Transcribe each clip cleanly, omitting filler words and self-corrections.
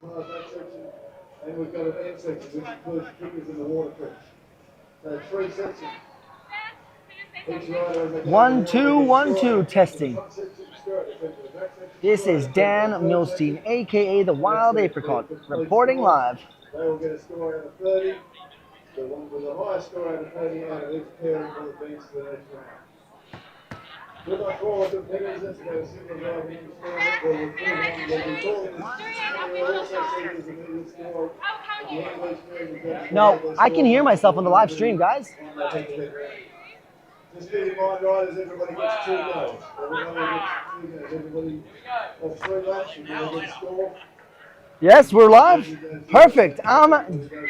That section, and we've got an end section, which includes kickers in the water pitch. So 3 sections. Each rider has a 1 2 1 2 testing. This is Dan Milstein, aka the Wild Apricot, reporting live. They will get a score out of 30. The one with the highest score out of 30 out of each pairing will advance to the next round. Good luck all of the players. That's about a single drive in the score. We'll be calling we'll also see there's an immediate score. No, I can hear myself on the live stream, guys. Just keep in mind, riders, everybody gets 2 goals. Everybody has 3 laps, and they get a score. Yes, we're live. Perfect.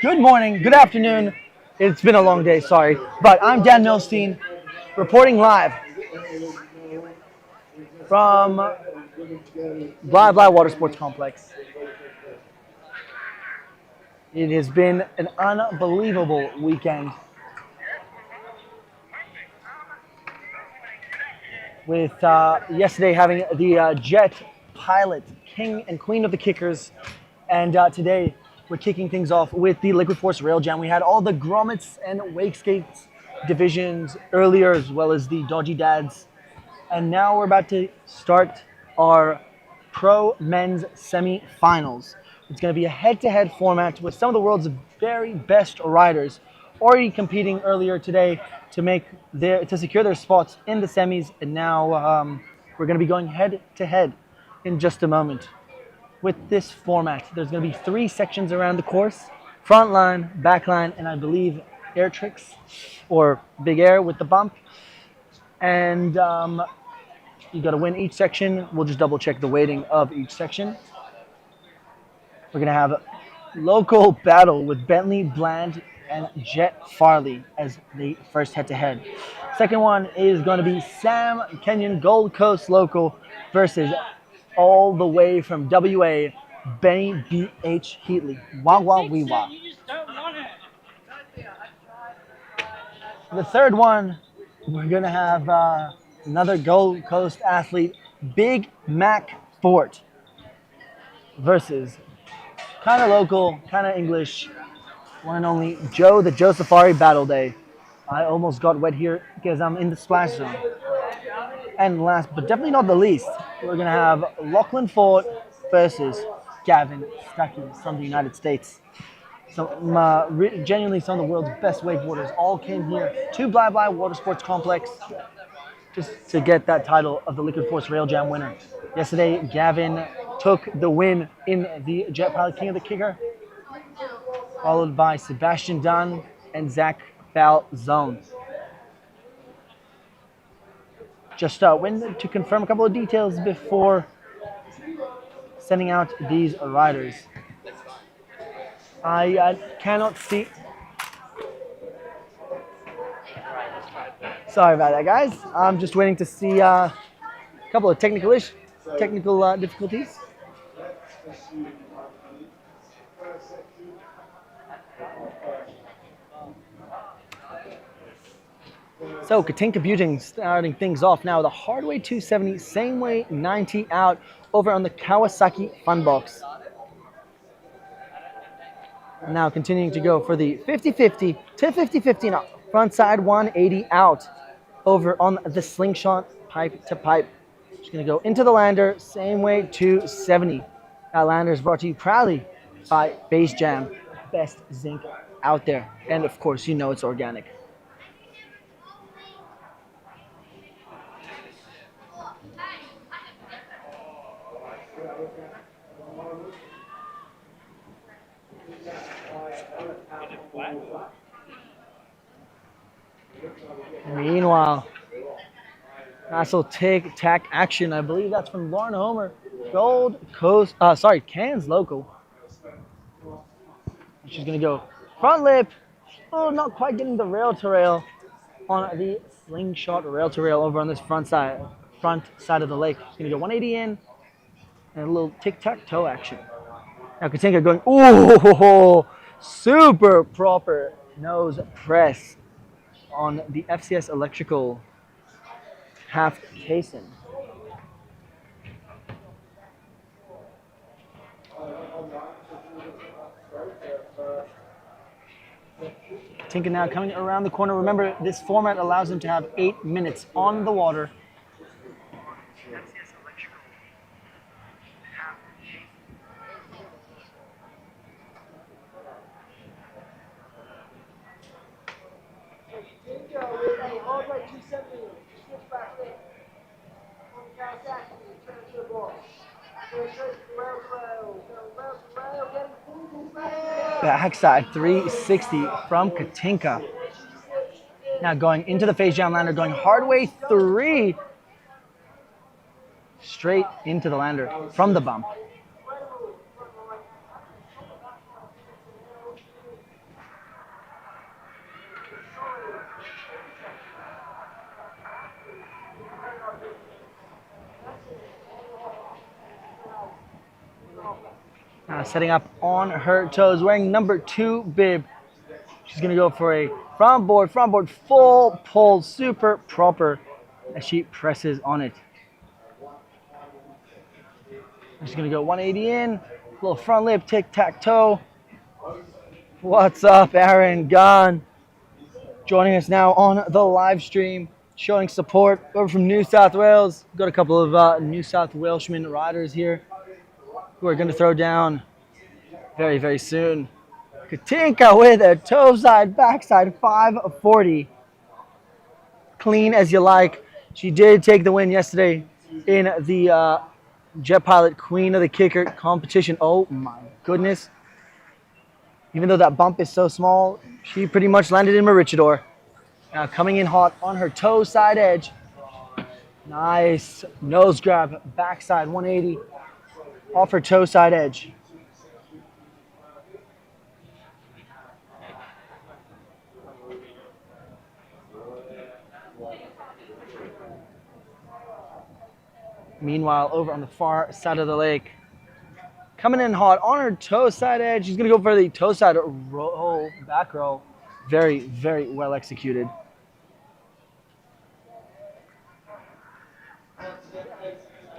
Good morning, good afternoon. It's been a long day, sorry. But I'm Dan Milstein, reporting live from Blah Blah Water Sports Complex. It has been an unbelievable weekend with yesterday having the Jet Pilot, King and Queen of the Kickers, and today we're kicking things off with the Liquid Force Rail Jam. We had all the grommets and wakeskates divisions earlier, as well as the Dodgy Dads, and now we're about to start our Pro Men's Semi-Finals. It's going to be a head-to-head format with some of the world's very best riders already competing earlier today to secure their spots in the semis, and now we're going to be going head-to-head in just a moment. With this format, there's going to be 3 sections around the course: front line, back line, and I believe air tricks or big air with the bump. And you got to win each section. We'll just double check the weighting of each section. We're going to have a local battle with Bentley Bland and Jet Farley as the first head-to-head. Second one is going to be Sam Kenyon, Gold Coast local, versus all the way from WA, Benny B.H. Heatley. Wah wah wee wah. The third one, we're going to have another Gold Coast athlete, Big Mac Fort, versus kind of local, kind of English, one and only Joe the Joe Safari Battle Day. I almost got wet here because I'm in the splash zone. And last but definitely not the least, we're going to have Lachlan Ford versus Gavin Stuckey from the United States. So genuinely some of the world's best wakeboarders all came here to Blah Blah Water Sports Complex just to get that title of the Liquid Force Rail Jam winner. Yesterday, Gavin took the win in the Jet Pilot King of the Kicker, followed by Sebastian Dunn and Zach Falzone. Just went to confirm a couple of details before sending out these riders. I cannot see. Sorry about that, guys. I'm just waiting to see a couple of technical difficulties. So Katinka Buting starting things off now with a hardway 270, same way 90 out over on the Kawasaki Funbox. Now continuing to go for the 50-50 to 50-50 front side 180 out over on the Slingshot pipe to pipe. Just going to go into the lander, same way 270. That lander is brought to you proudly by Base Jam, best zinc out there. And of course, you know it's organic. Meanwhile, nice little tack action. I believe that's from Lauren Homer, Cairns local. She's gonna go front lip. Oh, not quite getting the rail to rail on the Slingshot rail to rail over on this front side of the lake. She's gonna go 180 in and a little tic-tac-toe action. Now Katinka going, ooh, super proper nose press on the FCS Electrical half caisson. Katinka now coming around the corner. Remember, this format allows them to have 8 minutes on the water. Backside 360 from Katinka. Now going into the face jam lander, going hard way 3. Straight into the lander from the bump. Now setting up on her toes, wearing number 2 bib. She's gonna go for a front board, full pull, super proper as she presses on it. She's gonna go 180 in, little front lip, tic-tac-toe. What's up, Aaron Gunn? Joining us now on the live stream, showing support over from New South Wales. Got a couple of New South Welshman riders here who are gonna throw down very, very soon. Katinka with a toe side, backside 540. Clean as you like. She did take the win yesterday in the Jet Pilot Queen of the Kicker competition. Oh my goodness. Even though that bump is so small, she pretty much landed in Maroochydore. Now coming in hot on her toe side edge. Nice nose grab, backside 180 off her toe side edge. Meanwhile, over on the far side of the lake, coming in hot on her toe side edge. She's going to go for the toe side roll, back roll. Very, very well executed.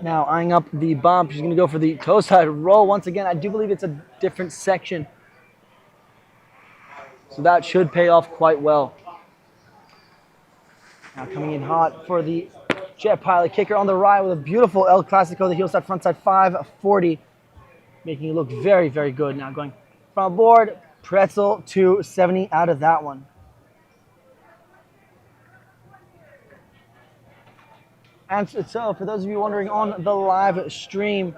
Now eyeing up the bump. She's going to go for the toe side roll. Once again, I do believe it's a different section. So that should pay off quite well. Now coming in hot for the Jet Pilot Kicker on the right with a beautiful El Clasico, the heel side, front side 540. Making it look very, very good. Now going front board, pretzel 270 out of that one. And so for those of you wondering on the live stream,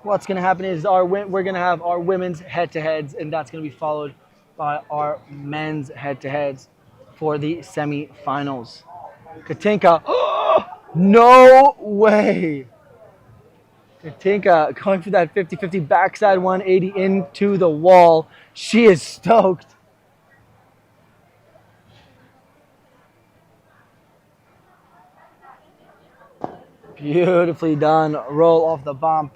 what's going to happen is we're going to have our women's head-to-heads, and that's going to be followed by our men's head-to-heads for the semi-finals. Katinka, no way! Katinka going for that 50-50 backside 180 into the wall. She is stoked. Beautifully done. Roll off the bump.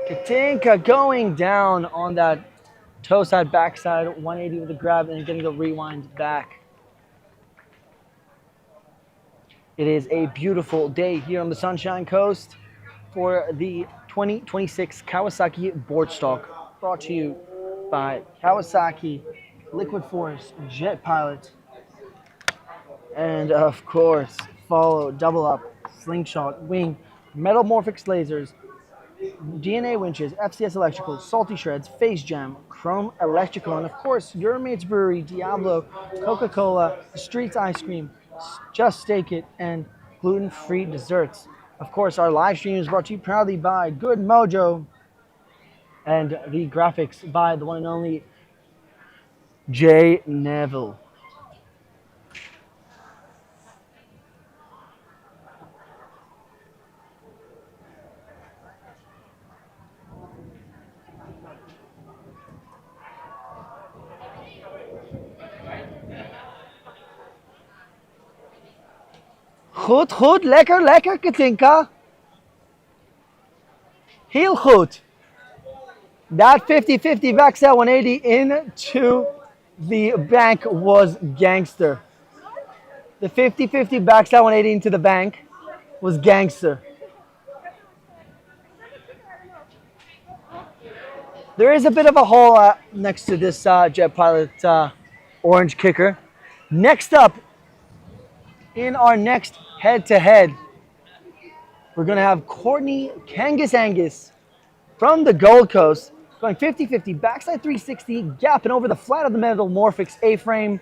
Katinka going down on that toe side, backside 180 with a grab and getting the rewind back. It is a beautiful day here on the Sunshine Coast for the 2026 Kawasaki BOARDSTOCK, brought to you by Kawasaki, Liquid Force, Jet Pilot, and of course, follow, double up, slingshot, wing, metamorphic lasers, DNA winches, FCS electrical, salty shreds, face jam, chrome electrical, and of course, your mate's brewery, Diablo, Coca-Cola, Streets ice cream, Just Steak It, and gluten-free desserts. Of course, our live stream is brought to you proudly by Good Mojo, and the graphics by the one and only Jay Neville. Goed, lekker, Katinka. Heel goed. That 50-50 backside 180 into the bank was gangster. The 50-50 backside 180 into the bank was gangster. There is a bit of a hole next to this Jet Pilot orange kicker. Next up, in our next head-to-head, we're going to have Courtney Kangas Angus from the Gold Coast going 50-50, backside 360, gapping over the flat of the Metamorphics A-frame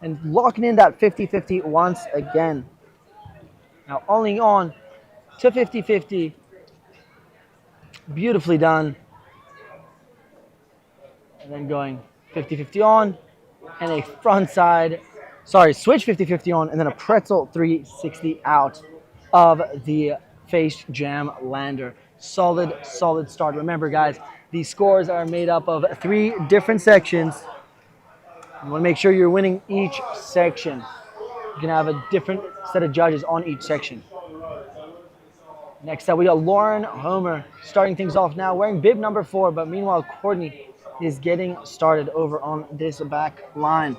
and locking in that 50-50 once again. Now only on to 50-50. Beautifully done. And then going 50-50 on and a switch 50-50 on and then a pretzel 360 out of the face jam lander. Solid start. Remember, guys, these scores are made up of 3 different sections. You want to make sure you're winning each section. You can have a different set of judges on each section. Next up, we got Lauren Homer starting things off now, wearing bib number 4, but meanwhile, Courtney is getting started over on this back line.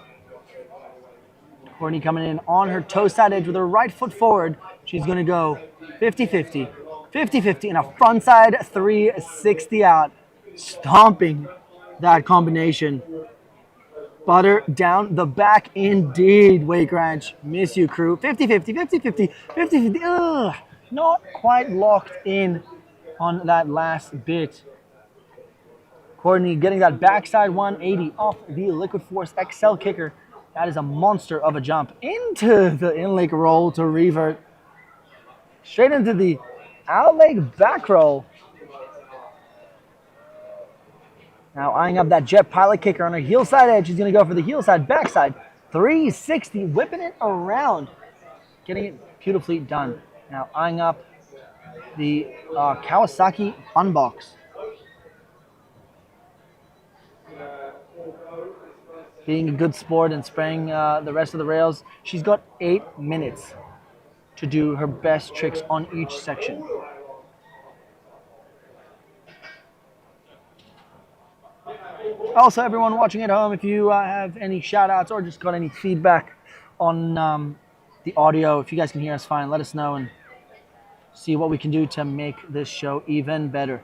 Courtney coming in on her toe side edge with her right foot forward. She's going to go 50-50, 50-50, and a front side 360 out, stomping that combination. Butter down the back indeed, Wake Ranch. Miss you, crew. 50-50, 50-50, 50-50. Ugh, not quite locked in on that last bit. Courtney getting that backside 180 off the Liquid Force XL kicker. That is a monster of a jump into the in-leg roll to revert. Straight into the out-leg back roll. Now eyeing up that Jet Pilot kicker on her heel side edge. She's going to go for the heel side backside 360, whipping it around. Getting it beautifully done. Now eyeing up the Kawasaki Funbox. Being a good sport and spraying the rest of the rails, she's got 8 minutes to do her best tricks on each section. Also, everyone watching at home, if you have any shout outs or just got any feedback on the audio, if you guys can hear us fine, let us know and see what we can do to make this show even better.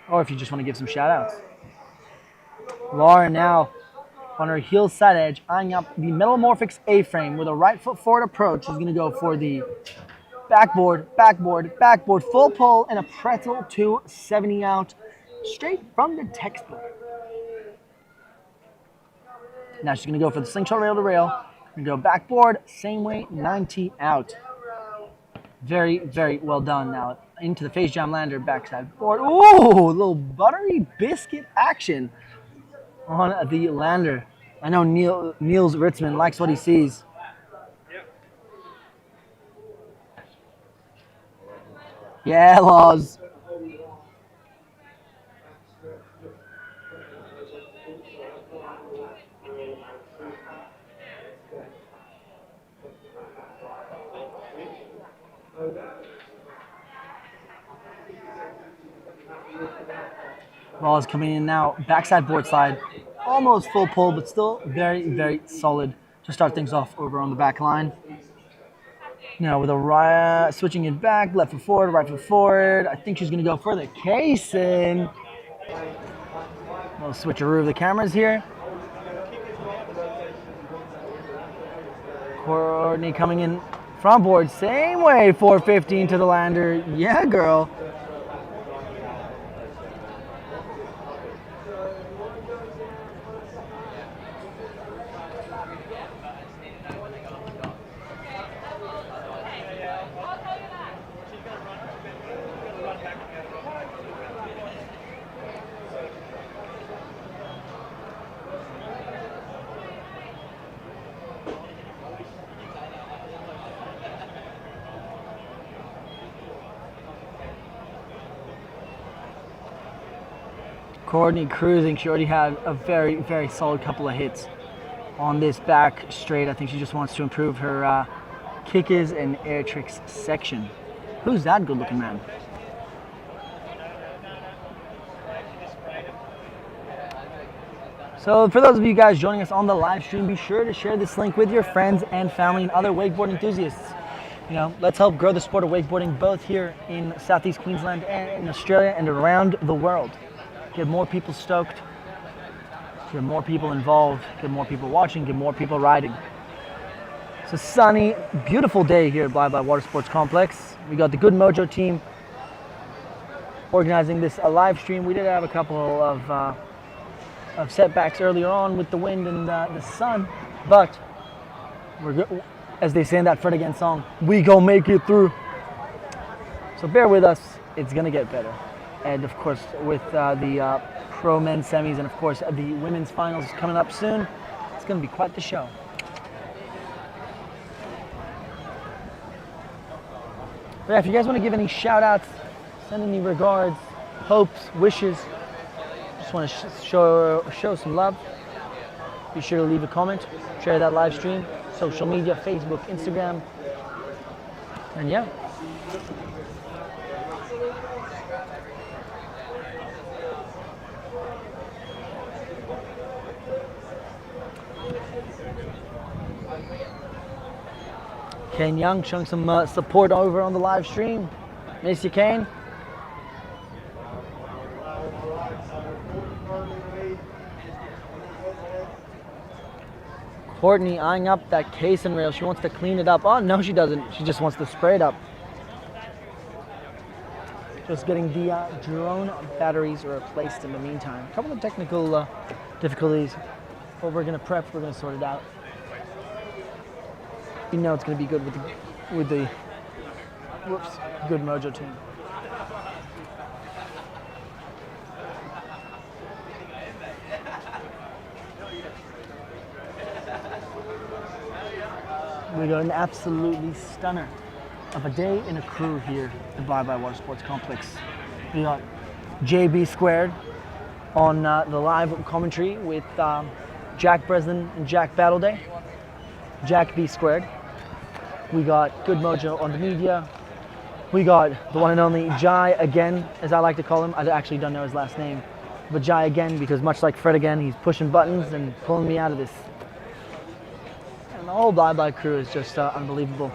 Or if you just want to give some shout outs. Lauren now on her heel side edge, eyeing up the Metamorphics A-frame with a right foot forward approach. She's going to go for the backboard, full pull, and a pretzel 270 out, straight from the textbook. Now she's going to go for the slingshot rail to rail. Going to go backboard, same way, 90 out. Very, very well done. Now into the face jam lander, backside board. Ooh, a little buttery biscuit action on the lander. I know Niels Ritzman likes what he sees. Yeah, Laws. Laws coming in now, backside board slide. Almost full pull, but still very, very solid to start things off over on the back line. Now with a switching it back, left foot forward, right foot forward. I think she's going to go for the case in. We'll switcheroo of the cameras here. Courtney coming in front board, same way, 415 to the lander. Yeah, girl. Courtney cruising. She already had a very, very solid couple of hits on this back straight. I think she just wants to improve her kickers and air tricks section. Who's that good looking man? So for those of you guys joining us on the live stream, be sure to share this link with your friends and family and other wakeboard enthusiasts. let's help grow the sport of wakeboarding both here in Southeast Queensland and in Australia and around the world. Get more people stoked, get more people involved, get more people watching, get more people riding. It's a sunny, beautiful day here at Bye Water Sports Complex. We got the Good Mojo team organizing this live stream. We did have a couple of setbacks earlier on with the wind and the sun, but we're good. As they say in that Fred Again song, we gon' make it through. So bear with us, it's gonna get better. And of course, with the pro men's semis and of course the women's finals coming up soon, it's gonna be quite the show. But yeah, if you guys want to give any shout outs, send any regards, hopes, wishes, just want to show some love, be sure to leave a comment, share that live stream, social media, Facebook, Instagram, and yeah. Kane Young showing some support over on the live stream. Miss you, Kane. Courtney eyeing up that caisson rail. She wants to clean it up. Oh, no, she doesn't. She just wants to spray it up. Just getting the drone batteries replaced in the meantime. A couple of technical difficulties, but we're going to prep. We're going to sort it out. You know it's going to be good with the Good Mojo team. We got an absolutely stunner of a day in a crew here at Bye Water Sports Complex. We got JB Squared on the live commentary with Jack Breslin and Jack Battleday. Jack B Squared. We got Good Mojo on the media. We got the one and only Jai Again, as I like to call him. I actually don't know his last name, but Jai Again, because much like Fred Again, he's pushing buttons and pulling me out of this. And the whole Bye crew is just unbelievable.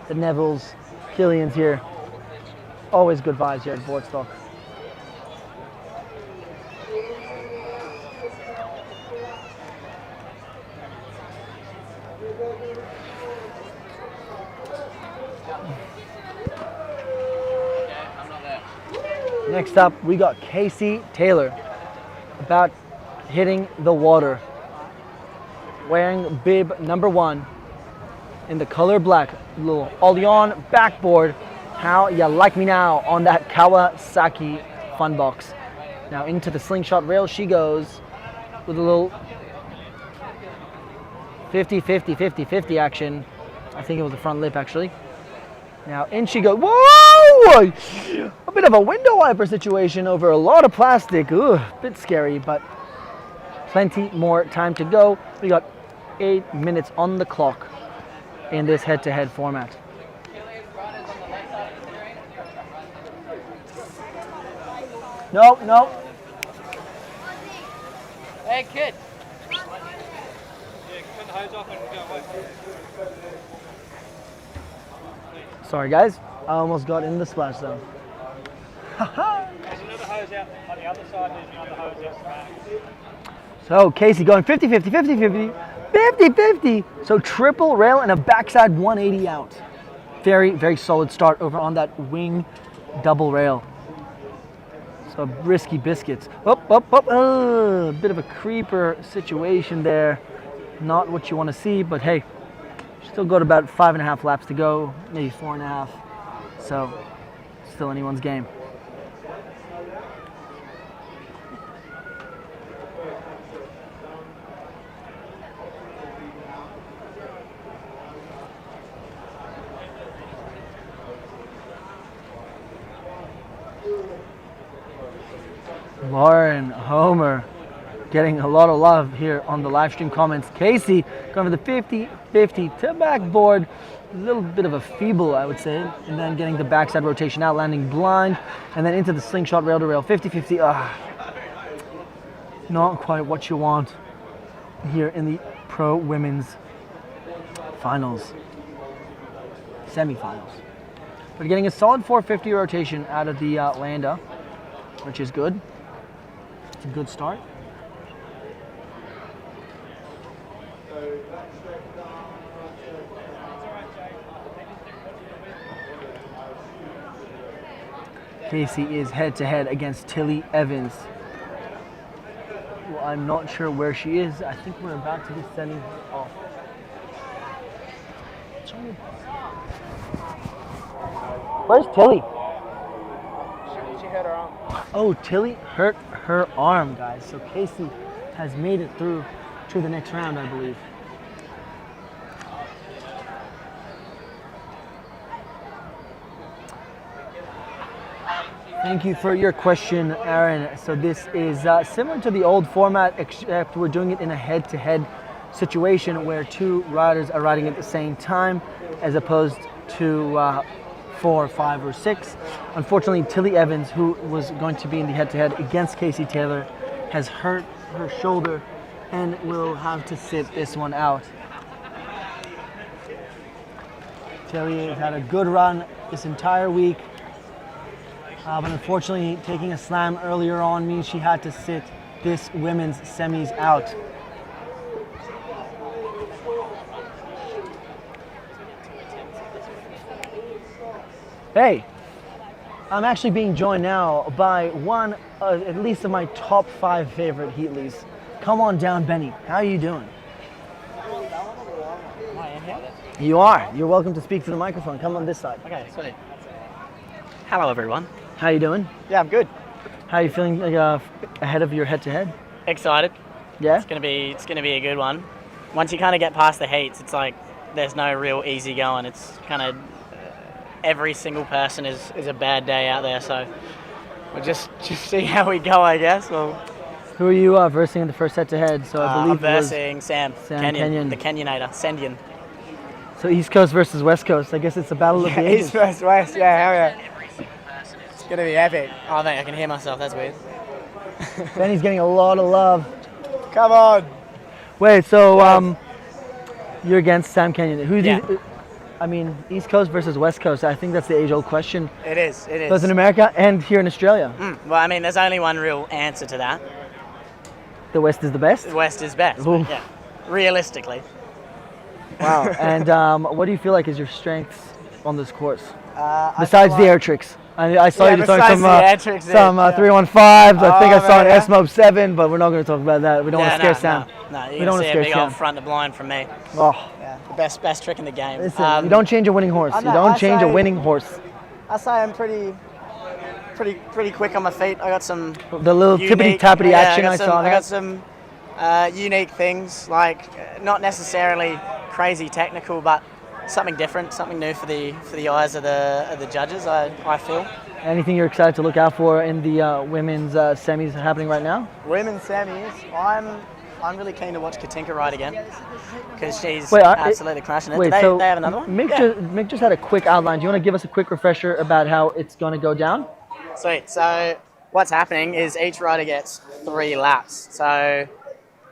The Nevilles, Killian's here. Always good vibes here at BOARDSTOCK. Next up, we got Casey Taylor about hitting the water. Wearing bib number 1 in the color black. Little Allion backboard. How ya like me now on that Kawasaki Funbox. Now into the slingshot rail she goes with a little 50-50 action. I think it was the front lip actually. Now in she goes. Whoa! A bit of a window wiper situation over a lot of plastic. Ooh, bit scary, but plenty more time to go. We got 8 minutes on the clock in this head-to-head format. No. Hey, kid. Sorry, guys. I almost got in the splash zone. There's another hose out on the other side. There's another hose out the back. So Casey going 50-50. So triple rail and a backside 180 out. Very, very solid start over on that wing double rail. So risky biscuits. Up. Bit of a creeper situation there. Not what you want to see, but hey, still got about 5.5 laps to go, maybe 4.5. So still anyone's game. Lauren Homer getting a lot of love here on the live stream comments. Casey going for the 50-50 to backboard. A little bit of a feeble, I would say. And then getting the backside rotation out, landing blind. And then into the slingshot rail to rail. 50-50. Not quite what you want here in the pro women's finals. semifinals. But getting a solid 450 rotation out of the Landa, which is good. It's a good start. Casey is head-to-head against Tilly Evans. Well, I'm not sure where she is. I think we're about to be sending her off. Where's Tilly? She hurt her arm. Oh, Tilly hurt her arm, guys. So Casey has made it through to the next round, I believe. Thank you for your question, Aaron. So this is similar to the old format, except we're doing it in a head-to-head situation where two riders are riding at the same time, as opposed to 4, 5, or 6. Unfortunately, Tilly Evans, who was going to be in the head-to-head against Casey Taylor, has hurt her shoulder and will have to sit this one out. Tilly has had a good run this entire week. But unfortunately, taking a slam earlier on means she had to sit this women's semis out. Hey, I'm actually being joined now by one, at least of my top 5 favorite Heatleys. Come on down, Benny. How are you doing? Am I in here? You are. You're welcome to speak to the microphone. Come on this side. Okay, sweet. Hello, everyone. How you doing? Yeah, I'm good. How are you feeling ahead of your head-to-head? Excited. Yeah? It's gonna be a good one. Once you kind of get past the heats, it's like there's no real easy going. It's kind of every single person is a bad day out there. So we'll just see how we go, I guess. Well, Who are you versing in the first head-to-head? So I believe I'm versing Sam Kenyon. the Kenyanator, Sendian. So East Coast versus West Coast. I guess it's a battle of the ages. East versus West, yeah, hell yeah. It's gonna be epic. Oh mate, I can hear myself. That's weird. Benny's getting a lot of love. Come on. Wait, so you're against Sam Kenyon. Who do Yeah. you, I mean, East Coast versus West Coast. I think that's the age-old question. It is. Both in America and here in Australia. Well, I mean, there's only one real answer to that. The West is the best. The West is best. Oof. Yeah, realistically. Wow. And what do you feel like is your strengths on this course? Besides feel the like- air tricks. I saw you throwing besides some the air tricks, some yeah. 315s. I think I Oh, saw an man, yeah. S-Mob 7, but we're not going to talk about that. We don't want to scare Sam. No, We you don't don't wanna see a scare big Sam. old front to blind from me. Oh, Yeah, the best trick in the game. listen, you don't change a winning horse. I You know, don't I change a say- winning horse. I say I'm pretty quick on my feet. I got some The little tippity-tappity action I saw. I got some unique things, like not necessarily crazy technical, but something different, something new for the eyes of the judges. I feel. Anything you're excited to look out for in the women's semis happening right now? Women's semis, I'm really keen to watch Katinka ride again because she's Wait, absolutely crushing it. Wait, Do they, so they have another one? Mick just had a quick outline. Do you want to give us a quick refresher about how it's going to go down? Sweet. So what's happening is each rider gets 3 laps. So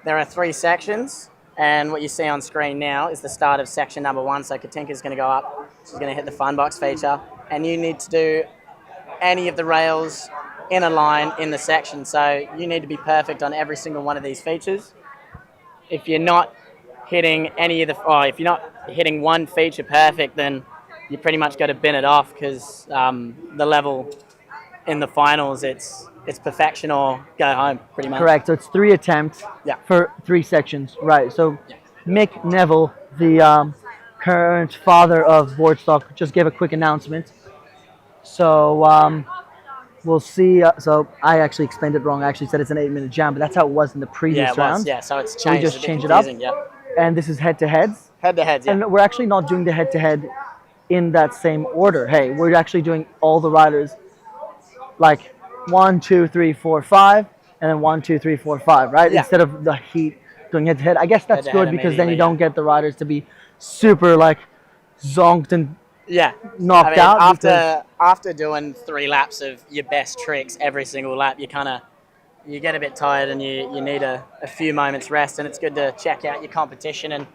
there are 3 sections, and what you see on screen now is the start of section number 1. So Katinka's going to go up. She's going to hit the fun box feature, and you need to do any of the rails in a line in the section. So you need to be perfect on every single one of these features. If you're not hitting if you're not hitting one feature perfect, then you pretty much got to bin it off because the level in the finals, it's perfection or go home, pretty much. Correct. So it's 3 attempts Yeah. for 3 sections. Right. So Mick Neville, the current father of BOARDSTOCK, just gave a quick announcement. So we'll see. So I actually explained it wrong. I actually said it's an 8-minute jam, but that's how it was in the previous Yeah, it round. was. Yeah, so it's So we changed. just a bit change it up. confusing, Yeah. And this is head-to-heads. Head-to-heads, yeah. And we're actually not doing the head-to-head in that same order. Hey, we're actually doing all the riders like 1, 2, 3, 4, 5, and then 1, 2, 3, 4, 5, right? Yeah. Instead of the heat going head-to-head. I guess that's Head-to-head good because then you immediately, don't get the riders to be super like zonked and Yeah. knocked out. After doing 3 laps of your best tricks every single lap, you get a bit tired and you need a few moments rest, and it's good to check out your competition and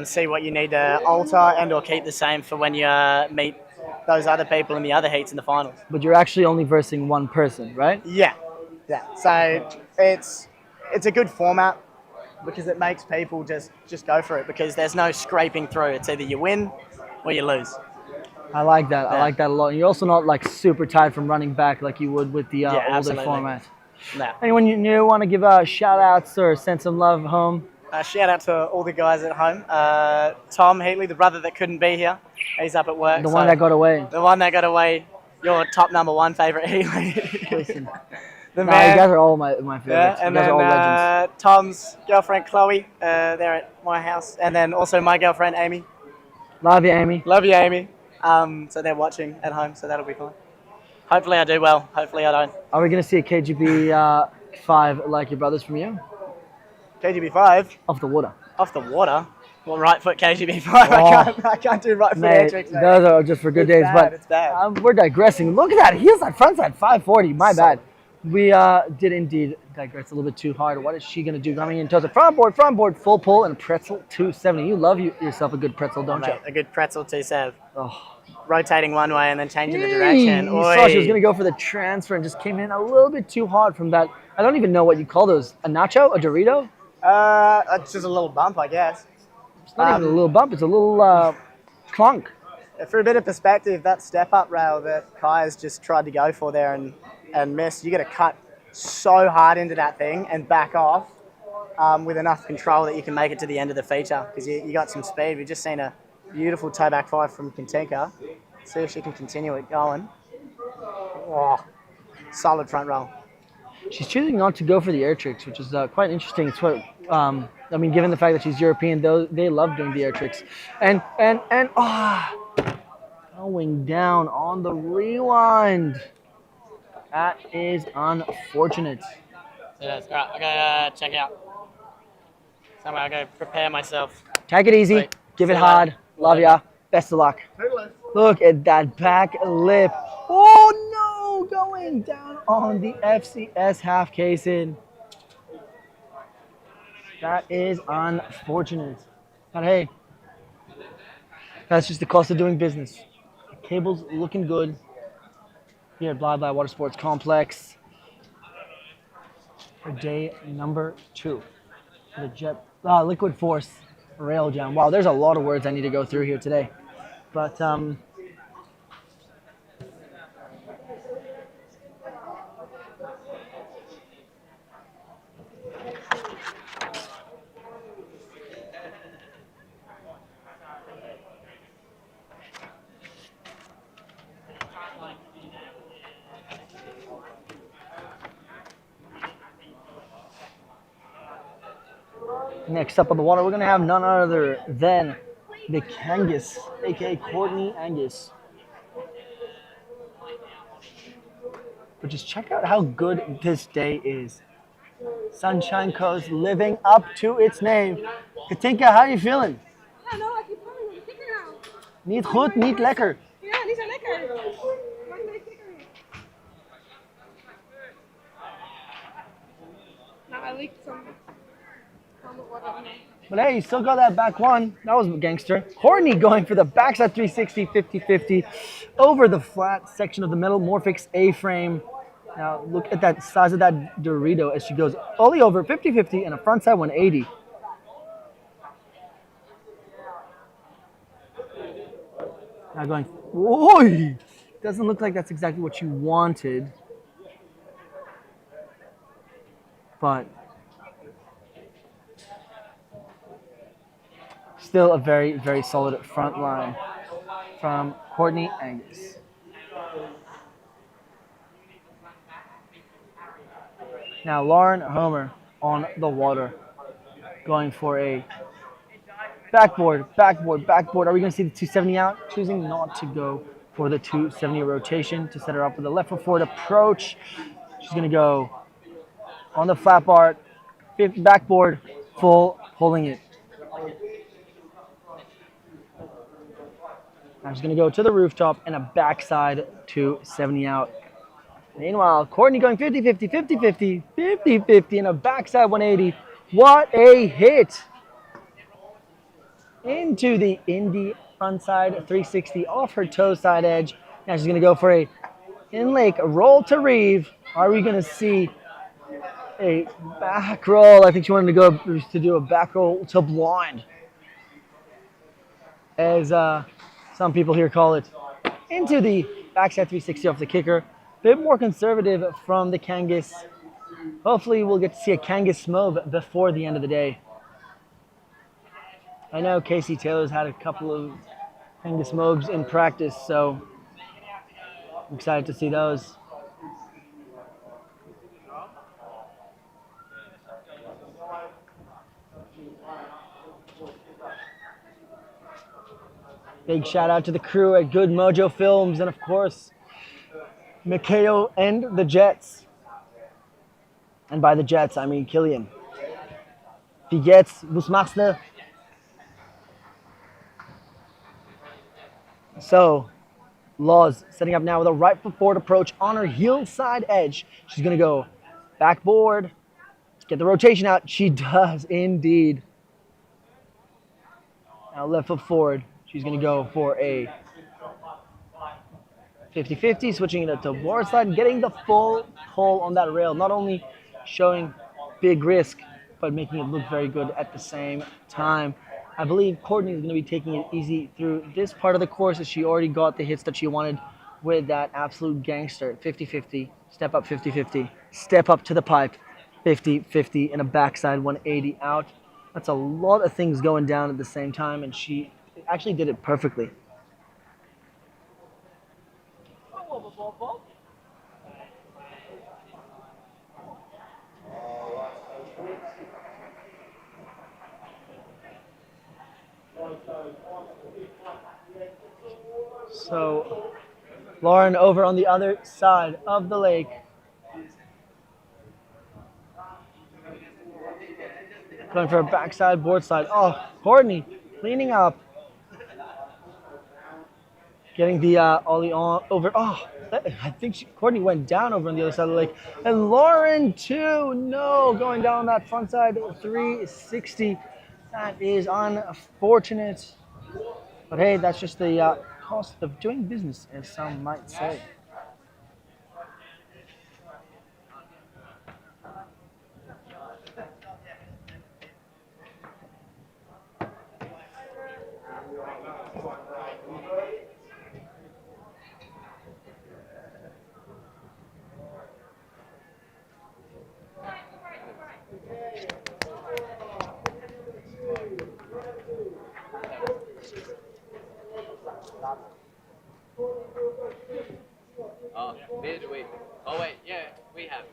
see what you need to alter and or keep the same for when you meet those other people in the other heats in the finals. But you're actually only versing one person, right? Yeah, yeah. So it's a good format because it makes people just go for it because there's no scraping through. It's either you win or you lose. I like that. I Yeah. like that a lot. You're also not like super tired from running back like you would with the older absolutely. format. No. Anyone you want to give shout outs or send some love home? Shout out to all the guys at home. Tom Heatley, the brother that couldn't be here, he's up at work. The one that got away. The one that got away. Your top number one favorite Heatley. Listen. The No, man. you guys are all my favorites. Yeah, and you guys then are all legends. Tom's girlfriend Chloe, they're at my house, and then also my girlfriend Amy. Love you, Amy. Love you, Amy. So they're watching at home, so that'll be fine. Hopefully I do well. Hopefully I don't. Are we gonna see a KGB 5 like your brothers from you? KGB 5 Off the water. off the water. Well, right foot KGB 5. I can't do right foot air Mate, tricks. Mate. those are just for good days. bad, But it's bad. we're digressing. Look at that. Heel side, front side, 540. My bad. We did indeed digress a little bit too hard. What is she going to do? Coming in towards the front board, full pull, and pretzel 270. You love yourself a good pretzel, don't you? Mate, a good pretzel 2-7. Oh. Rotating one way and then changing the direction. You saw she was going to go for the transfer and just came in a little bit too hard from that. I don't even know what you call those. A nacho? A Dorito? It's just a little bump, I guess. It's not even a little bump. It's a little clunk. For a bit of perspective, that step-up rail that Kai's just tried to go for there and missed, you got to cut so hard into that thing and back off with enough control that you can make it to the end of the feature because you got some speed. We've just seen a beautiful toe back 5 from Katinka. See if she can continue it going. Oh, solid front roll. She's choosing not to go for the air tricks, which is quite interesting. It's what I mean, given the fact that she's European, though they love doing the air tricks, and going down on the rewind. That is unfortunate. It is. All right, I gotta check out. Somewhere I go prepare myself. Take it easy. Wait, Give it see you hard. later. Love ya. Best of luck. Take left. Look at that back lip. Oh no! Going down on the FCS half case in. That is unfortunate. But hey, that's just the cost of doing business. The cable's looking good here at Blah Blah Water Sports Complex for day number 2 for the Jet Liquid Force Rail Jam. Wow, there's a lot of words I need to go through here today. But next up on the water, we're going to have none other than the Kangas, aka Courtney Angus. But just check out how good this day is. Sunshine Coast living up to its name. Katinka, how are you feeling? Ja, nou, ik heb gewoon een kikker nou. Niet goed, niet lekker. Ja, die zijn lekker. Maak een beetje kikker weer. Nou, I like some on the water. But hey, you still got that back one. That was gangster. Courtney going for the backside 360, 50-50 over the flat section of the Metamorphics A-frame. Now look at that size of that Dorito as she goes only over 50-50 and a frontside 180. Now going, oi! Doesn't look like that's exactly what you wanted. But still a very, very solid front line from Courtney Angus. Now Lauren Homer on the water, going for a backboard. Are we going to see the 270 out? Choosing not to go for the 270 rotation to set her up with a left foot forward approach. She's going to go on the flat bar, backboard, full, pulling it. Now she's going to go to the rooftop and a backside 270 out. Meanwhile, Courtney going 50-50, 50-50, 50-50, and a backside 180. What a hit! into the Indy frontside 360 off her toe side edge. Now she's going to go for a in-lake roll to reeve. Are we going to see a back roll? I think she wanted to go to do a back roll to blind, as some people here call it, into the backside 360 off the kicker. A bit more conservative from the Kangas. Hopefully we'll get to see a Kangas Smove before the end of the day. I know Casey Taylor's had a couple of Kangas Smoves in practice, so I'm excited to see those. Big shout out to the crew at Good Mojo Films, and of course, Mikhail and the Jets. And by the Jets, I mean Killian. Wie geht's? Was machst du? So, Laws setting up now with a right foot forward approach on her heel side edge. She's going to go backboard. Get the rotation out. She does indeed. Now left foot forward. She's going to go for a 50-50, switching it to board slide, getting the full pull on that rail. Not only showing big risk, but making it look very good at the same time. I believe Courtney is going to be taking it easy through this part of the course as she already got the hits that she wanted with that absolute gangster. 50-50, step up 50-50, step up to the pipe, 50-50, and a backside 180 out. That's a lot of things going down at the same time, and she actually did it perfectly. So, Lauren over on the other side of the lake. Going for a backside board slide. Oh, Courtney cleaning up. Getting the ollie on over. Oh, I think Courtney went down over on the other side of the lake. And Lauren too. No, going down that front side 360. That is unfortunate. But hey, that's just the cost of doing business, as some might say. Oh, did we? Oh wait, yeah, we have.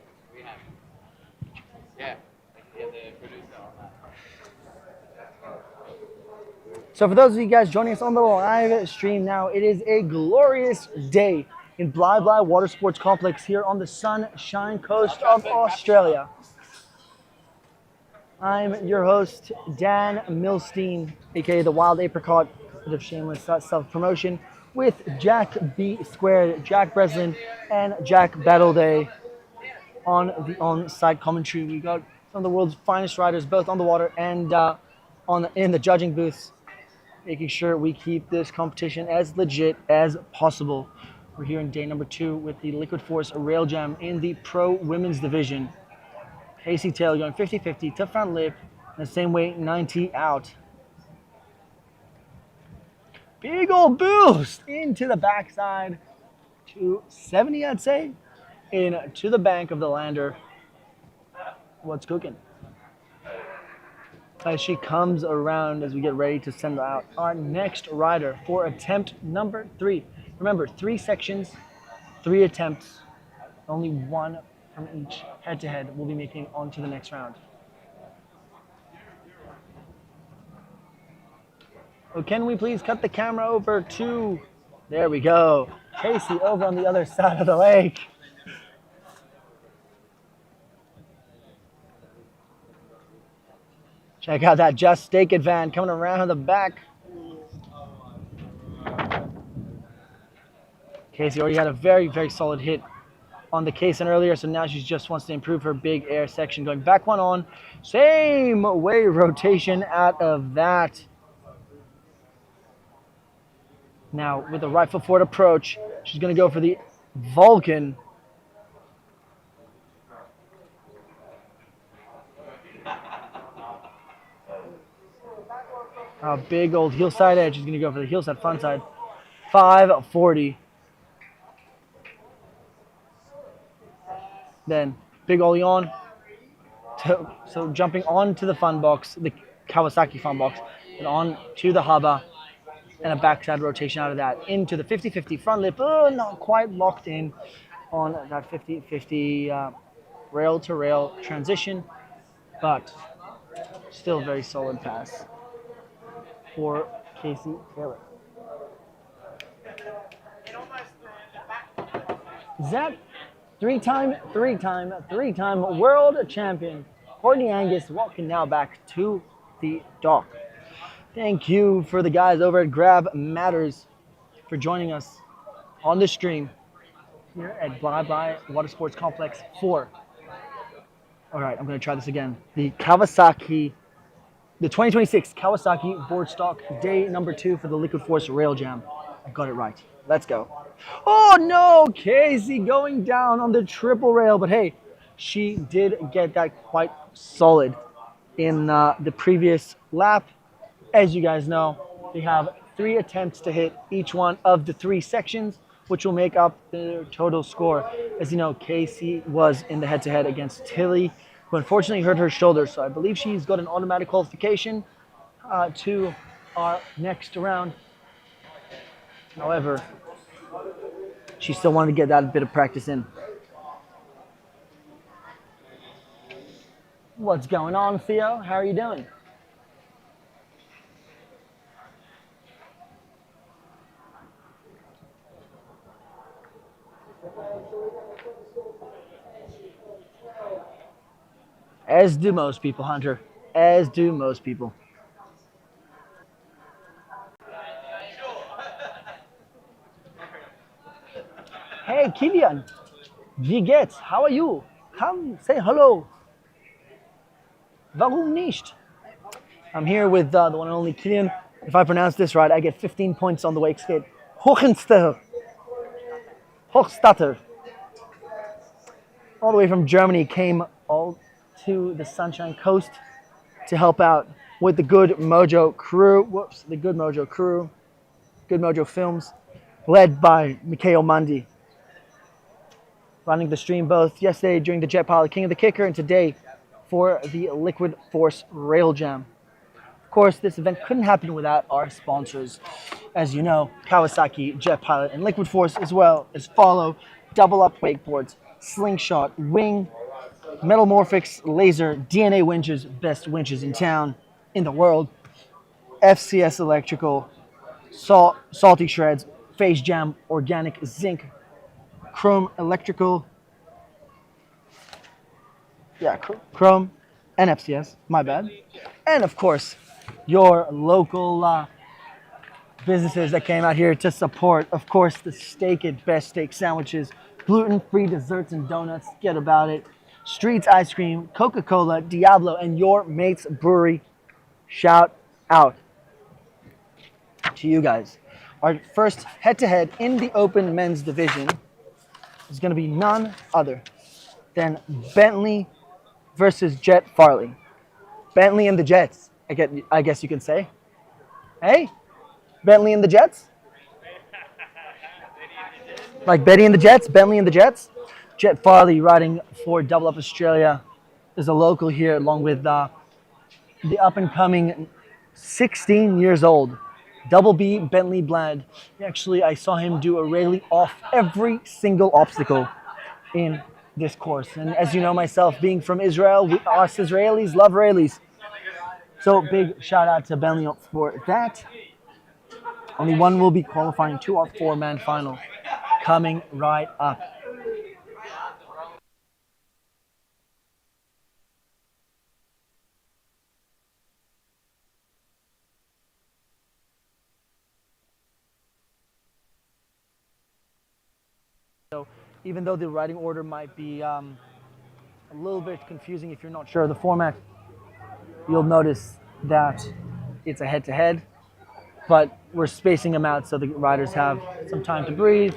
Yeah, the producer on that. So for those of you guys joining us on the live stream now, it is a glorious day in Bly Bly Water Sports Complex here on the Sunshine Coast of Australia. I'm your host, Dan Milstein, aka the Wild Apricot, bit of shameless self-promotion, with Jack B Squared, Jack Breslin, and Jack Battleday on the on-site commentary. We got some of the world's finest riders, both on the water and in the judging booths, making sure we keep this competition as legit as possible. We're here in day number 2 with the Liquid Force Rail Jam in the Pro Women's Division. Casey Taylor going 50-50 to front lip, the same way 90 out. Big old boost into the backside to 70, I'd say, into the bank of the lander. What's cooking? As she comes around as we get ready to send out our next rider for attempt number 3. Remember, 3 sections, 3 attempts, only 1 from each head-to-head will be making it on to the next round. So can we please cut the camera over to, there we go, Casey over on the other side of the lake. Check out that Just Stake It van coming around the back. Casey already had a very, very solid hit on the Kaysen earlier, so now she just wants to improve her big air section. Going back one on, same way rotation out of that. Now with the right foot forward approach, she's going to go for the Vulcan. A big old heel side edge. She's going to go for the heel side front side. 540. Then big ollie on. So jumping onto the fun box, the Kawasaki fun box, and on to the haba, and a backside rotation out of that into the 50-50 front lip. Oh, not quite locked in on that 50-50 rail to rail transition, but still very solid pass for Casey Taylor. Zach, three-time world champion Courtney Angus walking now back to the dock. Thank you for the guys over at Grab Matters for joining us on the stream here at Bye Bye Water Sports Complex 4. All right, I'm going to try this again. The 2026 Kawasaki BOARDSTOCK day number 2 for the Liquid Force Rail Jam. I got it right. Let's go. Oh no, Casey going down on the triple rail, but hey, she did get that quite solid in the previous lap. As you guys know, they have 3 attempts to hit each one of the 3 sections, which will make up their total score. As you know, Casey was in the head-to-head against Tilly, who unfortunately hurt her shoulder, so I believe she's got an automatic qualification to our next round. However, she still wanted to get that bit of practice in. What's going on, Theo? How are you doing? As do most people, Hunter. As do most people. Hey, Kilian. Wie geht's? How are you? Come say hello. Warum nicht? I'm here with the one and only Kilian. If I pronounce this right, I get 15 points on the wake skate. Hochstatter. All the way from Germany, came all to the Sunshine Coast to help out with the Good Mojo crew. The Good Mojo crew. Good Mojo Films, led by Mikhail Mundi. Running the stream both yesterday during the Jet Pilot King of the Kicker and today for the Liquid Force Rail Jam. Of course, this event couldn't happen without our sponsors. As you know, Kawasaki, Jet Pilot, and Liquid Force, as well as Follow, Double Up Wakeboards, Slingshot, Wing, Metalmorphics, Laser, DNA Winches, best winches in town, in the world, FCS Electrical, Salty Shreds, Phase Jam, Organic Zinc, Chrome Electrical, Chrome and FCS, my bad. And of course, your local businesses that came out here to support, of course, the Steak It Best Steak Sandwiches, gluten-free desserts and donuts, get about it, Streets Ice Cream, Coca-Cola, Diablo, and Your Mates Brewery. Shout out to you guys. Our first head-to-head in the open men's division is going to be none other than Bentley versus Jet Farley. Bentley and the Jets, I guess you can say. Hey, Bentley and the Jets? Like Betty and the Jets, Bentley and the Jets? Jet Farley riding for Double Up Australia is a local here, along with the up-and-coming 16 years old Double B Bentley Bland. Actually, I saw him do a rally off every single obstacle in this course. And as you know myself, being from Israel, us Israelis love rallies. So big shout out to Bentley for that. Only one will be qualifying to our 4-man final coming right up. So even though the riding order might be a little bit confusing if you're not sure of the format, you'll notice that it's a head-to-head. but we're spacing them out so the riders have some time to breathe,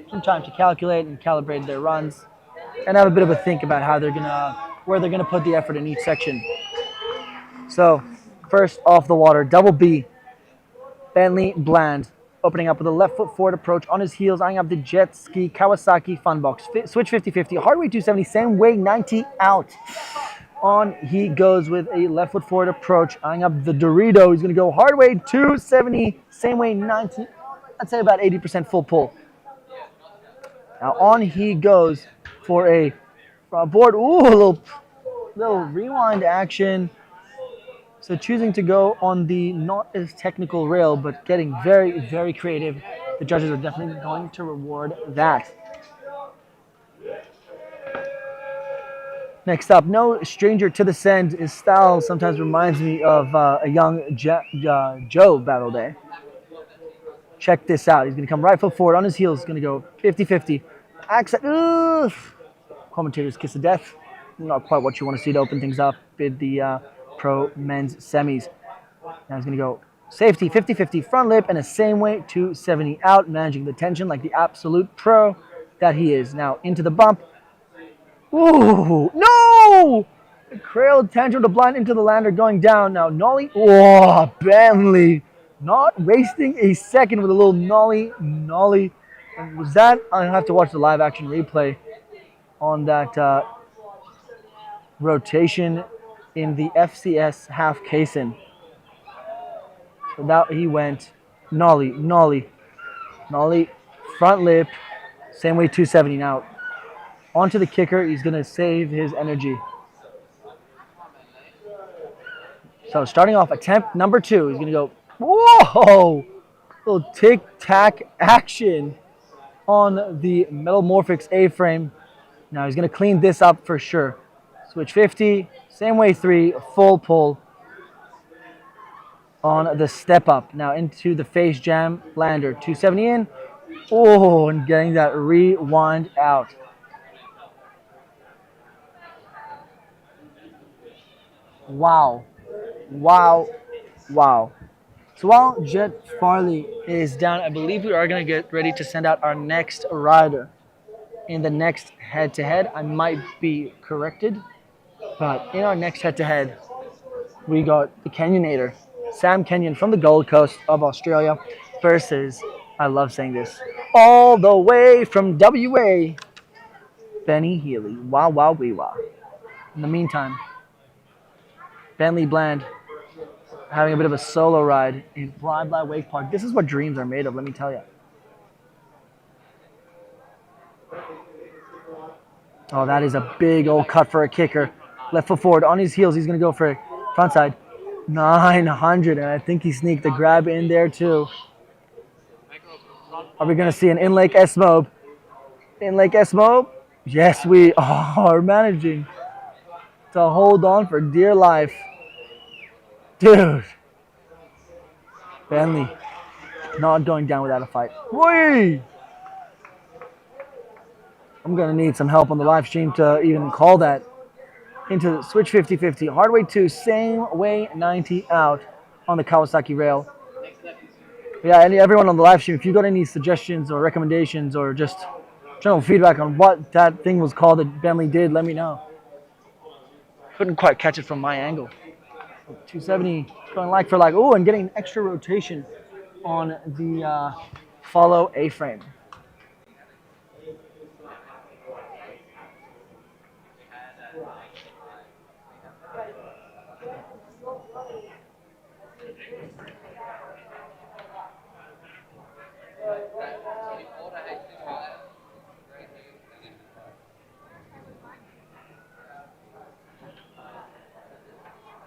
some time to calculate and calibrate their runs, and have a bit of a think about how where they're gonna put the effort in each section. So, first off the water, double B, Bentley Bland, opening up with a left foot forward approach on his heels, eyeing up the Jet Ski Kawasaki Funbox. Switch 50-50, hard weight 270, same way 90 out. On he goes with a left foot forward approach, eyeing up the Dorito. He's going to go hard weight 270, same way 90. I'd say about 80% full pull. Now on he goes for a board. Ooh, a little rewind action. So choosing to go on the not as technical rail, but getting very, very creative. The judges are definitely going to reward that. Next up, no stranger to the send. His style sometimes reminds me of a young Joe Battle Day. Check this out. He's going to come right foot forward on his heels. He's going to go 50-50. Accent. Commentator's kiss of death. Not quite what you want to see to open things up with the pro men's semis. Now he's going to go safety, 50-50 front lip, and a same way 270 out, managing the tension like the absolute pro that he is. Now into the bump. Ooh, no! Cradle tantrum to blind into the lander going down. Now nollie. Oh, Bentley. Not wasting a second with a little nollie. And was that? I'll have to watch the live action replay on that rotation in the FCS half casein. So now he went nollie, front lip, same way 270 now. Onto the kicker, he's going to save his energy. So starting off attempt number 2, he's going to go, whoa, little tic-tac action on the Metalmorphics A-frame. Now he's going to clean this up for sure. Switch 50, same way 3, full pull on the step up. Now into the face jam lander, 270 in. Oh, and getting that rewind out. Wow. So while Jet Farley is down, I believe we are going to get ready to send out our next rider in the next head-to-head. I might be corrected, but in our next head-to-head, we got the Kenyanator, Sam Kenyon from the Gold Coast of Australia versus, I love saying this, all the way from WA, Benny Healy. Wow, wee, wow. In the meantime, Bentley Bland having a bit of a solo ride in Bly Wake Park. This is what dreams are made of, let me tell you. Oh, that is a big old cut for a kicker. Left foot forward on his heels. He's going to go for a front side. 900, and I think he sneaked the grab in there too. Are we going to see an in-lake S-Mobe? In-lake S-Mobe? Yes, we are managing to hold on for dear life. Dude. Bentley not going down without a fight. Whee! I'm going to need some help on the live stream to even call that. Into the switch 50-50. Hard way 2, same way 90 out on the Kawasaki rail. Yeah, and everyone on the live stream, if you got any suggestions or recommendations or just general feedback on what that thing was called that Bentley did, let me know. Couldn't quite catch it from my angle. 270 going like for like. Oh, and getting extra rotation on the follow A-frame.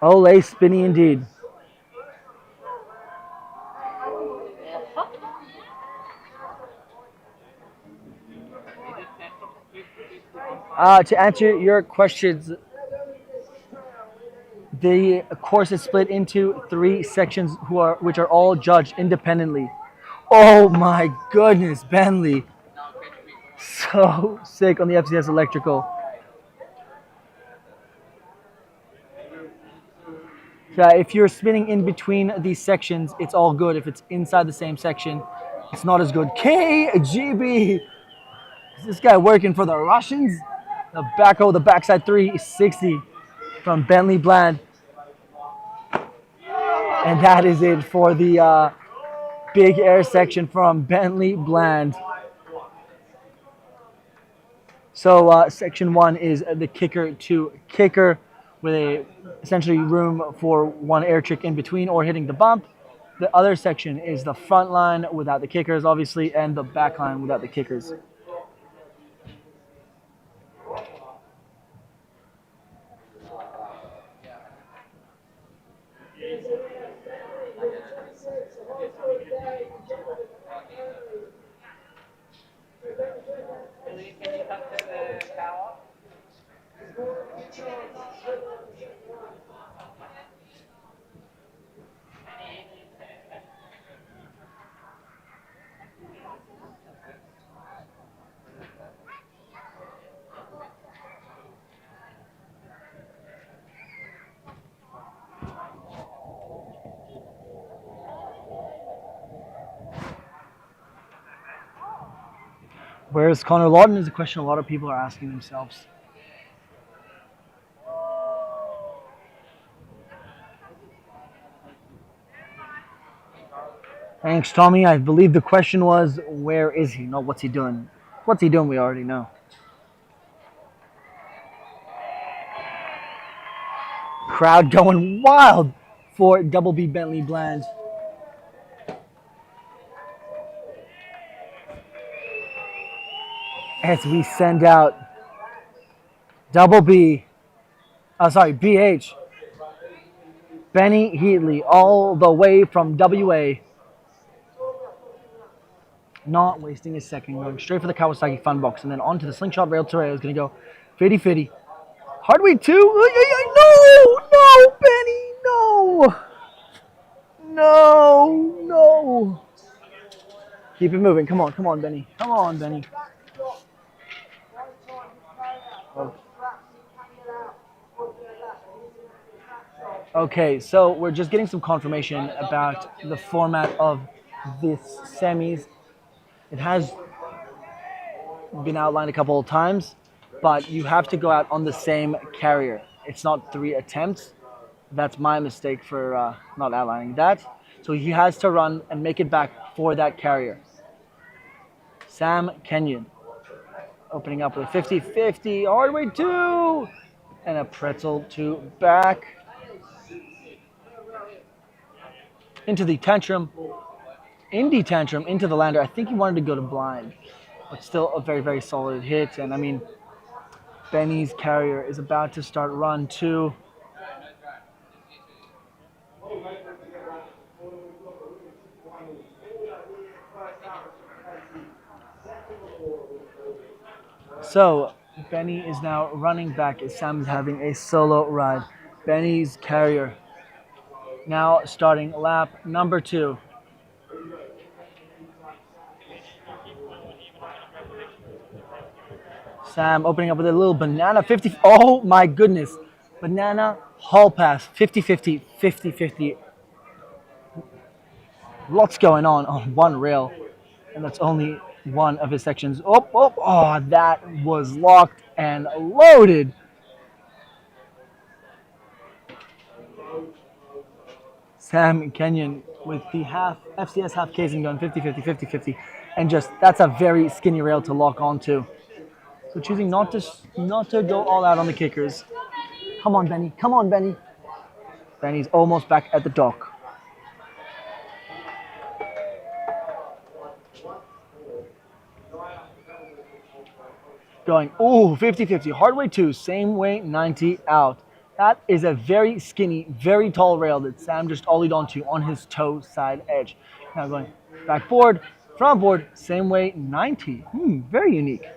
Ole spinny indeed. To answer your questions, the course is split into 3 sections which are all judged independently. Oh my goodness, Bentley. So sick on the FCS electrical. If you're spinning in between these sections, it's all good. If it's inside the same section, it's not as good. KGB! Is this guy working for the Russians? The backside 360 from Bentley Bland. And that is it for the big air section from Bentley Bland. So section 1 is the kicker to kicker with essentially room for one air trick in between or hitting the bump. The other section is the front line without the kickers, obviously, and the back line without the kickers. Where's Connor Lawton is a question a lot of people are asking themselves. Thanks, Tommy. I believe the question was, where is he? Not what's he doing. What's he doing, we already know. Crowd going wild for Double B Bentley Bland. As we send out BH. Benny Heatley, all the way from WA. Not wasting a second, going straight for the Kawasaki Fun Box, and then onto the Slingshot Rail Torre. Is going to go 50-50. Hardway 2. No, Benny, no. No. Keep it moving. Come on, Benny. Come on, Benny. Okay, so we're just getting some confirmation about the format of this semis. It has been outlined a couple of times, but you have to go out on the same carrier. It's not 3 attempts. That's my mistake for not outlining that. So he has to run and make it back for that carrier. Sam Kenyon opening up with a 50-50, hardway 2, and a pretzel to back. Into the tantrum, Indy tantrum, into the lander. I think he wanted to go to blind, but still a very, very solid hit. And I mean, Benny's carrier is about to start run 2. So Benny is now running back as Sam is having a solo ride. Benny's carrier now starting lap number 2. Sam opening up with a little banana 50. Oh my goodness. Banana hall pass 50-50, 50-50. Lots going on one rail, and that's only one of his sections. Oh, that was locked and loaded. Sam Kenyon with the FCS half casing going 50-50, 50-50. And just, that's a very skinny rail to lock onto. So choosing not to go all out on the kickers. Come on, Benny. Come on, Benny. Benny's almost back at the dock. Going, 50-50. Hardway 2, same way, 90 out. That is a very skinny, very tall rail that Sam just ollied onto on his toe side edge. Now going back board, front board, same way, 90. Very unique.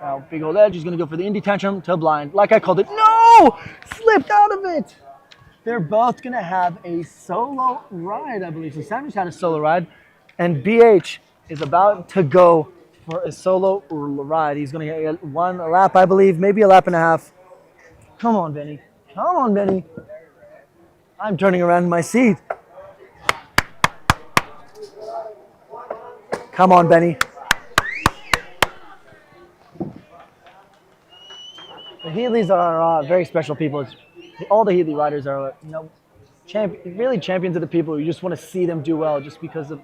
Now big old edge, he's going to go for the Indy tantrum to blind. Like I called it. No! Slipped out of it! They're both going to have a solo ride, I believe. So Sam just had a solo ride, and BH is about to go for a solo ride. He's going to get one lap, I believe, maybe a lap and a half. Come on, Benny. Come on, Benny. I'm turning around in my seat. Come on, Benny. The Heatlys are very special people. All the Heatley riders are, really champions of the people. You just want to see them do well just because of.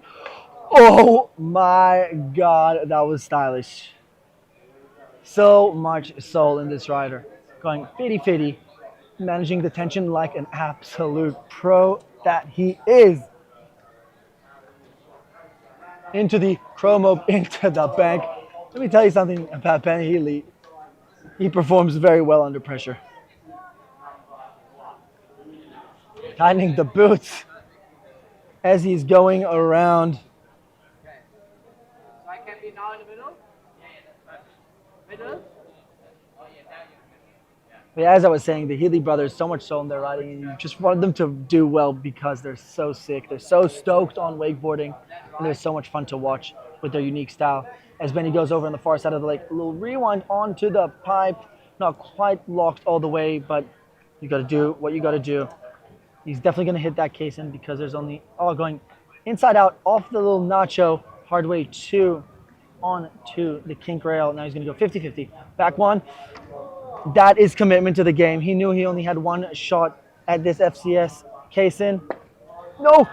Oh my God, that was stylish. So much soul in this rider. Going fitty, managing the tension like an absolute pro that he is. Into the chromo, into the bank. Let me tell you something about Benny Heatley. He performs very well under pressure. Tightening the boots as he's going around. So I can be now in the middle? Middle? But as I was saying, the Heatley brothers, so much soul in their riding, and you just want them to do well because they're so sick. They're so stoked on wakeboarding, and they're so much fun to watch with their unique style. As Benny goes over on the far side of the lake, a little rewind onto the pipe, not quite locked all the way, but you got to do what you got to do. He's definitely going to hit that case in because there's only, going inside out off the little nacho, hard way 2 on to the kink rail. Now he's going to go 50-50. Back one. That is commitment to the game. He knew he only had one shot at this FCS case in. No!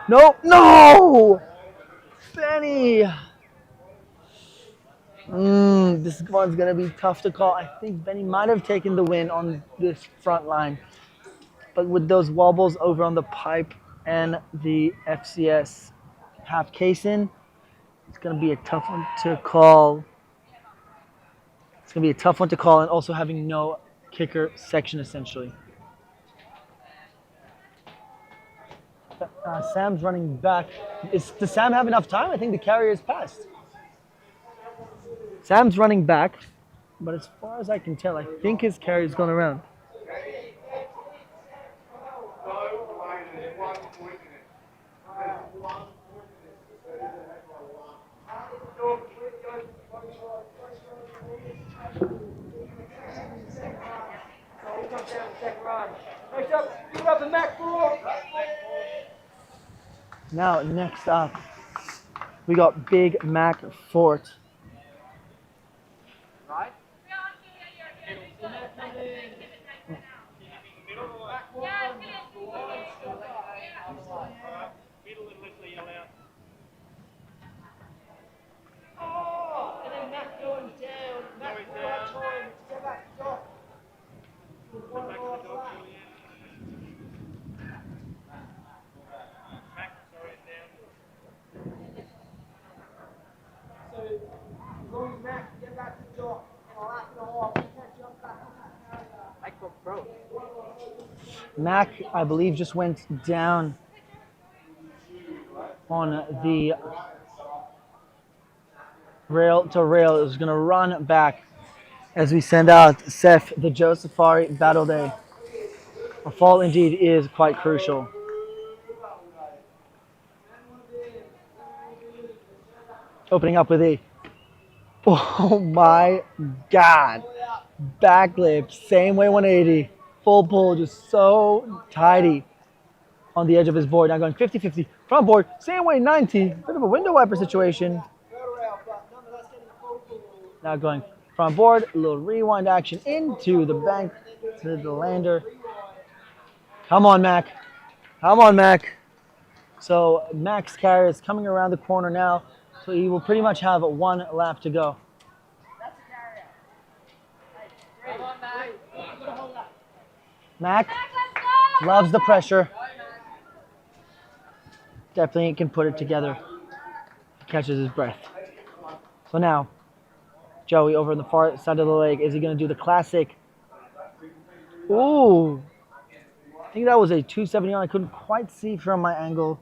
Benny! This one's going to be tough to call. I think Benny might have taken the win on this front line. But with those wobbles over on the pipe and the FCS half case in, it's going to be a tough one to call. It's going to be a tough one to call, and also having no kicker section essentially. Sam's running back. Does Sam have enough time? I think the carrier is passed. Sam's running back, but as far as I can tell, I think his carrier's gone around. Now, next up, we got Big Mac Fort. Right? Mac, I believe, just went down on the rail to rail. It was going to run back as we send out Seth, the Joe Safari Battle Day. A fall indeed is quite crucial. Opening up with a, oh my God, backlip, same way 180, full pull, just so tidy on the edge of his board. Now going 50-50, front board, same way 90, bit of a window wiper situation. Now going front board, a little rewind action into the bank, to the lander. Come on, Mac. Come on, Mac. So Mac's carrier is coming around the corner now, so he will pretty much have one lap to go. Mac loves the pressure. Definitely can put it together. He catches his breath. So now, Joey over on the far side of the lake. Is he going to do the classic? Ooh. I think that was a 271. I couldn't quite see from my angle.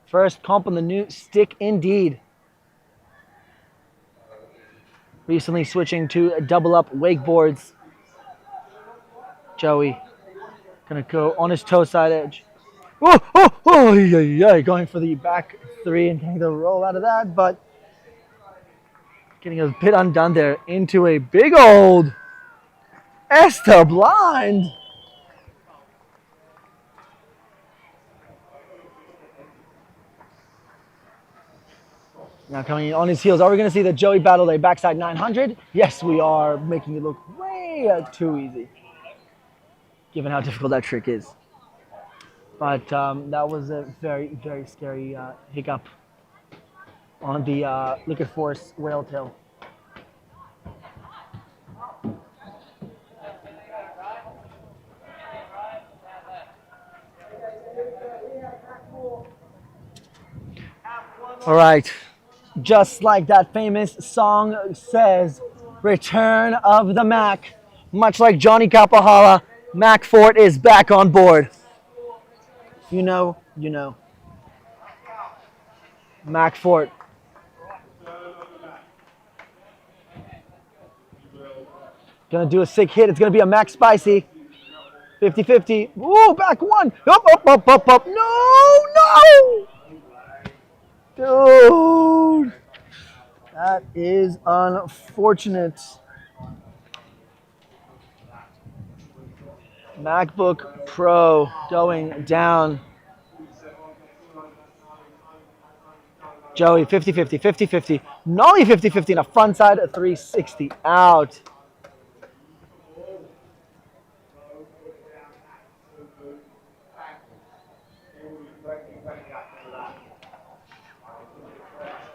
First comp on the new stick indeed. Recently switching to double up wakeboards. Joey gonna go on his toe side edge. Yeah, going for the back three and getting the roll out of that, but getting a bit undone there into a big old Esther Blind. Now coming on his heels, are we going to see the Joey battle a backside 900? Yes, we are, making it look way too easy, given how difficult that trick is. But that was a very, very scary hiccup on the Liquid Force whale tail. All right, just like that famous song says, Return of the Mac. Much like Johnny Capahala, Mac Fort is back on board. You know, you know. Mac Fort. Gonna do a sick hit. It's gonna be a Mac Spicy. 50-50. Ooh, back one. Up, up, up, up, up. No, no! Dude. That is unfortunate. MacBook Pro going down. Joey, 50-50, 50-50. Nolly 50-50 and a front side 360 out.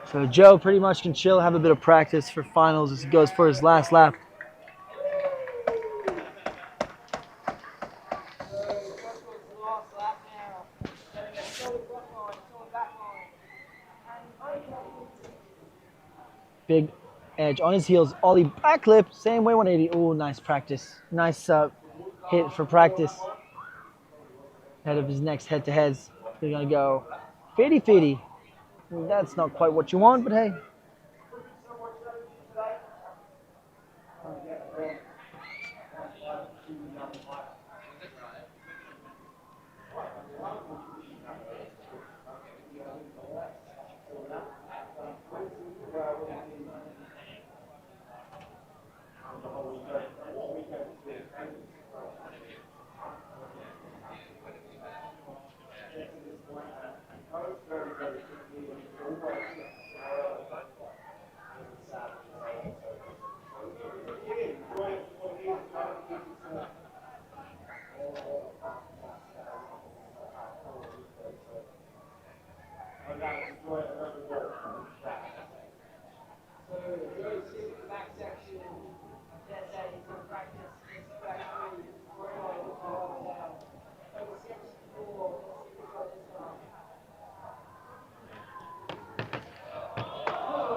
So Joe pretty much can chill, have a bit of practice for finals as he goes for his last lap. Big edge on his heels, ollie backflip, same way 180. Oh, nice practice. Nice hit for practice. Ahead of his next head-to-heads. They're gonna go 50-50. That's not quite what you want, but hey.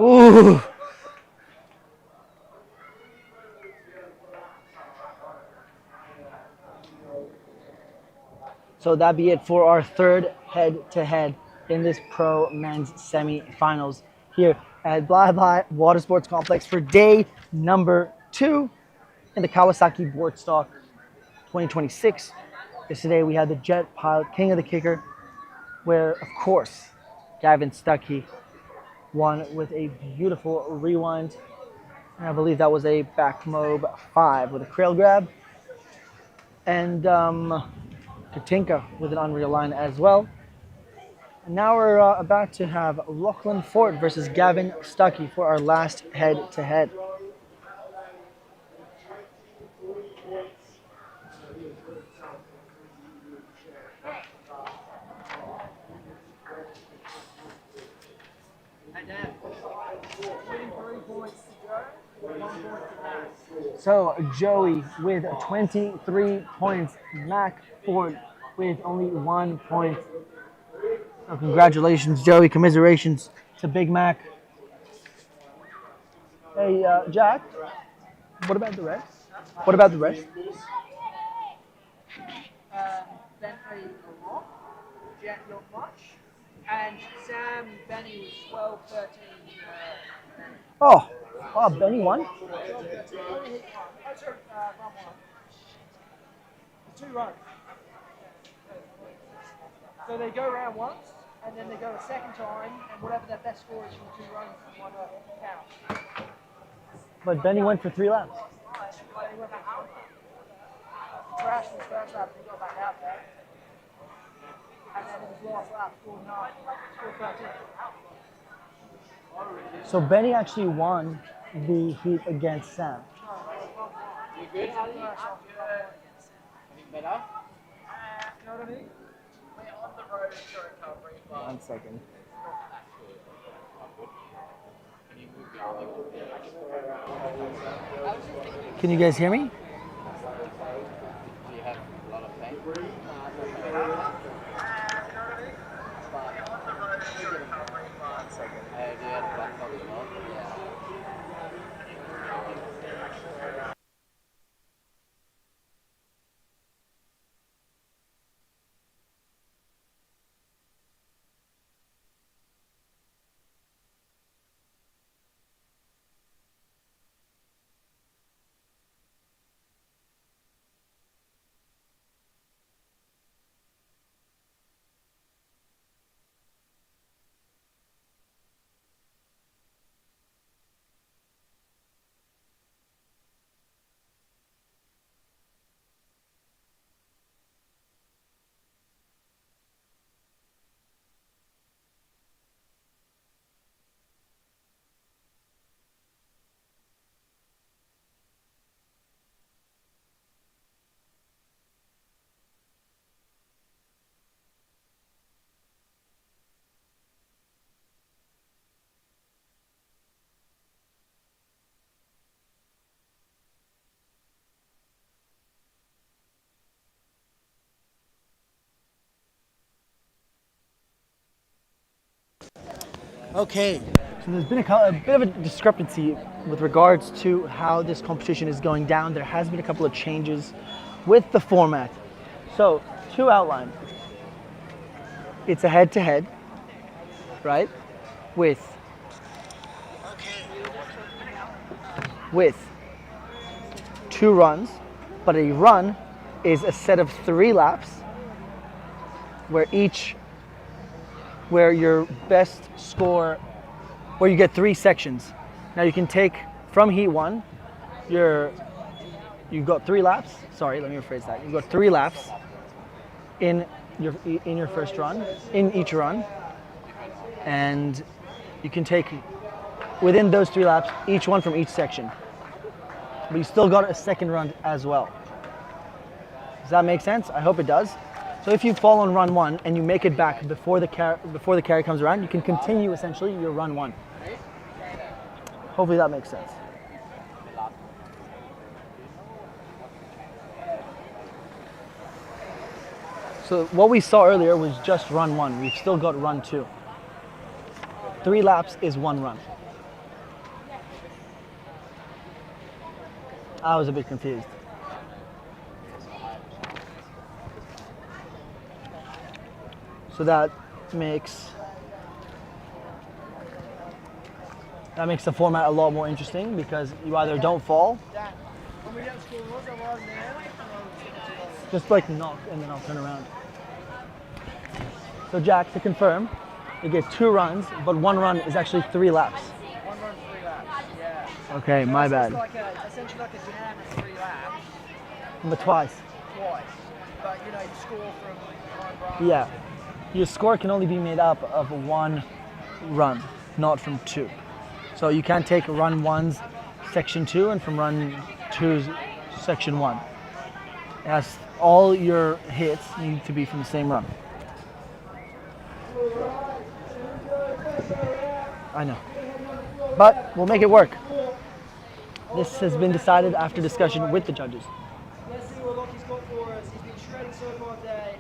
Ooh. So that be it for our third head-to-head in this pro men's semi-finals here at Blah Blah Water Sports Complex for day number 2 in the Kawasaki BOARDSTOCK 2026. Yesterday we had the Jet Pilot King of the Kicker, where of course Gavin Stuckey won with a beautiful rewind. And I believe that was a back mob 5 with a crail grab. And Katinka with an unreal line as well. And now we're about to have Lachlan Fort versus Gavin Stuckey for our last head-to-head. So Joey with 23 points, Mac Ford with only 1 point. So congratulations, Joey. Commiserations to Big Mac. Hey, Jack, what about the rest? What about the rest? Bentley a lot, Jet not much, and Sam, Benny was 12, 13. Oh, Benny won? 12, 13. Only hit one. Oh, sorry, run one. 2 runs. So they go around once, and then they go a second time, and whatever their best score is from the 2 runs, one count. But Benny went for 3 laps. They went back out. crashed his first lap and he got back out there. And then his last lap scored 9, scored 13. So Benny actually won the heat against Sam. You good? Yeah. Anything better? You know what I mean? We're on the road to recovery, but 1 second. can you move your leg a bit? Can you guys hear me? Do you have a lot of pain? Hey, do you have black dog as well? Okay, so there's been a bit of a discrepancy with regards to how this competition is going down. There has been a couple of changes with the format. So, to outline, it's a head-to-head, right? With 2 runs, but a run is a set of 3 laps where your best score, where you get 3 sections. Now you can take from heat 1, you've got 3 laps. Sorry, let me rephrase that. You've got 3 laps in your first run, in each run, and you can take within those 3 laps each one from each section. But you still got a second run as well. Does that make sense? I hope it does. So if you fall on run 1 and you make it back before the carry comes around, you can continue essentially your run 1. Hopefully that makes sense. So what we saw earlier was just run 1. We've still got run 2. 3 laps is 1 run. I was a bit confused. So that makes the format a lot more interesting because you either don't fall, When we get the scores, I'm on there. just like knock, and then I'll turn around. So Jack, to confirm, you get 2 runs, but 1 run is actually 3 laps. 1 run, 3 laps. Yeah. Okay, my So bad. it's essentially like a jam at 3 laps, But twice. twice. But you score from 1 run. Yeah. Your score can only be made up of 1 run, not from 2. So you can't take run 1's section 2 and from run 2's section 1. As all your hits need to be from the same run. I know. But we'll make it work. This has been decided after discussion with the judges. Let's see what Lockie's got for us. He's been shredding so far today.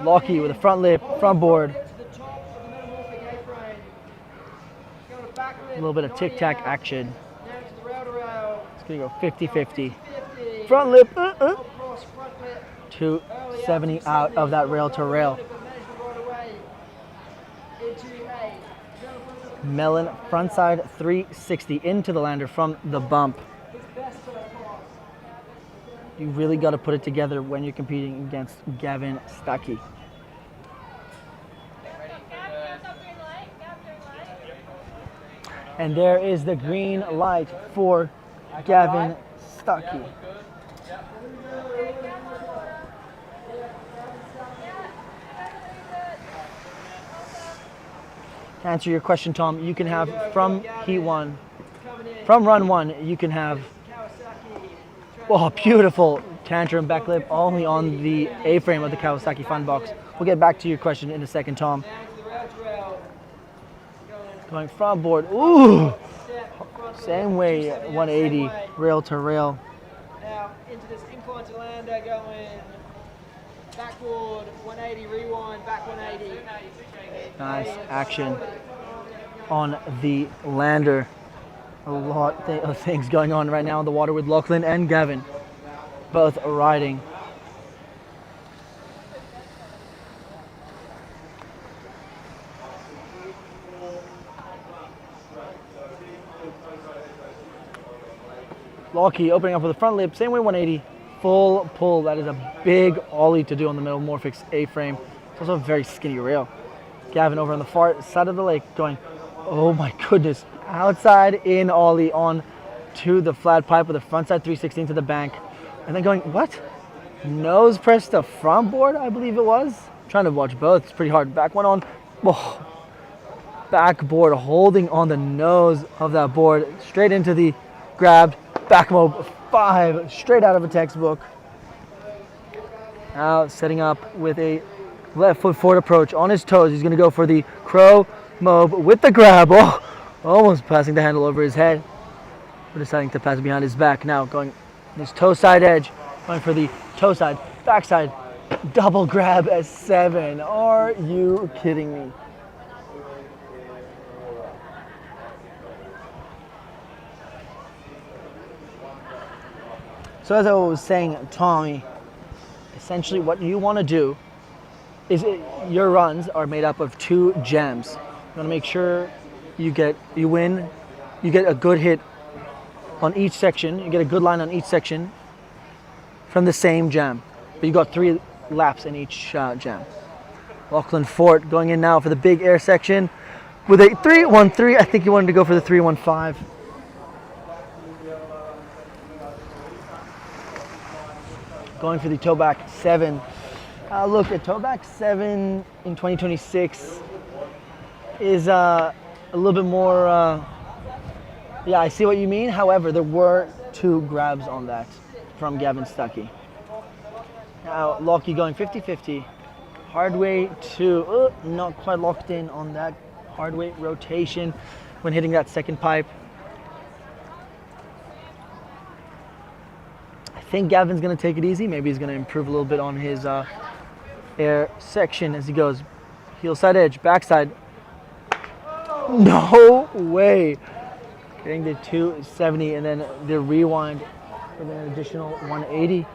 Lockie with a front lip, front board. To the top of the metamorphic A-frame. Going to back lip, A little bit of 90 tic-tac out. action. Now to the rail to rail. It's gonna go 50-50. 50. Front lip, Cross, front lip. 270 out of that rail to rail. Melon frontside 360 into the lander from the bump. You really got to put it together when you're competing against Gavin Stuckey. And there is the green light for Gavin Stuckey. To answer your question, Tom, you can have from heat one, from run one, you can have, oh, beautiful tantrum back lip only on the A-frame of the Kawasaki Fun Box. We'll get back to your question in a second, Tom. Going from board, ooh, same way, 180, rail to rail. Now into this incline to lander, going backboard, 180, rewind, back 180. Nice action on the lander. A lot of things going on right now in the water with Lachlan and Gavin, both riding. Lockie opening up with the front lip, same way 180, full pull. That is a big ollie to do on the Metamorphics A-frame. It's also a very skinny rail. Gavin over on the far side of the lake going, oh my goodness, outside in ollie on to the flat pipe with the front side 316 to the bank. And then going, what? Nose press to front board, I believe it was. I'm trying to watch both, it's pretty hard. Back one on, oh, backboard holding on the nose of that board, straight into the grabbed. Back mob 5, straight out of a textbook. Now setting up with a left foot forward approach on his toes. He's going to go for the crow mob with the grab. Oh, almost passing the handle over his head. We're deciding to pass behind his back. Now going his toe side edge, going for the toe side, backside, double grab at 7. Are you kidding me? So as I was saying, Tommy, essentially what you want to do is your runs are made up of 2 jams. You want to make sure you get a good hit on each section, you get a good line on each section from the same jam. But you got 3 laps in each jam. Lachlan Fort going in now for the big air section with a 3-1-3. I think he wanted to go for the 3-1-5. Going for the toe back 7. Look, a toe back 7 in 2026 is a little bit more, yeah, I see what you mean. However, there were 2 grabs on that from Gavin Stuckey. Now, Lockie going 50-50. Hard way to, not quite locked in on that hard weight rotation when hitting that second pipe. I think Gavin's going to take it easy. Maybe he's going to improve a little bit on his air section as he goes. Heel side edge, backside. No way. Getting the 270 and then the rewind with an additional 180.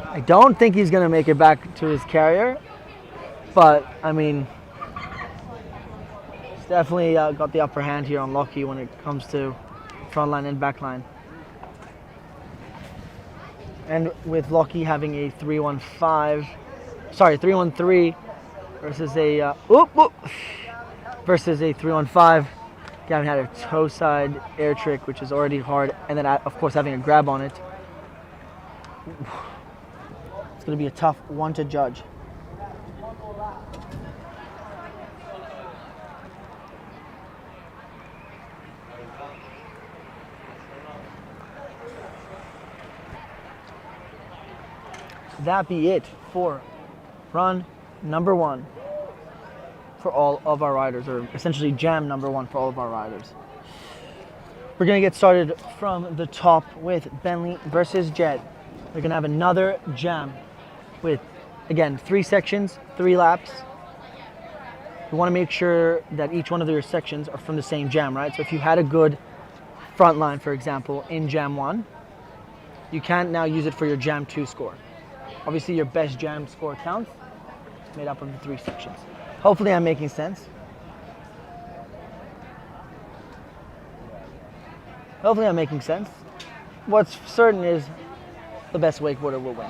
I don't think he's going to make it back to his carrier, but I mean, he's definitely got the upper hand here on Lockie when it comes to front line and back line. And with Lockie having a 3-1-3 versus a versus a 3-1-5. Gavin had a toe side air trick, which is already hard, and then of course having a grab on it. It's going to be a tough one to judge. That be it for run number 1 for all of our riders, or essentially jam number 1 for all of our riders. We're going to get started from the top with Bentley versus Jet. We're going to have another jam with, again, 3 sections, 3 laps. We want to make sure that each one of your sections are from the same jam, right? So if you had a good front line, for example, in jam 1, you can't now use it for your jam 2 score. Obviously, your best jam score counts. It's made up of the 3 sections. Hopefully, I'm making sense. What's certain is the best wakeboarder will win.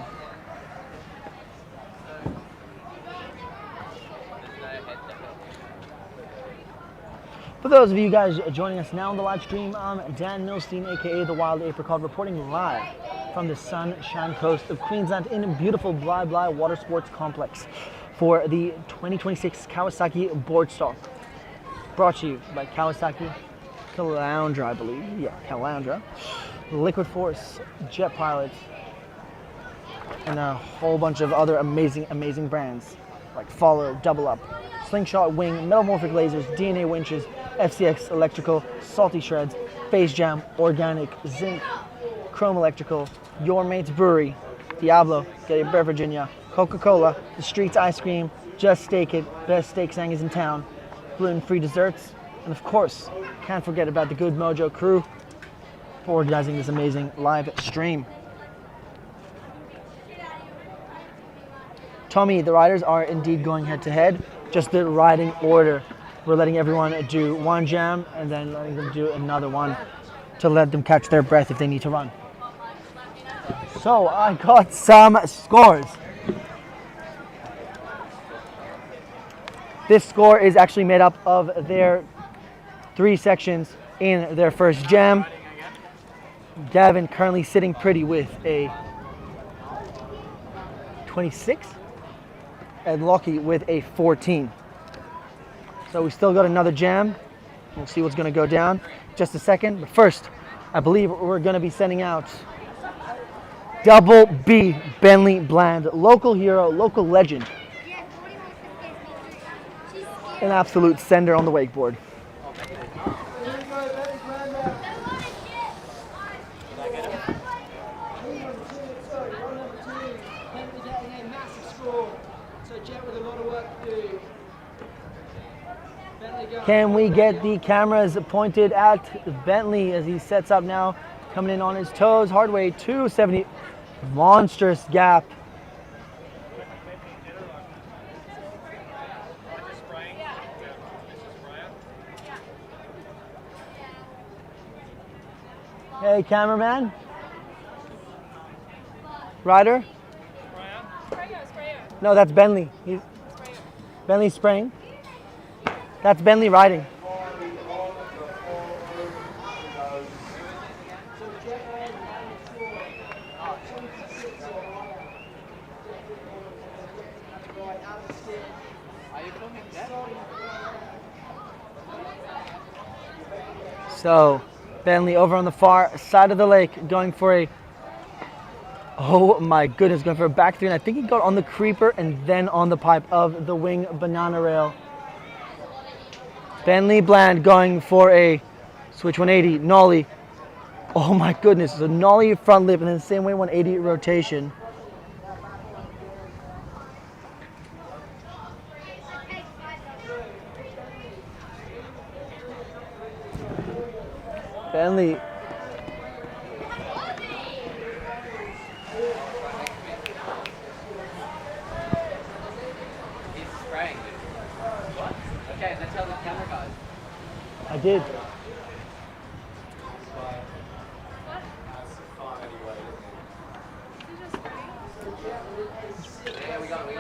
For those of you guys joining us now on the live stream, I'm Dan Milstein, aka The Wild Apricot, reporting live from the Sunshine Coast of Queensland in beautiful Bly Bly Water Sports Complex. for the 2026 Kawasaki BOARDSTOCK. Brought to you by Kawasaki Caloundra, I believe. Yeah, Caloundra. Liquid Force, Jet Pilot, and a whole bunch of other amazing brands like Follow, Double Up, Slingshot Wing, Metamorphic Lasers, DNA Winches, FCX Electrical, Salty Shreds, Phase Jam, Organic, Zinc, Chrome Electrical, Your Mate's Brewery, Diablo, Get Your Bear Virginia, Coca-Cola, The Streets Ice Cream, Just Steak It, Best Steak Sangies in town, gluten-free desserts, and of course, can't forget about the Good Mojo crew for organizing this amazing live stream. Tommy, the riders are indeed going head to head, just the riding order. We're letting everyone do one jam and then letting them do another one to let them catch their breath if they need to run. So I got some scores. This score is actually made up of their 3 sections in their first jam. Gavin currently sitting pretty with a 26 and Lockie with a 14. So we still got another jam. We'll see what's going to go down just a second. But first, I believe we're going to be sending out Double B Bentley Bland, local hero, local legend. An absolute sender on the wakeboard. Can we get the cameras pointed at Bentley as he sets up now, coming in on his toes, hard way, 270, monstrous gap. Hey, cameraman. Rider? No, that's Bentley. Bentley's spraying. That's Bentley riding. So, Bentley over on the far side of the lake going for a, oh my goodness, going for a back three. And I think he got on the creeper and then on the pipe of the wing banana rail. Bentley Bland going for a switch 180, nollie. Oh my goodness, the nollie front lip and then the same way 180 rotation. Bentley. He's spraying. What? Okay, then tell the camera guys. I did. Yeah, we got it.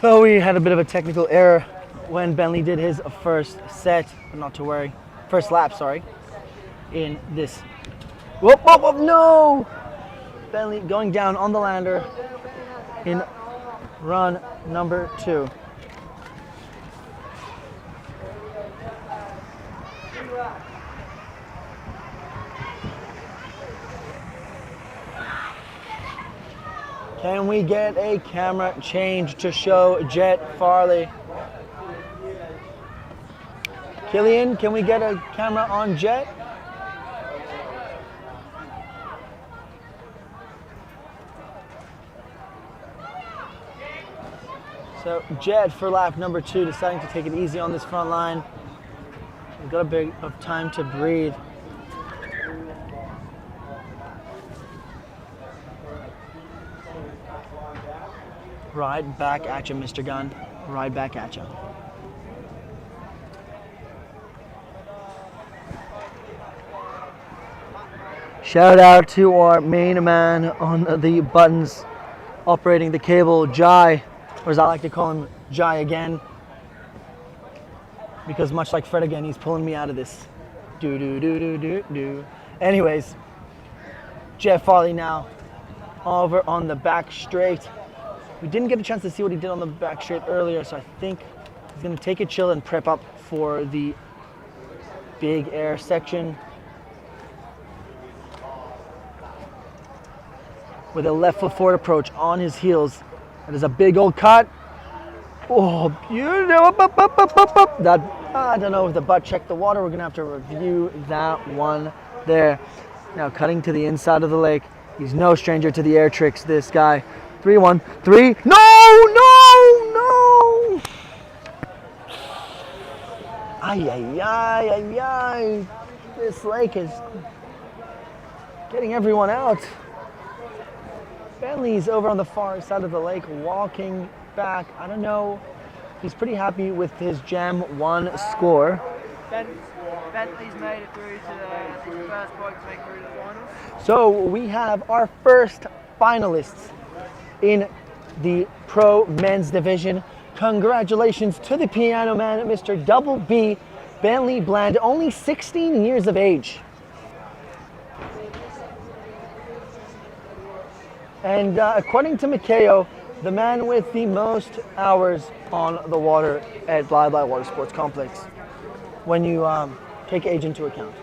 So we had a bit of a technical error when Bentley did his first set, but not to worry. First lap, sorry, in this. Whoop, whoop, whoop, no! Bentley going down on the lander in run number 2. Can we get a camera change to show Jet Farley? Killian, can we get a camera on Jet? So Jet for lap number 2, deciding to take it easy on this front line. We've got a bit of time to breathe. Right back at you, Mr. Gunn. Right back at you. Shout out to our main man on the buttons, operating the cable, Jai, or as I like to call him, Jai again. Because much like Fred again, he's pulling me out of this. Do do do do do do. Anyways, Jeff Farley now over on the back straight. We didn't get a chance to see what he did on the back straight earlier, so I think he's going to take a chill and prep up for the big air section. With a left foot forward approach on his heels. That is a big old cut. Oh, beautiful. That, I don't know if the butt checked the water. We're going to have to review that one there. Now cutting to the inside of the lake. He's no stranger to the air tricks, this guy. 3-1, 3. No! Ay, ay, ay, ay, ay. This lake is getting everyone out. Bentley's over on the far side of the lake, walking back. I don't know. He's pretty happy with his Jam 1 score. Bentley's made it through to the first point to make through to the finals. So we have our first finalists in the pro men's division. Congratulations to the piano man, Mr. Double B, Bentley Bland, only 16 years of age. And according to Mikhail, the man with the most hours on the water at Bly Water Sports Complex, when you take age into account.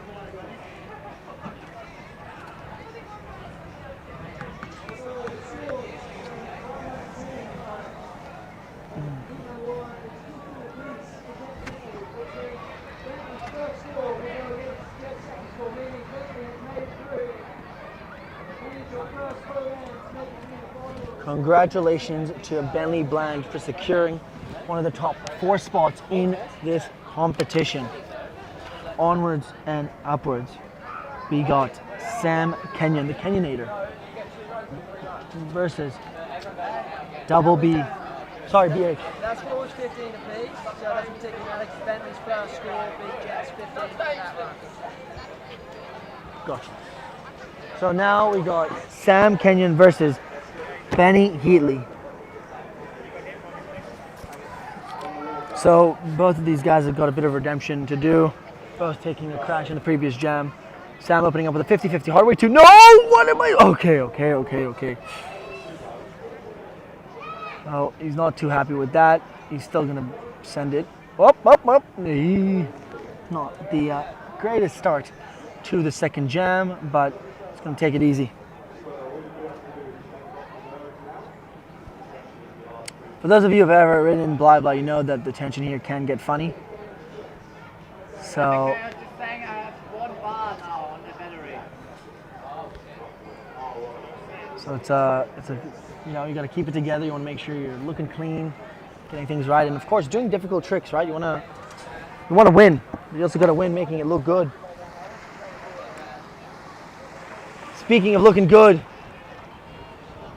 Congratulations to Bentley Bland for securing one of the top 4 spots in this competition. Onwards and upwards, we got Sam Kenyon, the Kenyonator, versus Double B. Sorry, BH. That score was 15 apiece, so that's taking Alex Bentley's first score, Big Jets 15 in that round. Gotcha. So now we got Sam Kenyon versus Benny Heatley. So both of these guys have got a bit of redemption to do. Both taking a crash in the previous jam. Sam opening up with a 50-50 hard way 2. No! What am I? Okay. Oh, he's not too happy with that. He's still going to send it up. Not the greatest start to the second jam, but it's going to take it easy. For those of you who have ever ridden in Bly, you know that the tension here can get funny. So it's a you know, you got to keep it together. You want to make sure you're looking clean, getting things right, and of course doing difficult tricks, right? You want to win. You also got to win making it look good. Speaking of looking good,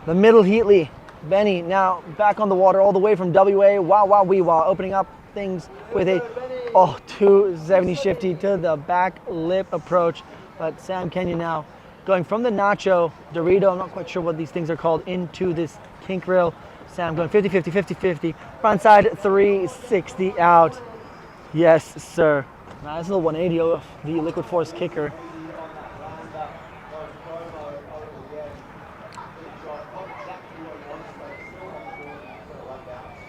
the middle Heatley, Benny, now back on the water all the way from WA. Wow, opening up things with a 270 shifty to the back lip approach. But Sam Kenyon now going from the Nacho, Dorito, I'm not quite sure what these things are called, into this kink rail. Sam going 50-50, front side 360 out. Yes, sir. Nice little 180 off the Liquid Force kicker.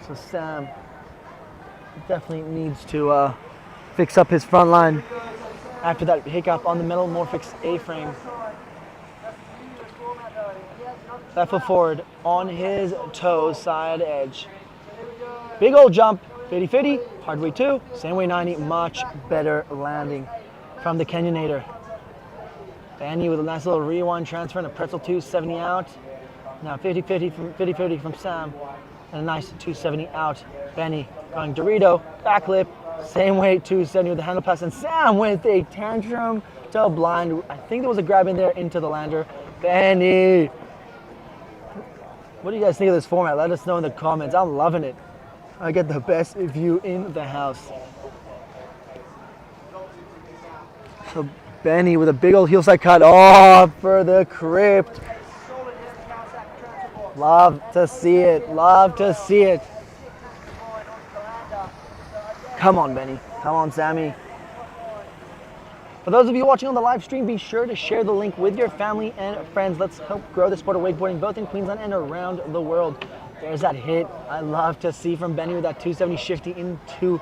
So Sam definitely needs to fix up his front line after that hiccup on the metal Morphix A-frame. Left foot forward on his toes, side edge. Big old jump, 50-50, hard way 2, same way 90, much better landing from the Kenyonator. Benny with a nice little rewind transfer and a pretzel 270 out. Now 50-50 from Sam. And a nice 270 out. Benny going Dorito, back lip, same way 270 with the handle pass. And Sam with a tantrum to blind. I think there was a grab in there into the lander. Benny. What do you guys think of this format? Let us know in the comments. I'm loving it. I get the best view in the house. So Benny with a big old heel side cut. Oh, for the crypt. Love to see it. Come on, Benny. Come on, Sammy. For those of you watching on the live stream, be sure to share the link with your family and friends. Let's help grow the sport of wakeboarding both in Queensland and around the world. There's that hit I love to see from Benny with that 270 shifty into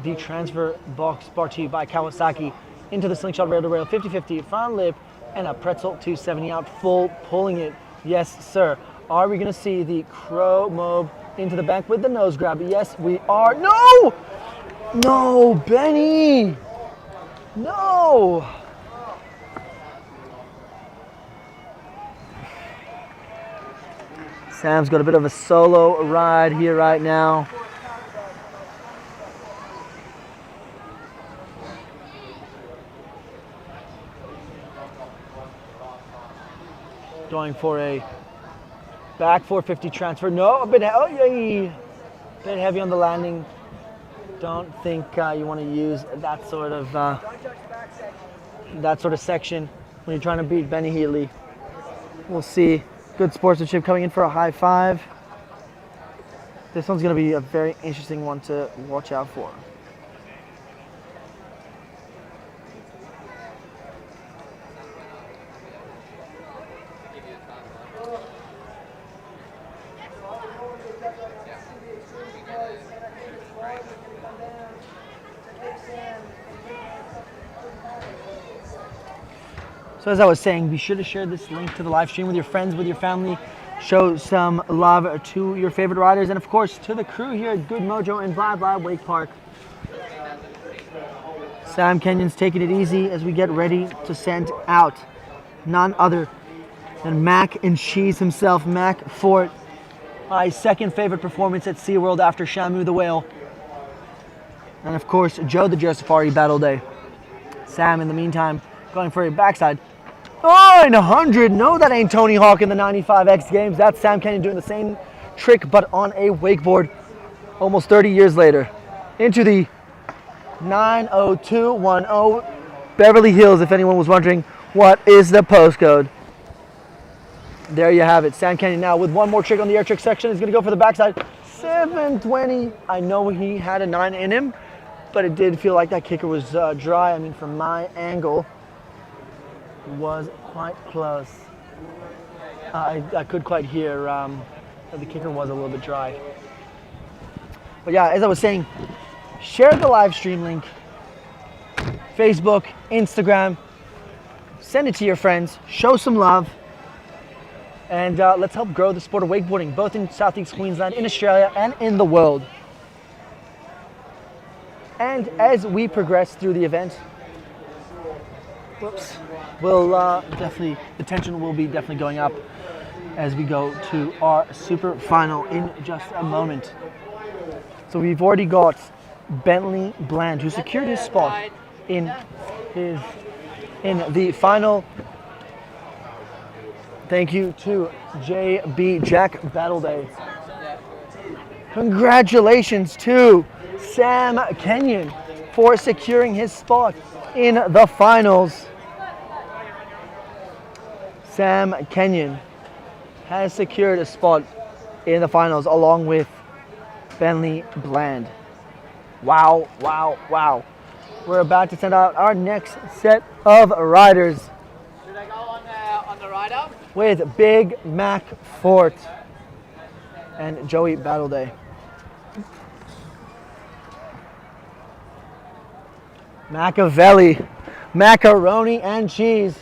the transfer box, brought to you by Kawasaki, into the slingshot rail to rail, 50-50, front lip, and a pretzel 270 out, full pulling it. Yes, sir. Are we going to see the crow mob into the bank with the nose grab? Yes, we are. No! No, Benny! No! Sam's got a bit of a solo ride here right now. Going for a back 450 transfer. No, a bit, oh, yay. Bit heavy on the landing. Don't think you want to use that sort of section when you're trying to beat Benny Heatley. We'll see. Good sportsmanship coming in for a high five. This one's going to be a very interesting one to watch out for. So as I was saying, be sure to share this link to the live stream with your friends, with your family. Show some love to your favorite riders, and of course to the crew here at Good Mojo and Blah Blah Wake Park. Sam Kenyon's taking it easy as we get ready to send out none other than Mac and Cheese himself, Mac Fort. My second favorite performance at SeaWorld after Shamu the Whale. And of course, Joe the Joe Safari Battle Day. Sam, in the meantime, going for a backside. Oh, and 100. No, that ain't Tony Hawk in the 95X Games. That's Sam Kenyon doing the same trick, but on a wakeboard almost 30 years later. Into the 90210 Beverly Hills, if anyone was wondering what is the postcode. There you have it. Sam Kenyon now with one more trick on the air trick section. He's going to go for the backside. 720. I know he had a 9 in him, but it did feel like that kicker was dry. I mean, from my angle, was quite close. I could quite hear that the kicker was a little bit dry. But yeah, as I was saying, share the live stream link. Facebook, Instagram. Send it to your friends. Show some love. And let's help grow the sport of wakeboarding, both in Southeast Queensland, in Australia, and in the world. And as we progress through the event, we'll definitely, the tension will be definitely going up as we go to our super final in just a moment. So we've already got Bentley Bland, who secured his spot in the final. Thank you to JB Jack Battle Day. Congratulations to Sam Kenyon for securing his spot in the finals. Sam Kenyon has secured a spot in the finals along with Bentley Bland. Wow, wow, wow. We're about to send out our next set of riders. Should I go on the rider? With Big Mac Fort and Joey Battle Day. Machiavelli, macaroni and cheese.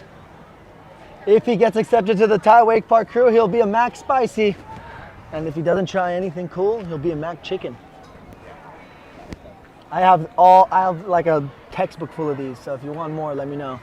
If he gets accepted to the Thai Wake Park crew, he'll be a Mac Spicy. And if he doesn't try anything cool, he'll be a Mac Chicken. I have like a textbook full of these, so if you want more, let me know.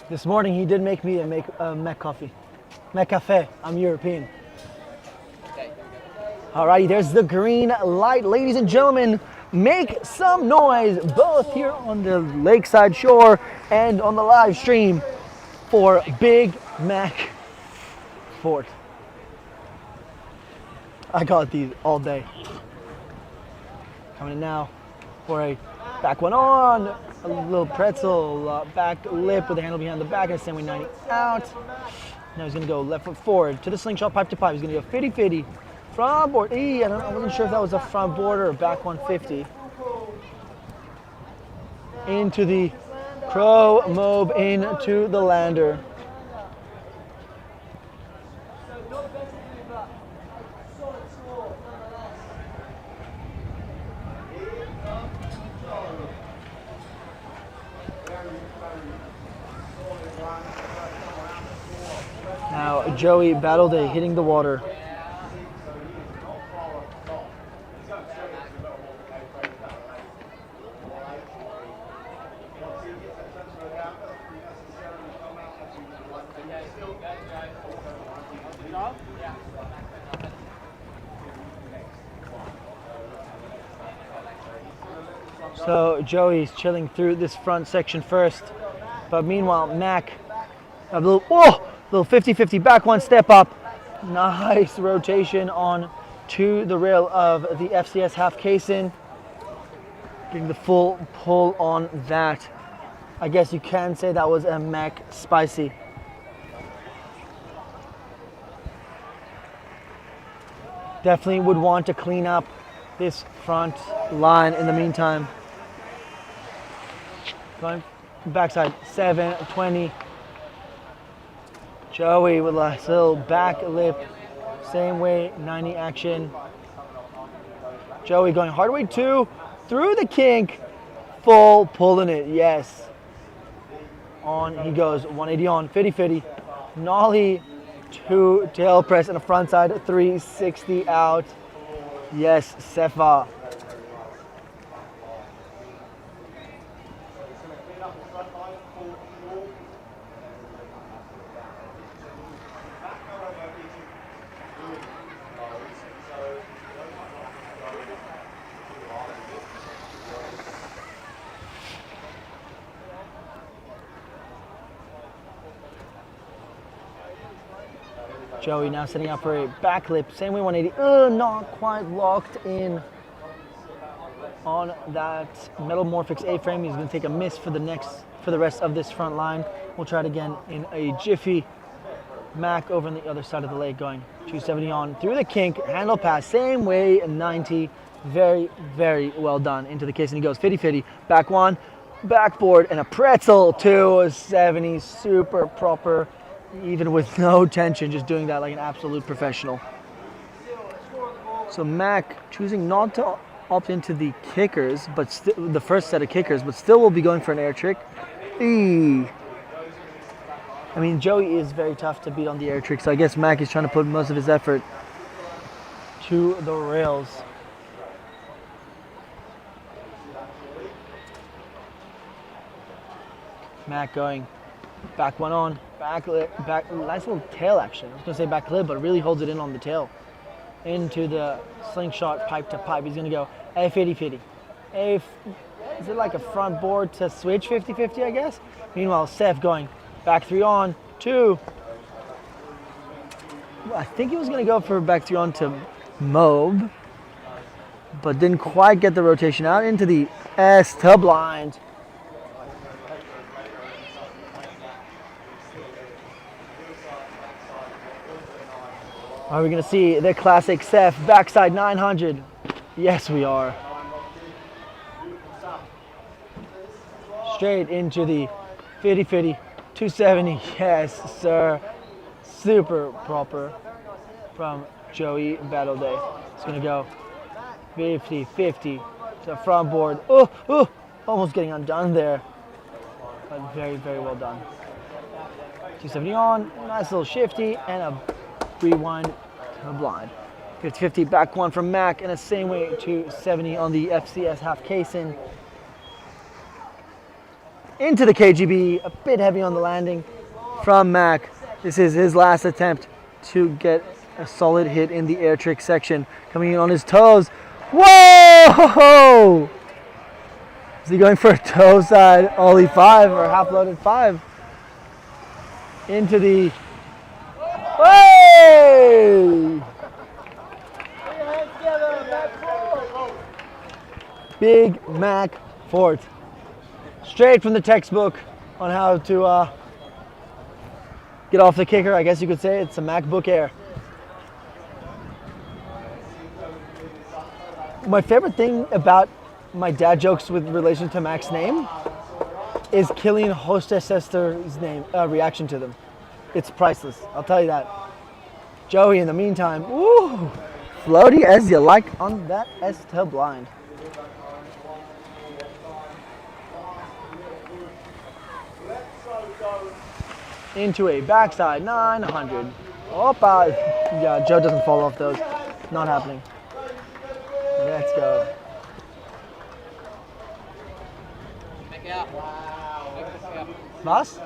This morning he did make me a Mac coffee. Mac cafe, I'm European. Alrighty, there's the green light. Ladies and gentlemen, make some noise both here on the lakeside shore and on the live stream for Big Mac Fort. I got these all day. Coming in now for a back one on, a little pretzel, back lip with the handle behind the back, and a sandwich 90 out. Now he's gonna go left foot forward to the slingshot, pipe to pipe. He's gonna go 50-50, front board. I wasn't sure if that was a front board or a back 150. Into the crow mob, into the lander. Now Joey Battle Day hitting the water. So Joey's chilling through this front section first, but meanwhile Mac, a little 50-50 back one, step up, nice rotation on to the rail of the FCS half caisson, getting the full pull on that. I guess you can say that was a Mac spicy. Definitely would want to clean up this front line in the meantime. Going backside 720. Joey with a little back lip, same way 90 action. Joey going hard way 2 through the kink, full pulling it, yes. On he goes, 180 on, 50-50, nollie 2 tail press and a front side 360 out. Yes, Sefa. Joey now setting up for a back lip, same way 180, not quite locked in on that Metamorphics A-frame. He's gonna take a miss for the rest of this front line. We'll try it again in a jiffy. Mac over on the other side of the leg going 270 on through the kink, handle pass, same way 90, very, very well done into the case, and he goes 50-50, back one, backboard, and a pretzel 270, super proper. Even with no tension, just doing that like an absolute professional. So Mac choosing not to opt into the kickers, but the first set of kickers, but still will be going for an air trick. I mean, Joey is very tough to beat on the air trick, so I guess Mac is trying to put most of his effort to the rails. Mac going back one on. Back, nice little tail action. I was gonna say back lip, but really holds it in on the tail. Into the slingshot pipe to pipe. He's gonna go a 50-50. Is it like a front board to switch 50-50, I guess? Meanwhile, Seth going back 3 on, 2. I think he was gonna go for back 3 on to Mob, but didn't quite get the rotation out into the S to blind. Are we going to see the classic Seth backside 900? Yes, we are. Straight into the 50-50, 270. Yes, sir. Super proper from Joey Battle Day. It's going to go 50-50 to front board. Almost getting undone there. But very, very well done. 270 on, nice little shifty, and a rewind to blind. 50-50 back one from Mac, and a same way 270 on the FCS half caisson. Into the KGB, a bit heavy on the landing from Mac. This is his last attempt to get a solid hit in the air trick section. Coming in on his toes. Whoa! Is he going for a toe side ollie 5 or half loaded 5? Into the, hey! Big Mac Fort. Straight from the textbook on how to get off the kicker, I guess you could say. It's a MacBook Air. My favorite thing about my dad jokes with relation to Mac's name is Killian Hostessester's name reaction to them. It's priceless, I'll tell you that. Joey, in the meantime, woo, floaty as you like on that S-tail blind. Into a backside 900. Opa, yeah, Joe doesn't fall off those. Not happening. Let's go. Was?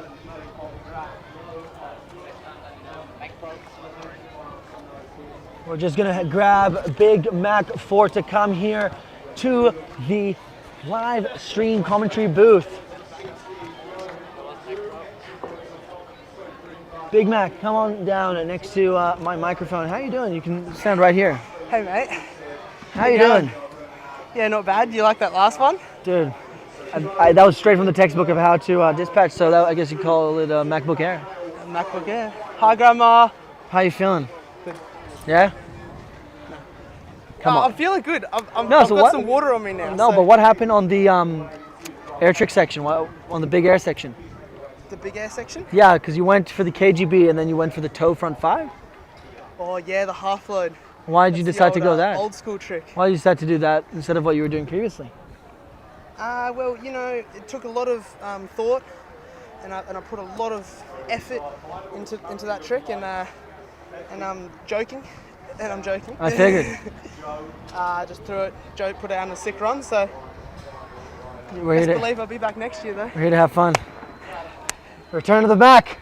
We're just gonna grab Big Mac 4 to come here to the live stream commentary booth. Big Mac, come on down next to my microphone. How you doing? You can stand right here. Hey mate. How you doing? Yeah, not bad. Do you like that last one? Dude, that was straight from the textbook of how to dispatch, so that, I guess you call it a MacBook Air. MacBook Air. Hi Grandma. How you feeling? Good. Yeah? Come on. I'm feeling good. I've No, so got what- some water on me now. No, so but what happened on the air trick section, on the big air section? the big air section? Yeah, because you went for the KGB and then you went for the toe front 5. Oh yeah, the half load. Why did you That's decide the to go old, that? Old school trick. Why did you decide to do that instead of what you were doing previously? Well, you know, it took a lot of thought, and I put a lot of effort into that trick, and I'm joking. I figured. I just threw it. Joe put it on a sick run, so We're here, best to, believe I'll be back next year though. we're here to have fun. Return to the back.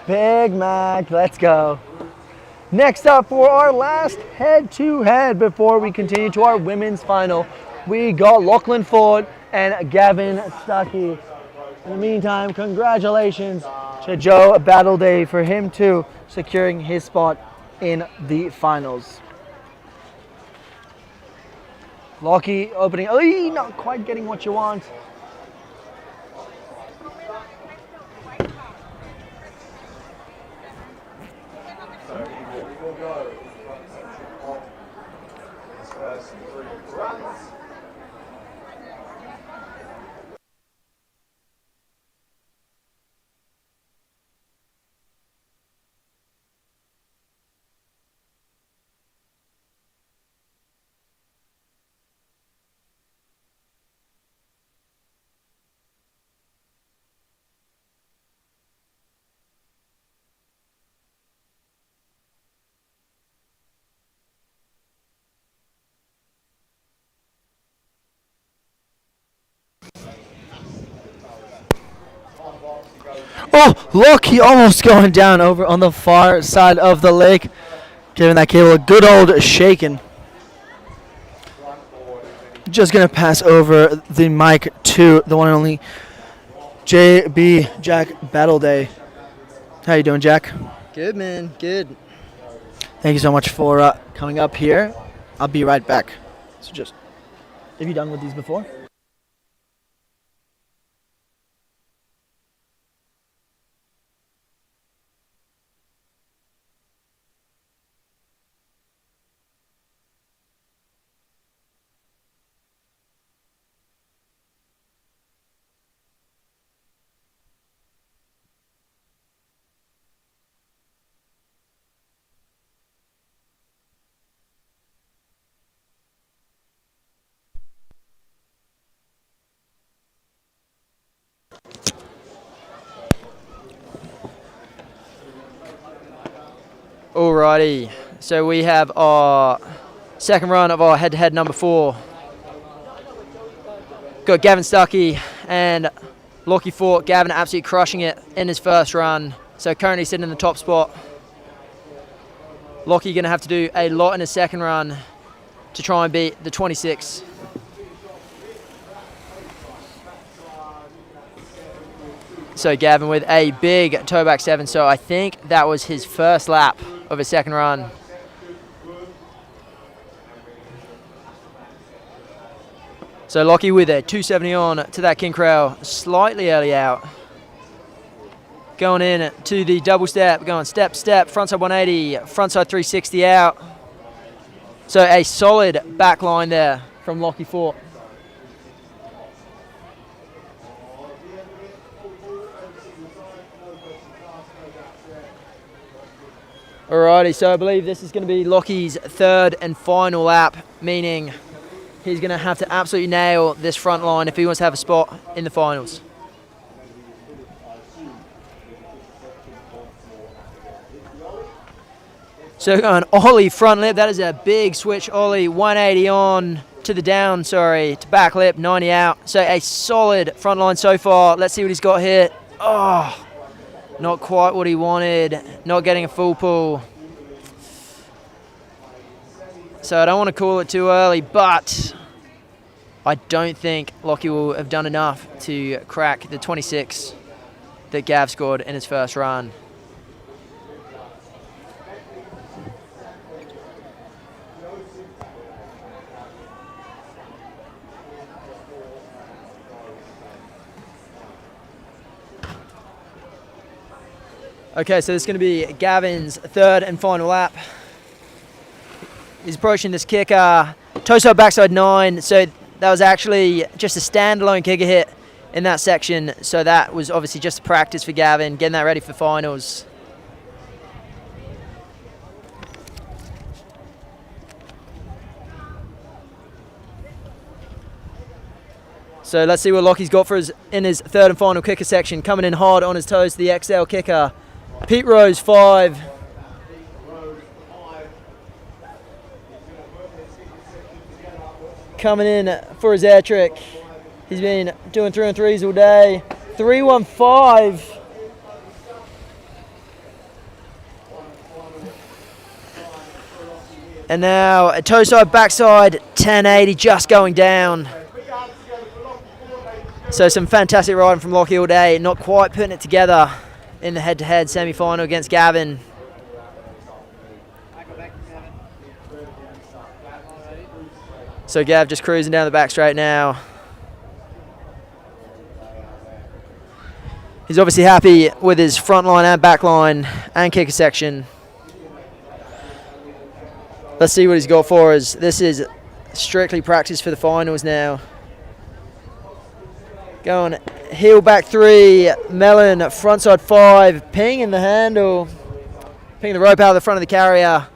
Big Mac, let's go. Next up for our last head-to-head before we continue to our women's final, we got Lachlan Ford and Gavin Stuckey. In the meantime, congratulations to Joe Battle Day for him too securing his spot in the finals. Lockie opening, not quite getting what you want. Oh, look, he almost going down over on the far side of the lake, giving that cable a good old shaking. Just going to pass over the mic to the one and only JB Jack Battle Day. How you doing, Jack? Good, man. Good. Thank you so much for coming up here. I'll be right back. So just, have you done with these before? Alrighty. So we have our second run of our head-to-head number 4. Got Gavin Stuckey and Lockie Fort. Gavin absolutely crushing it in his first run. So currently sitting in the top spot. Lockie going to have to do a lot in his second run to try and beat the 26. So Gavin with a big toeback 7. So I think that was his first lap of his second run. So Lockie with a 270 on to that king crow, slightly early out. Going in to the double step, going step, step, frontside 180, frontside 360 out. So a solid back line there from Lockie Fort. Alrighty, so I believe this is going to be Lockie's third and final lap, meaning he's going to have to absolutely nail this front line if he wants to have a spot in the finals. So going ollie front lip, that is a big switch ollie, 180 on to the down, to back lip, 90 out. So a solid front line so far. Let's see what he's got here. Oh, not quite what he wanted, not getting a full pull. So I don't want to call it too early, but I don't think Lockie will have done enough to crack the 26 that Gav scored in his first run. Okay, so this is going to be Gavin's third and final lap. He's approaching this kicker, toe side backside 9, so that was actually just a standalone kicker hit in that section, so that was obviously just practice for Gavin, getting that ready for finals. So let's see what Lockie's got for in his third and final kicker section, coming in hard on his toes to the XL kicker. Pete Rose 5. Coming in for his air trick. He's been doing 3 on 3s all day. 315. And now a toe side backside 1080 just going down. So some fantastic riding from Lockie all day, not quite putting it together in the head-to-head semi-final against Gavin. So Gav just cruising down the back straight now. He's obviously happy with his front line and back line and kicker section. Let's see what he's got for us. This is strictly practice for the finals now. Going heel back 3, melon, frontside 5, pinging the handle, pinging the rope out of the front of the carrier.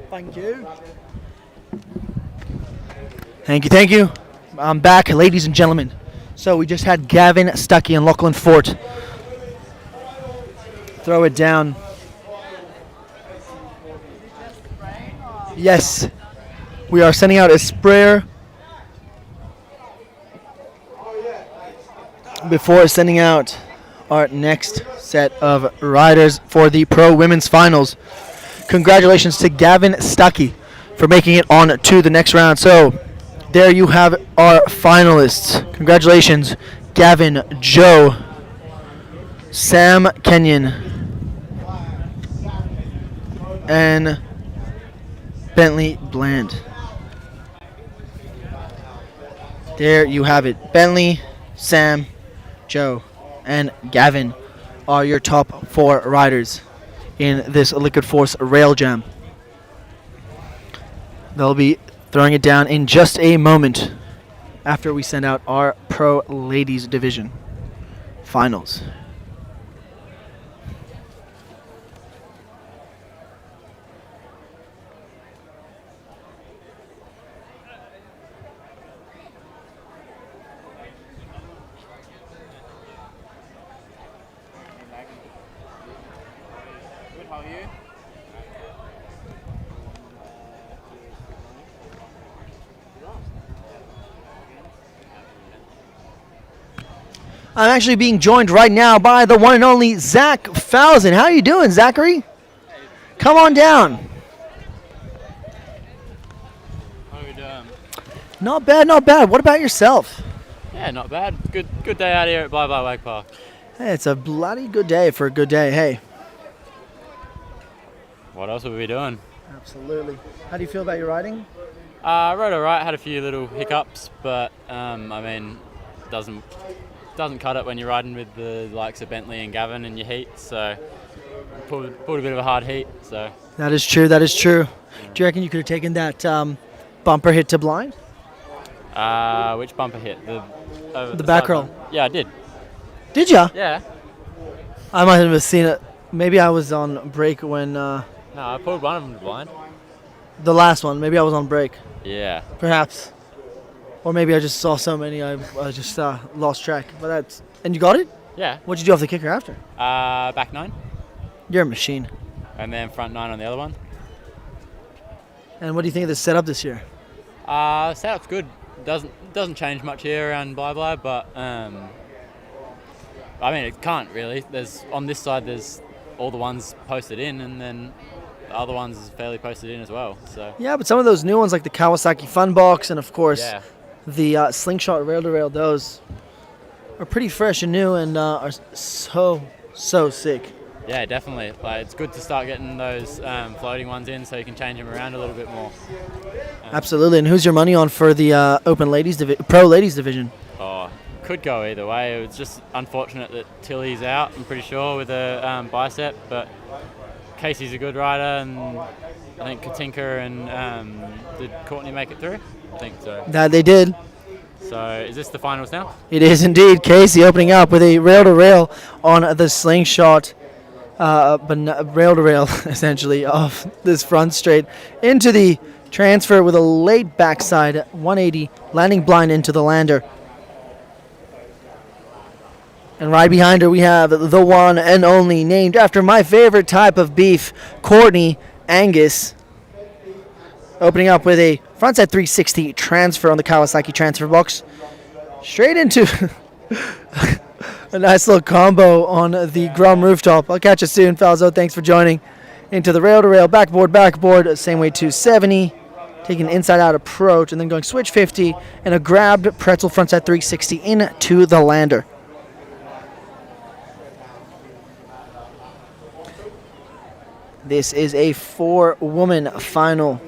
Thank you. Thank you. I'm back, ladies and gentlemen. So we just had Gavin Stuckey and Lachlan Fort throw it down. Yes, we are sending out a sprayer before sending out our next set of riders for the Pro Women's Finals. Congratulations to Gavin Stuckey for making it on to the next round. So there you have our finalists. Congratulations, Gavin, Joe, Sam Kenyon, and Bentley Bland. There you have it. Bentley, Sam, Joe, and Gavin are your top 4 riders in this Liquid Force Rail Jam. They'll be throwing it down in just a moment after we send out our Pro Ladies Division finals. I'm actually being joined right now by the one and only Zach Falzon. How are you doing, Zachary? Come on down. How are we doing? Not bad, not bad. What about yourself? Yeah, not bad. Good day out here at Bye Bye Wake Park. Hey, it's a bloody good day for a good day. Hey. What else would we be doing? Absolutely. How do you feel about your riding? I rode alright, had a few little hiccups, but I mean, doesn't cut it when you're riding with the likes of Bentley and Gavin in your heat. So pulled a bit of a hard heat. So That is true. That is true. Do you reckon you could have taken that bumper hit to blind? which bumper hit? The back roll. Yeah, I did. Did ya? Yeah. I might have seen it. Maybe I was on break when No, I pulled one of them to blind. the last one. Maybe I was on break. Yeah. Perhaps. Or maybe I just saw so many I just lost track. But that's and you got it? Yeah. What'd you do off the kicker after? Back 9. You're a machine. And then front 9 on the other one. And what do you think of the setup this year? Setup's good. Doesn't change much here around Bye, but I mean it can't really. There's on this side there's all the ones posted in, and then the other ones is fairly posted in as well. So Yeah, but some of those new ones like the Kawasaki Fun Box and of course yeah. the Slingshot Rail to Rail, those are pretty fresh and new and are so sick. Yeah, definitely. Like, it's good to start getting those floating ones in so you can change them around a little bit more. Absolutely. And who's your money on for the Open Ladies Pro Ladies division? Oh, could go either way. It was just unfortunate that Tilly's out, I'm pretty sure, with a bicep, but Casey's a good rider, and I think Katinka and did Courtney make it through? I think so. That they did. So is this the finals now? It is indeed. Casey opening up with a rail to rail on the Slingshot. Rail to rail, essentially, of this front straight into the transfer with a late backside 180, landing blind into the lander. And right behind her, we have the one and only, named after my favorite type of beef, Courtney Angus. Opening up with a frontside 360 transfer on the Kawasaki transfer box. Straight into a nice little combo on the Grum rooftop. I'll catch you soon, Falzo. Thanks for joining. Into the rail-to-rail, backboard, same way 270. Taking an inside-out approach and then going switch 50 and a grabbed pretzel frontside 360 into the lander. This is a 4-woman final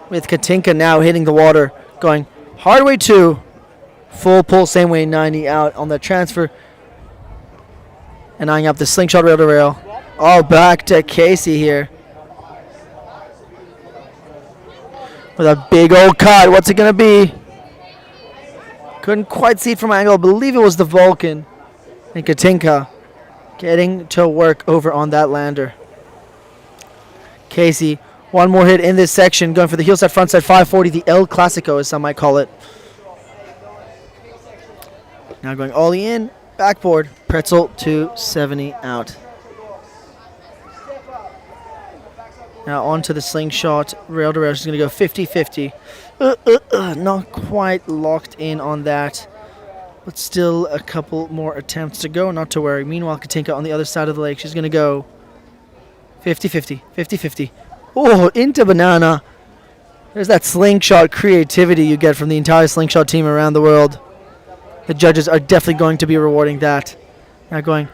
with Katinka now hitting the water, going hard way 2. Full pull, same way 90 out on the transfer. And eyeing up the Slingshot rail to rail. All back to Casey here. With a big old cut. What's it going to be? Couldn't quite see it from angle. I believe it was the Vulcan. And Katinka getting to work over on that lander. Casey, one more hit in this section. Going for the heel side, front side 540. The El Clasico, as some might call it. Now going ollie in, backboard, pretzel 270 out. Now onto the Slingshot rail to rail. She's going to go 50-50. Not quite locked in on that, but still a couple more attempts to go, not to worry. Meanwhile, Katinka on the other side of the lake. She's going to go 50-50, 50-50. Oh, into banana. There's that Slingshot creativity you get from the entire Slingshot team around the world. The judges are definitely going to be rewarding that. Now going,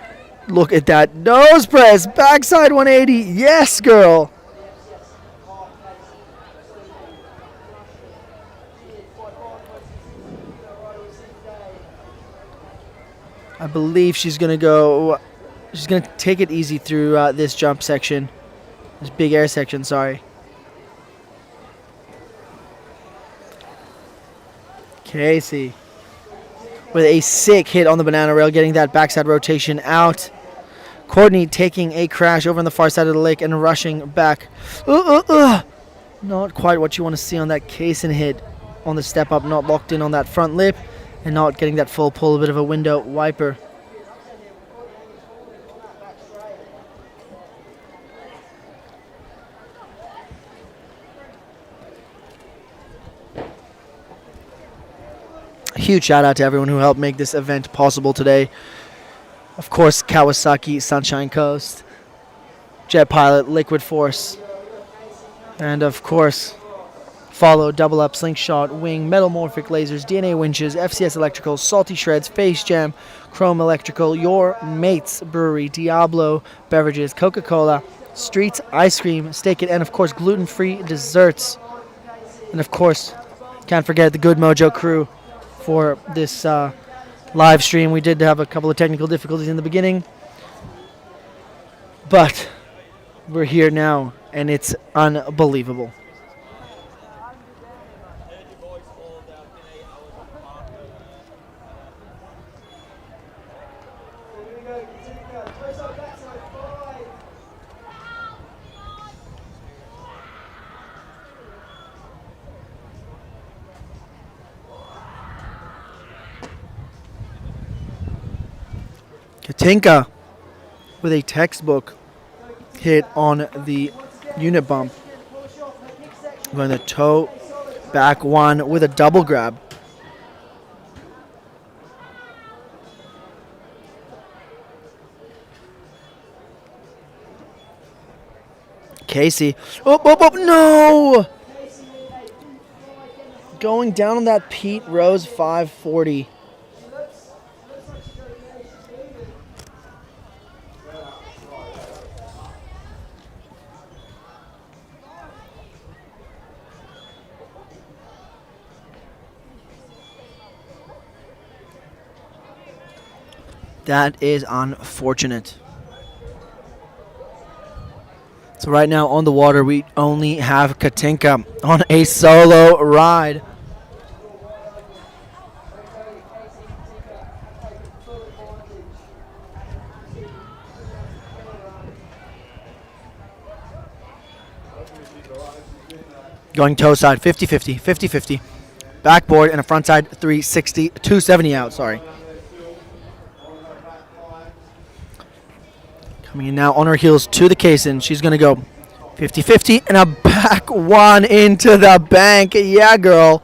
look at that nose press, backside 180. Yes, girl. I believe she's going to go, she's going to take it easy through this jump section. This big air section, sorry. Casey with a sick hit on the banana rail, getting that backside rotation out. Courtney taking a crash over on the far side of the lake and rushing back. Not quite what you want to see on that case and hit on the step up, not locked in on that front lip and not getting that full pull, a bit of a window wiper. Huge shout out to everyone who helped make this event possible today. Of course, Kawasaki Sunshine Coast, Jet Pilot, Liquid Force, and of course, Follow, Double Up, Slingshot, Wing, Metamorphic Lasers, DNA Winches, FCS Electrical, Salty Shreds, Face Jam, Chrome Electrical, Your Mates Brewery, Diablo Beverages, Coca-Cola, Streets Ice Cream, Steak It, and of course gluten-free desserts. And of course, can't forget the Good Mojo crew for this live stream. We did have a couple of technical difficulties in the beginning, but we're here now, and it's unbelievable. Katinka with a textbook hit on the unit bump. Going to toe back one with a double grab. Casey. Oh, no! Going down on that Pete Rose 540. That is unfortunate. So right now on the water, we only have Katinka on a solo ride. Going toe side, 50-50, 50-50. Backboard and a front side 360, 270 out, sorry. Coming in now on her heels to the Kaysen. She's going to go 50-50 and a back one into the bank. Yeah, girl.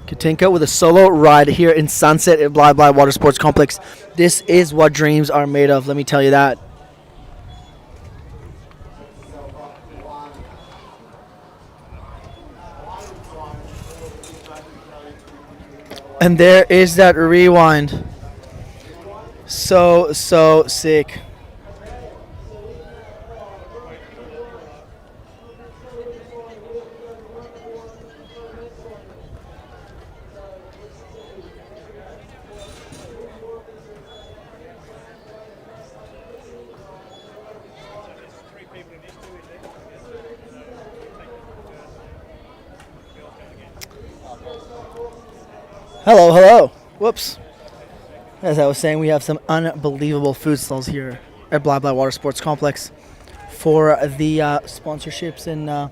Katinka with a solo ride here in Sunset at Bly Bly Water Sports Complex. This is what dreams are made of, let me tell you that. And there is that rewind. So sick. Hello. Whoops. As I was saying, we have some unbelievable food stalls here at Bly Bly Water Sports Complex for the sponsorships and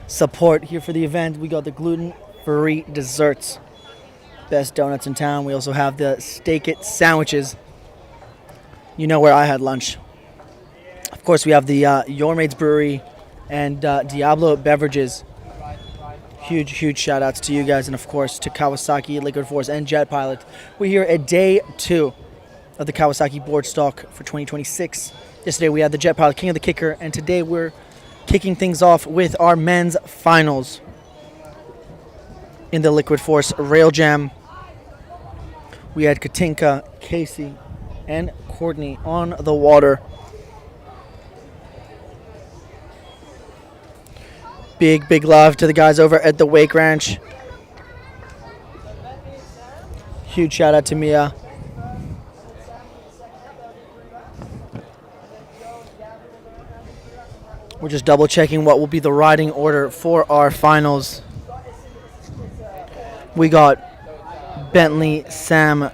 support here for the event. We got the gluten-free desserts, best donuts in town. We also have the Steak It sandwiches. You know where I had lunch. Of course, we have the Your Mates Brewery and Diablo Beverages. Huge shout outs to you guys, and of course to Kawasaki, Liquid Force, and Jet Pilot. We're here at day 2 of the Kawasaki board stock for 2026. Yesterday we had the Jet Pilot King of the Kicker, and today we're kicking things off with our men's finals in the Liquid Force Rail Jam. We had Katinka, Casey, and Courtney on the water. Big love to the guys over at the Wake Ranch. Huge shout out to Mia. We're just double checking what will be the riding order for our finals. We got Bentley, Sam,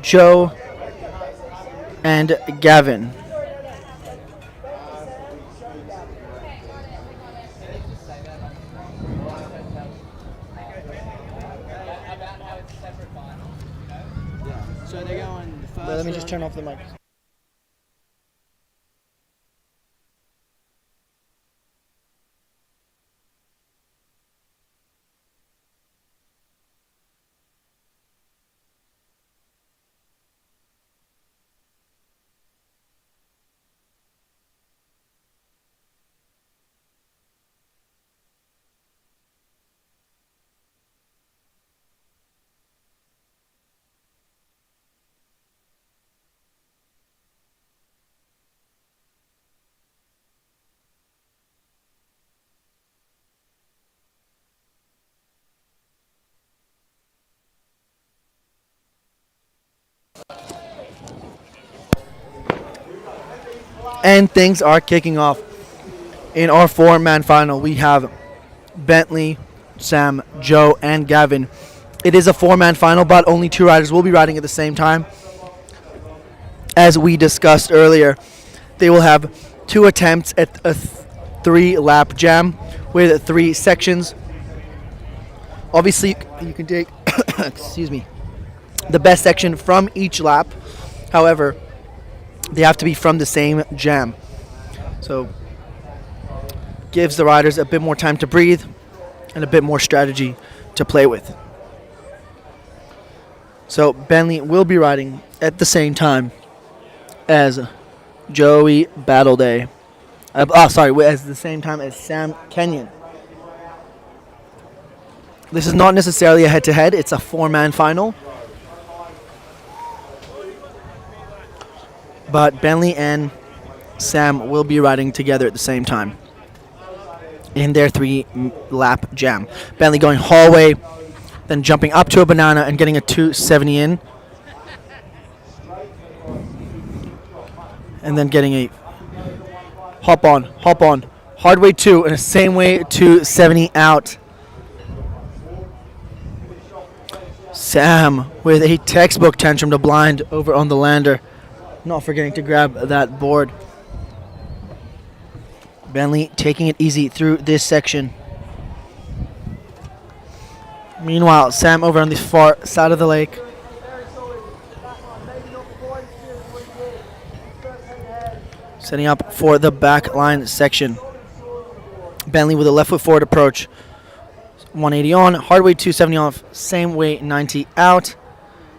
Joe, and Gavin. So they're going first. Let me just turn off the mic. And things are kicking off. In our 4-man final, we have Bentley, Sam, Joe, and Gavin. It is a 4-man final, but only 2 riders will be riding at the same time. As we discussed earlier, they will have 2 attempts at a 3-lap jam with 3 sections. Obviously, you can take excuse me, the best section from each lap. However, they have to be from the same jam. So, gives the riders a bit more time to breathe and a bit more strategy to play with. So, Bentley will be riding at the same time as Joey Battleday. At the same time as Sam Kenyon. This is not necessarily a head-to-head. It's a 4-man final. But Bentley and Sam will be riding together at the same time in their 3-lap jam. Bentley going hallway, then jumping up to a banana and getting a 270 in. And then getting a hop on, hard way 2, and a same way 270 out. Sam with a textbook tantrum to blind over on the lander. Not forgetting to grab that board. Bentley taking it easy through this section. Meanwhile, Sam over on the far side of the lake. Setting up for the back line section. Bentley with a left foot forward approach. 180 on, hard way 270 off, same way 90 out.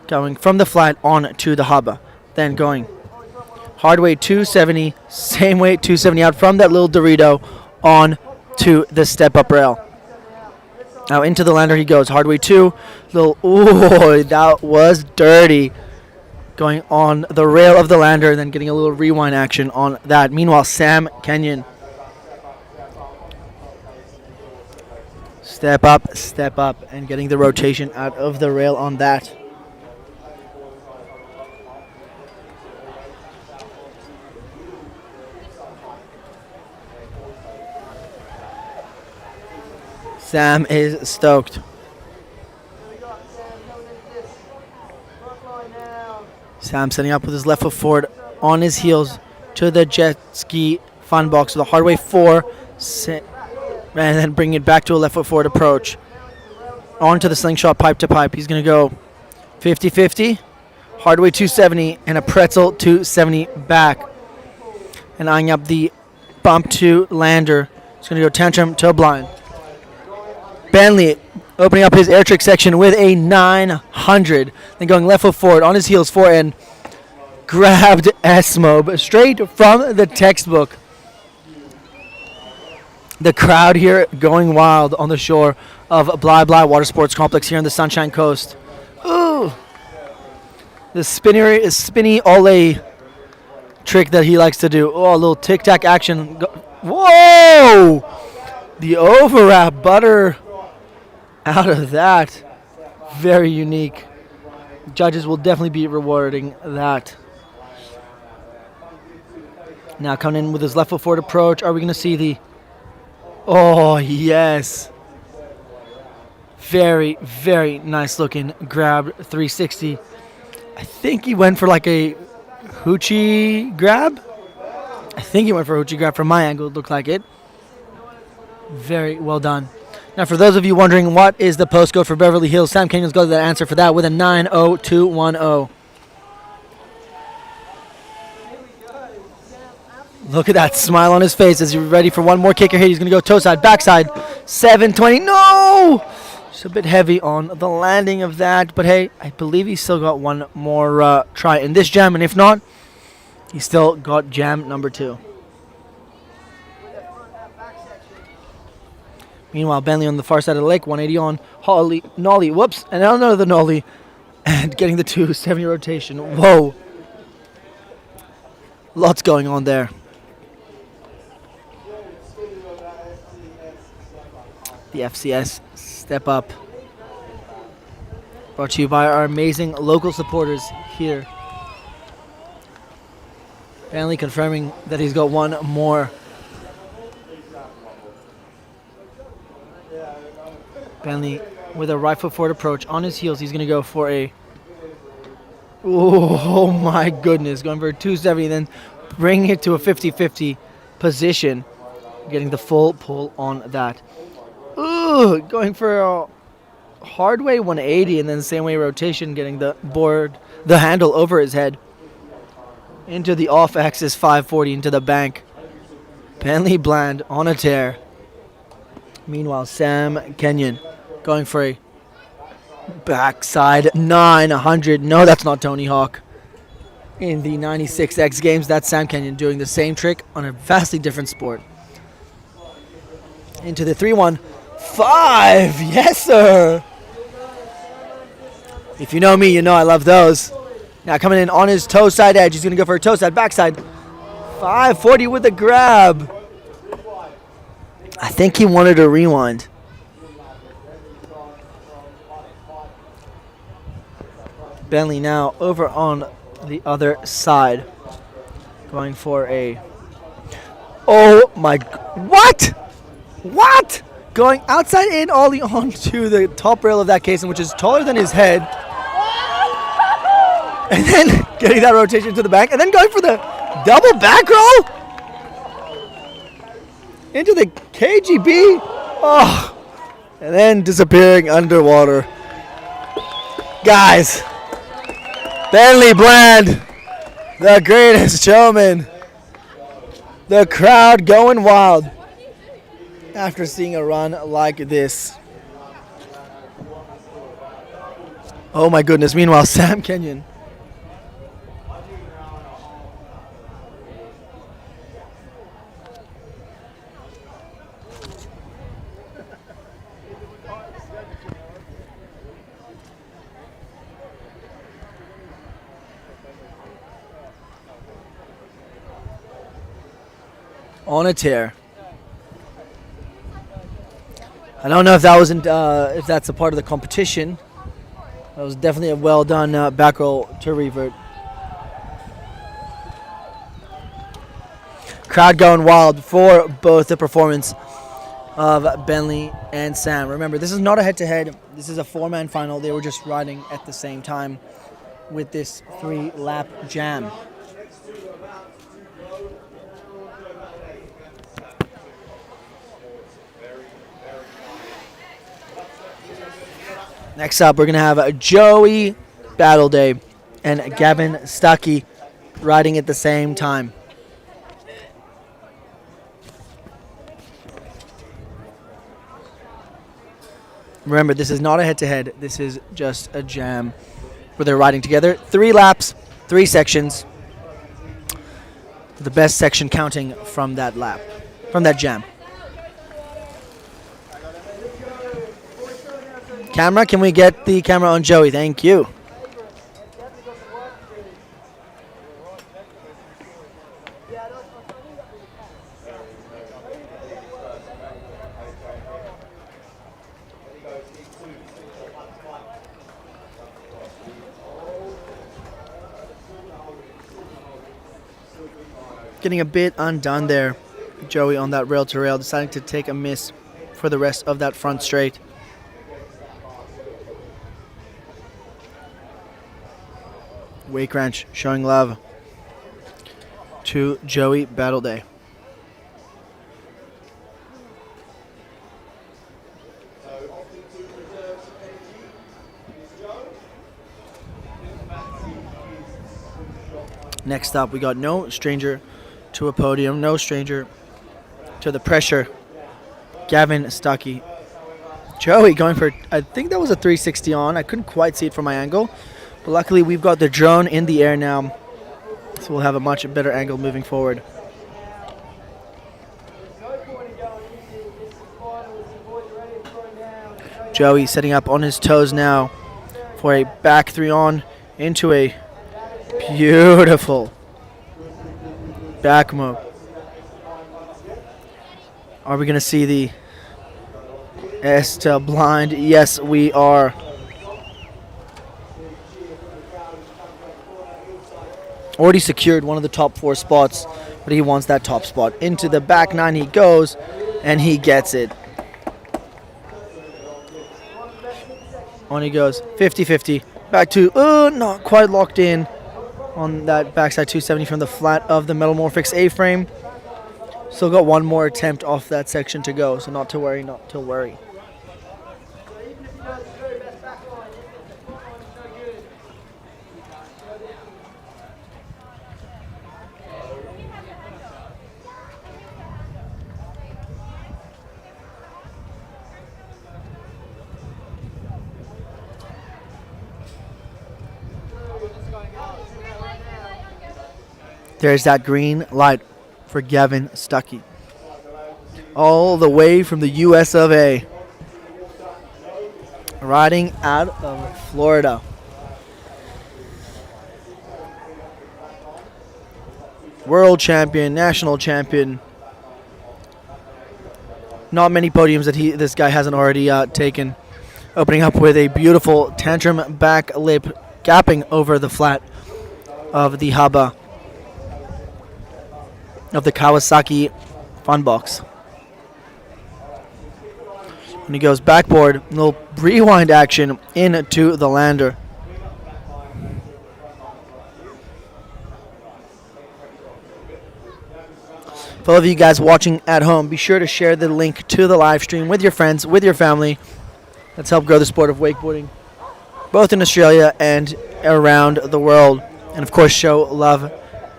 Going from the flat on to the hub. Then going hard way 270, same way 270 out from that little Dorito on to the step up rail. Now into the lander he goes, hard way 2, ooh, that was dirty. Going on the rail of the lander and then getting a little rewind action on that. Meanwhile, Sam Kenyon. Step up, and getting the rotation out of the rail on that. Sam is stoked. Sam setting up with his left foot forward on his heels to the jet ski fun box with a hard way 4, and then bring it back to a left foot forward approach. On to the slingshot pipe to pipe. He's going to go 50-50, hard way 270, and a pretzel 270 back. And eyeing up the bump to lander. He's going to go tantrum to blind. Bentley opening up his air trick section with a 900. Then going left foot forward on his heels forehand. Grabbed S-Mob straight from the textbook. The crowd here going wild on the shore of Blah Blah Water Sports Complex here on the Sunshine Coast. Ooh. The spinny ole trick that he likes to do. Oh, a little tic-tac action. Whoa! The overwrap butter out of that. Very unique. Judges will definitely be rewarding that. Now coming in with his left foot forward approach. Are we going to see the... Oh, yes. Very, very nice looking grab 360. I think he went for like a hoochie grab. From my angle, it looked like it. Very well done. Now, for those of you wondering what is the postcode for Beverly Hills, Sam Kenyon's got that answer for that with a 90210. Look at that smile on his face as he's ready for one more kicker hit. He's going to go toe side, backside, 720. No! Just a bit heavy on the landing of that. But hey, I believe he's still got one more try in this jam. And if not, he's still got jam number 2. Meanwhile, Bentley on the far side of the lake, 180 on, nollie, whoops, and another nollie, and getting the 270 rotation. Whoa. Lots going on there. The FCS step up. Brought to you by our amazing local supporters here. Bentley confirming that he's got one more. Bentley with a right foot forward approach. On his heels, he's going to go for a... Oh my goodness. Going for a 270, then bringing it to a 50-50 position. Getting the full pull on that. Ooh, going for a hard way 180 and then same way rotation, getting the handle over his head. Into the off axis 540 into the bank. Bentley Bland on a tear. Meanwhile, Sam Kenyon going for a backside 900. No, that's not Tony Hawk. In the 96 X Games, that's Sam Kenyon doing the same trick on a vastly different sport. Into the 3-1-5. Yes, sir. If you know me, you know I love those. Now coming in on his toe side edge. He's going to go for a toe side, backside. 540 with the grab. I think he wanted a rewind. Bentley now over on the other side. Going for a... Oh my... What? What? Going outside in ollie onto the top rail of that casing, which is taller than his head. And then getting that rotation to the back. And then going for the double back roll. Into the KGB. Oh. And then disappearing underwater. Guys. Bentley Bland. The greatest showman. The crowd going wild after seeing a run like this. Oh my goodness. Meanwhile, Sam Kenyon. On a tear. I don't know if that wasn't if that's a part of the competition. That was definitely a well done back roll to revert. Crowd going wild for both the performance of Bentley and Sam. Remember, this is not a head-to-head. This is a 4-man final. They were just riding at the same time with this 3-lap jam. Next up, we're going to have Joey Battleday and Gavin Stuckey riding at the same time. Remember, this is not a head-to-head. This is just a jam where they're riding together. 3 laps, 3 sections. The best section counting from that lap, from that jam. Camera, can we get the camera on Joey? Thank you. Getting a bit undone there. Joey on that rail to rail, deciding to take a miss for the rest of that front straight. Wake Ranch showing love to Joey Battleday. Next up, we got no stranger to a podium, no stranger to the pressure. Gavin Stuckey. Joey going for, I think that was a 360 on. I couldn't quite see it from my angle. But luckily, we've got the drone in the air now, so we'll have a much better angle moving forward. Joey setting up on his toes now for a back 3 on into a beautiful back move. Are we going to see the Esta blind? Yes, we are. already secured one of the top 4 spots, but he wants that top spot. Into the back 9 he goes, and he gets it. On he goes, 50-50. Back to, not quite locked in on that backside 270 from the flat of the Metamorphics A-frame. Still got one more attempt off that section to go, so not to worry, not to worry. There's that green light for Gavin Stuckey. All the way from the US of A. Riding out of Florida. World champion, national champion. Not many podiums that this guy hasn't already taken. Opening up with a beautiful tantrum back lip, gapping over the flat of the hubba of the Kawasaki Fun Box. And he goes backboard, a little rewind action into the lander. For all of you guys watching at home, be sure to share the link to the live stream with your friends, with your family. Let's help grow the sport of wakeboarding, both in Australia and around the world. And of course, show love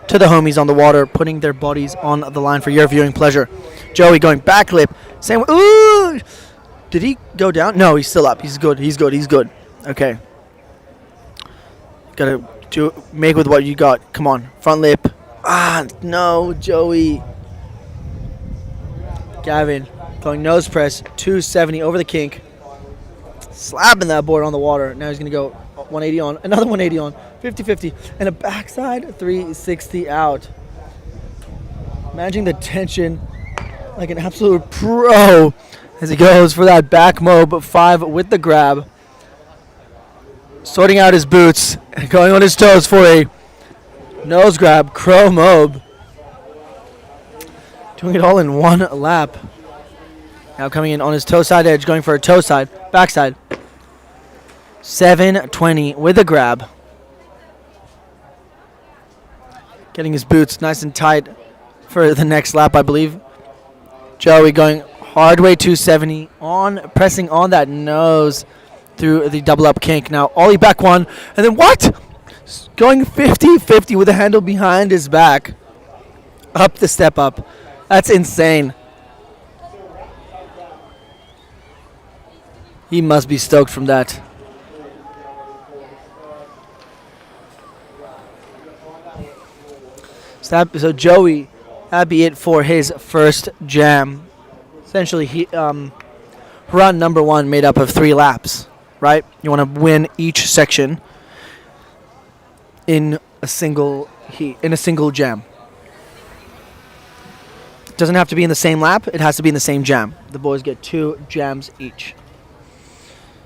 to the homies on the water, putting their bodies on the line for your viewing pleasure. Joey going back lip. Same. Ooh! Did he go down? No, he's still up. He's good. He's good. He's good. Okay. Gotta make with what you got. Come on. Front lip. Ah, no, Joey. Gavin going nose press. 270 over the kink. Slapping that board on the water. Now he's going to go 180 on. Another 180 on. 50-50. And a backside 360 out. Managing the tension like an absolute pro as he goes for that back mob 5 with the grab. Sorting out his boots and going on his toes for a nose grab, crow mob. Doing it all in one lap. Now coming in on his toe side edge, going for a toe side, backside. 720 with a grab. Getting his boots nice and tight for the next lap, I believe. Joey going hard way 270 on, pressing on that nose through the double up kink. Now ollie back one, and then what? Going 50-50 with the handle behind his back. Up the step up. That's insane. He must be stoked from that. So Joey, that'd be it for his first jam. Essentially, he run number 1 made up of 3 laps, right? You want to win each section in a single heat, in a single jam. It doesn't have to be in the same lap. It has to be in the same jam. The boys get 2 jams each.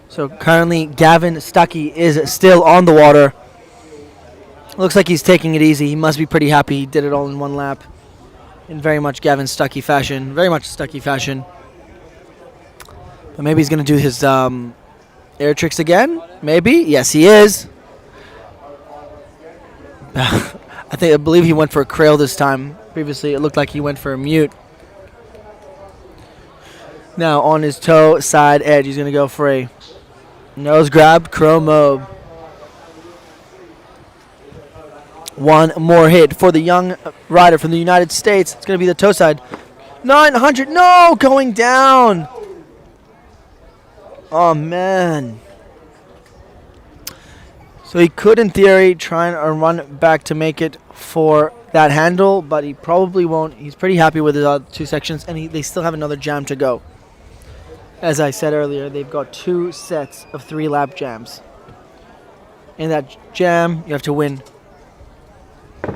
So currently, Gavin Stuckey is still on the water. Looks like he's taking it easy. He must be pretty happy. He did it all in 1 lap. In very much Gavin Stuckey fashion. Very much Stuckey fashion. But maybe he's going to do his air tricks again. Maybe. Yes, he is. I believe he went for a crail this time. Previously, it looked like he went for a mute. Now, on his toe side edge, he's going to go for a nose grab, crow mob. 1 more hit for the young rider from the United States. It's going to be the toe side. 900. No, going down. Oh, man. So he could, in theory, try and run back to make it for that handle, but he probably won't. He's pretty happy with his other 2 sections, and they still have another jam to go. As I said earlier, they've got 2 sets of 3-lap jams. In that jam, you have to win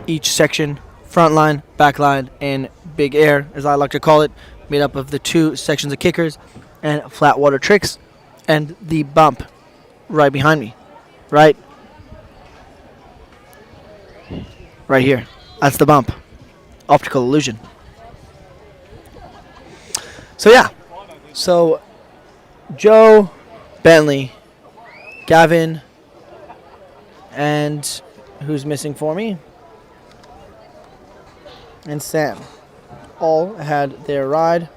each section, front line, back line, and big air, as I like to call it, made up of the 2 sections of kickers and flat water tricks, and the bump right behind me. Right right here. That's the bump. Optical illusion. So yeah. So Joe, Bentley, Gavin, and who's missing for me? And Sam all had their ride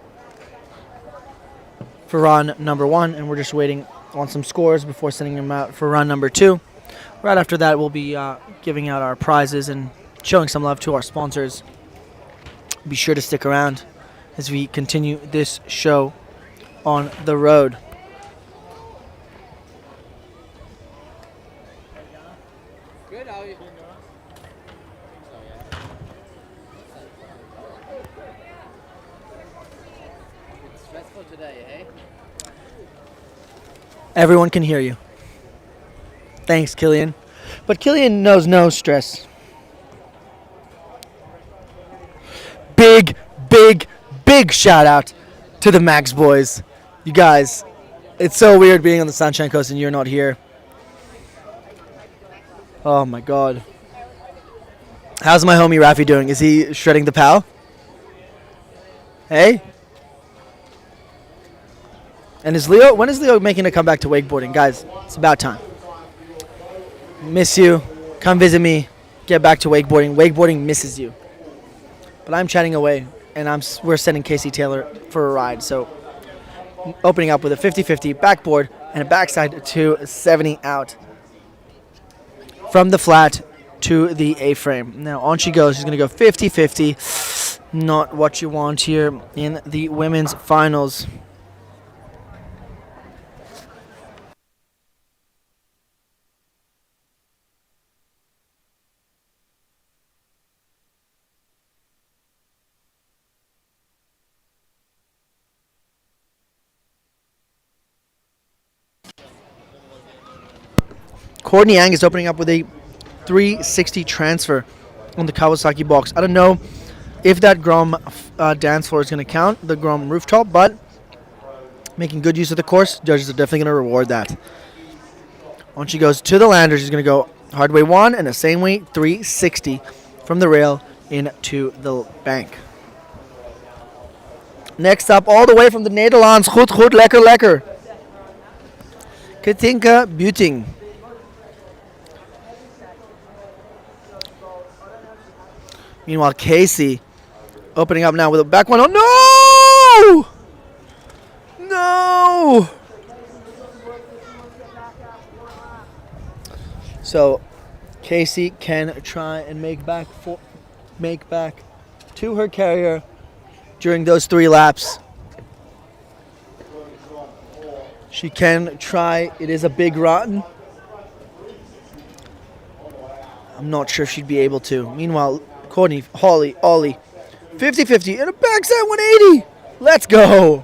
for run number 1, and we're just waiting on some scores before sending them out for run number 2. Right after that, we'll be giving out our prizes and showing some love to our sponsors. Be sure to stick around as we continue this show on the road. Good, how are you? It's stressful today, eh? Everyone can hear you. Thanks, Killian. But Killian knows no stress. Big, big, big shout out to the Max boys. You guys, it's so weird being on the Sunshine Coast and you're not here. Oh my god. How's my homie Rafi doing? Is he shredding the pal? Hey? And when is Leo making a comeback to wakeboarding? Guys, it's about time. Miss you. Come visit me. Get back to wakeboarding. Wakeboarding misses you. But I'm chatting away, and we're sending Casey Taylor for a ride. So opening up with a 50-50 backboard and a backside to 70 out. From the flat to the A-frame. Now on she goes. She's going to go 50-50. Not what you want here in the women's finals. Courtney Yang is opening up with a 360 transfer on the Kawasaki box. I don't know if that Grom dance floor is going to count, the Grom rooftop, but making good use of the course, judges are definitely going to reward that. On she goes to the lander. She's going to go hard way 1 and the same way 360 from the rail into the bank. Next up, all the way from the Nederlands, goed, lekker, lekker. Katinka Buting. Meanwhile, Casey opening up now with a back one. Oh, no! No! So, Casey can try and make back to her carrier during those 3 laps. She can try. It is a big run. I'm not sure if she'd be able to. Meanwhile, Courtney, Ollie, 50-50 and a backside 180. Let's go.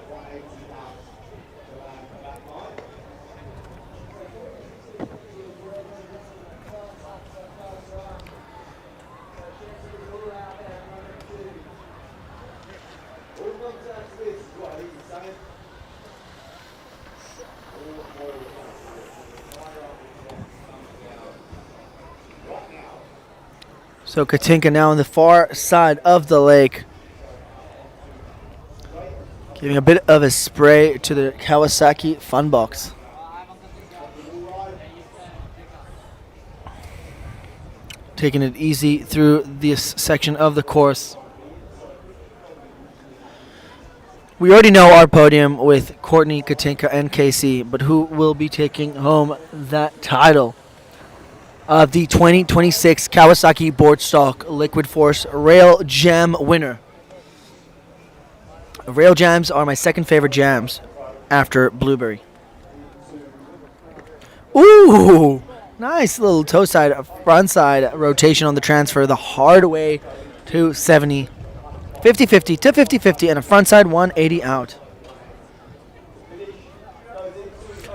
So Katinka now on the far side of the lake. Giving a bit of a spray to the Kawasaki Fun Box. Taking it easy through this section of the course. We already know our podium with Courtney, Katinka, and Casey, but who will be taking home that title of the 2026 Kawasaki BOARDSTOCK Liquid Force Rail Jam winner? Rail jams are my second favorite jams after Blueberry. Ooh, nice little toe side, front side rotation on the transfer. The hard way to 70. 50-50 to 50-50 and a front side 180 out.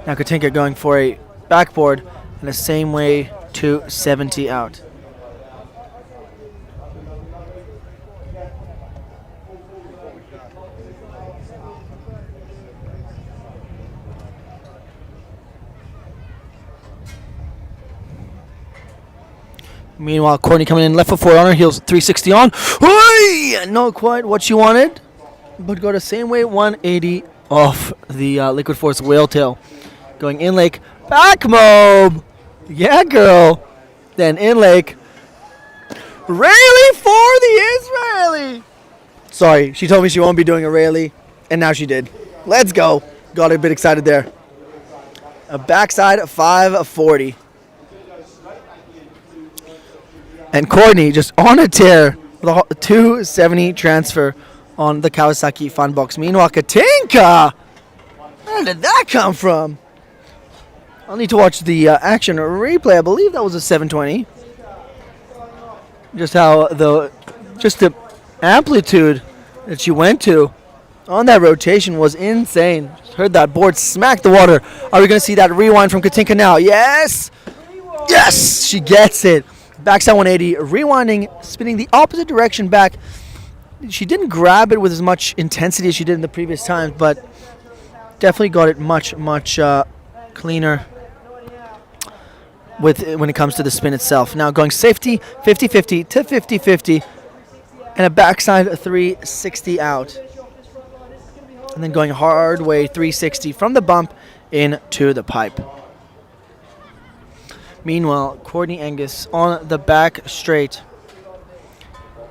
Now Katinka going for a backboard and the same way to 70 out. Meanwhile, Courtney coming in left foot forward on her heels, 360 on. Oi! Not quite what she wanted, but got a same way 180 off the Liquid Force whale tail. Going in lake, back mob. Yeah, girl. Then in lake. Rayleigh for the Israeli. Sorry, she told me she won't be doing a Rayleigh, and now she did. Let's go. Got a bit excited there. A backside 540. And Courtney just on a tear with a 270 transfer on the Kawasaki Fun Box. Meanwhile, Katinka! Where did that come from? I'll need to watch the action replay. I believe that was a 720. Just how the amplitude that she went to on that rotation was insane. Just heard that board smack the water. Are we going to see that rewind from Katinka now? Yes! Yes! She gets it. Backside 180, rewinding, spinning the opposite direction back. She didn't grab it with as much intensity as she did in the previous times, but definitely got it much cleaner when it comes to the spin itself. Now going safety, 50-50 to 50-50, and a backside 360 out. And then going hard way 360 from the bump into the pipe. Meanwhile, Courtney Angus on the back straight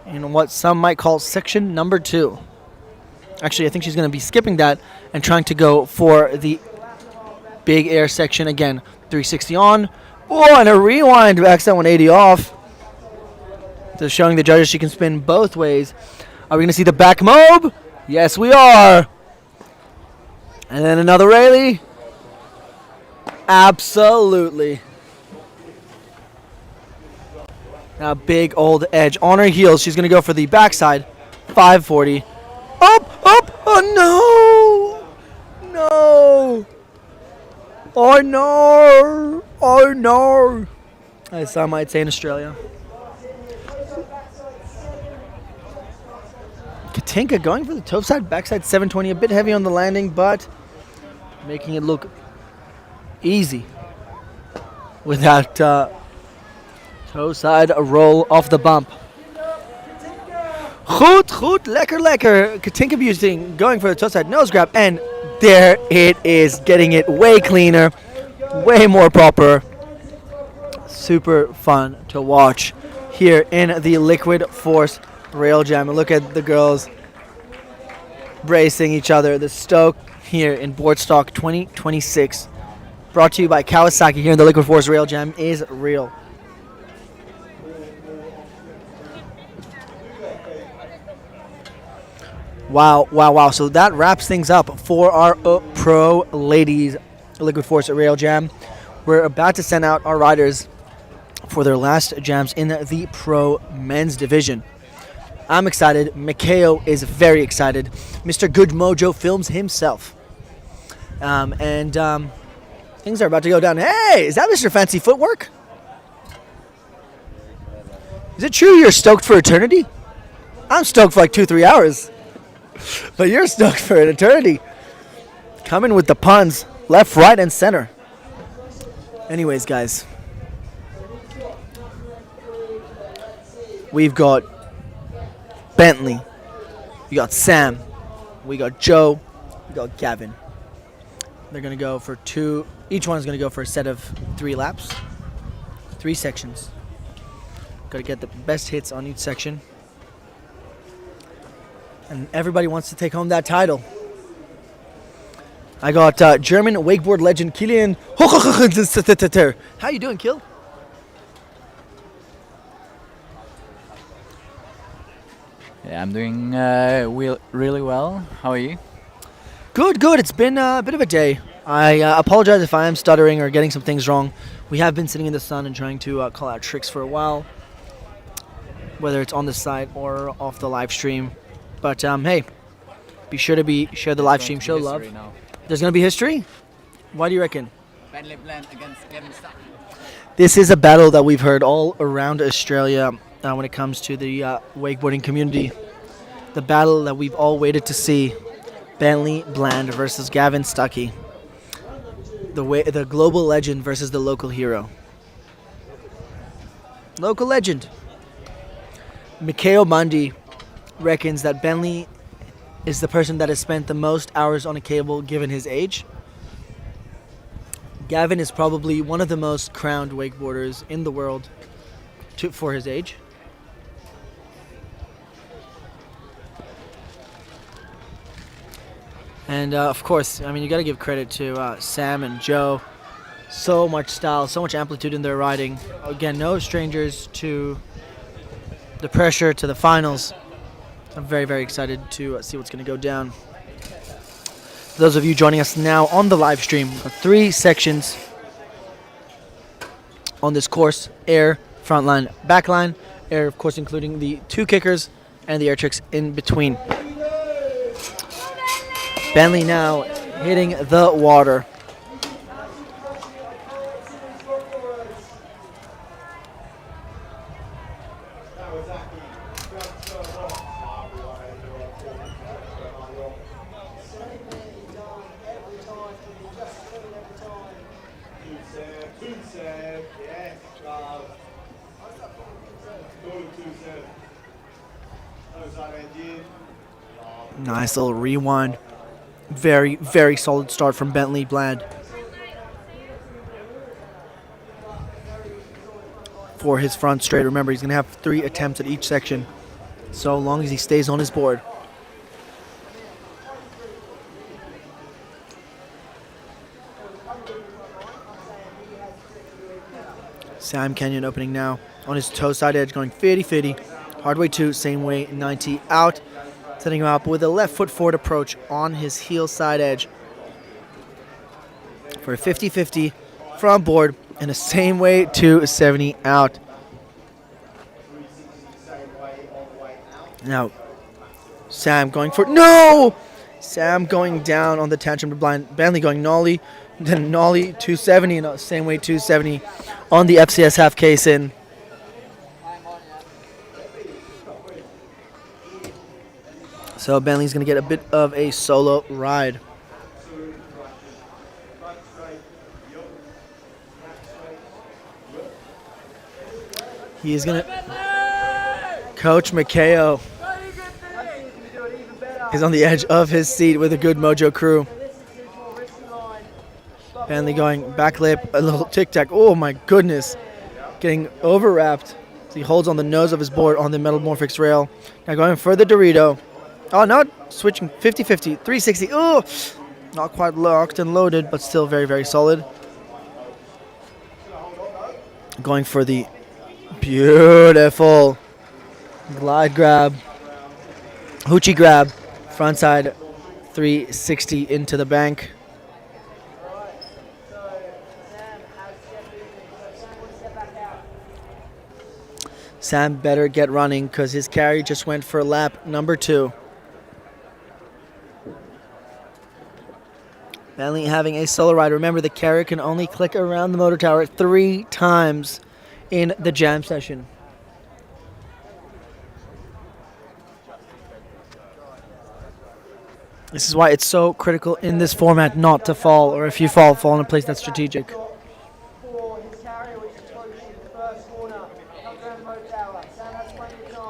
in what some might call section number 2. Actually, I think she's going to be skipping that and trying to go for the big air section again. 360 on. Oh, and a rewind backside 180 off. Just showing the judges she can spin both ways. Are we going to see the back mob? Yes, we are. And then another Rayleigh. Absolutely. Now big old edge on her heels. She's going to go for the backside. 540. Up. Oh, no. No. Oh, no. Oh, no. As some might say in Australia. Katinka going for the toe side, backside 720. A bit heavy on the landing, but making it look easy with that toe side roll off the bump. Goed, lekker. Katinka Busing going for the toe side nose grab, and there it is, getting it way cleaner, way more proper. Super fun to watch here in the Liquid Force Rail Jam. And look at the girls bracing each other. The stoke here in BOARDSTOCK 2026, brought to you by Kawasaki here in the Liquid Force Rail Jam, is real. Wow. So that wraps things up for our pro ladies Liquid Force Rail Jam. We're about to send out our riders for their last jams in the pro men's division. I'm excited. Mikhail is very excited. Mr. Good Mojo films himself. Things are about to go down. Hey, is that Mr. Fancy Footwork? Is it true you're stoked for eternity? I'm stoked for like 2-3 hours. But you're stoked for an eternity. Coming with the puns, left, right, and center. Anyways, guys. We've got Bentley. We got Sam. We got Joe. We got Gavin. They're going to go for two. Each one is going to go for a set of 3 laps. 3 sections. Got to get the best hits on each section. And everybody wants to take home that title. I got German wakeboard legend Kilian. How you doing, Kill? Yeah, I'm doing really well. How are you? Good. It's been a bit of a day. I apologize if I am stuttering or getting some things wrong. We have been sitting in the sun and trying to call out tricks for a while, whether it's on the site or off the live stream. But hey, be sure to share the live stream, show love. Now. There's going to be history? Why do you reckon? Bentley Blend against Kevin Stuck. This is a battle that we've heard all around Australia when it comes to the wakeboarding community. The battle that we've all waited to see. Bentley Bland versus Gavin Stuckey. The global legend versus the local hero. local legend. Mikhail Mundy reckons that Bentley is the person that has spent the most hours on a cable given his age. Gavin is probably one of the most crowned wakeboarders in the world for his age. And of course, I mean, you got to give credit to Sam and Joe. So much style, so much amplitude in their riding. Again, no strangers to the pressure, to the finals. I'm very, very excited to see what's going to go down. For those of you joining us now on the live stream, 3 sections on this course: air, front line, back line. Air, of course, including the 2 kickers and the air tricks in between. Bentley now hitting the water. Nice little rewind. Very, very solid start from Bentley Bland for his front straight. Remember, he's going to have 3 attempts at each section, so long as he stays on his board. Sam Kenyon opening now on his toe side edge, going 50-50. Hard way 2, same way 90 out. Setting him up with a left foot forward approach on his heel side edge for a 50-50 from board and a same way 270 out. Now, Sam going for, no! Sam going down on the tantrum to blind. Bentley going nollie, then nollie 270 and same way 270 on the FCS half case in. So Bentley's going to get a bit of a solo ride. He is going to... Coach Makeo is on the edge of his seat with a good mojo crew. Bentley going back lip, a little tic-tac. Oh my goodness. Getting overwrapped. So he holds on the nose of his board on the metamorphics rail. Now going for the Dorito. Oh, no, switching 50-50, 360. Oh, not quite locked and loaded, but still very, very solid. Going for the beautiful glide grab, hoochie grab, front side 360 into the bank. Sam better get running because his carry just went for lap number 2. Bentley having a solo ride. Remember, the carrier can only click around the motor tower 3 times in the jam session. This is why it's so critical in this format not to fall, or if you fall in a place that's strategic.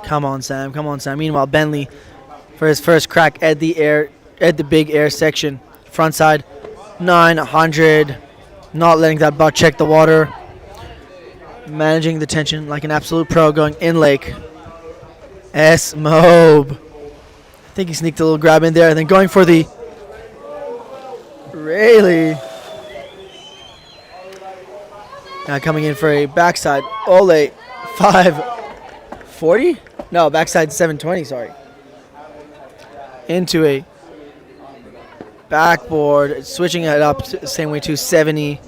Come on, Sam. Come on, Sam. Meanwhile, Bentley for his first crack at the big air section. Front side, 900. Not letting that butt check the water. Managing the tension like an absolute pro, going in lake. S-Mobe. I think he sneaked a little grab in there, and then going for the Rayleigh. Now coming in for a backside Ole 540? No, backside 720, sorry. Into a backboard, switching it up same way 270.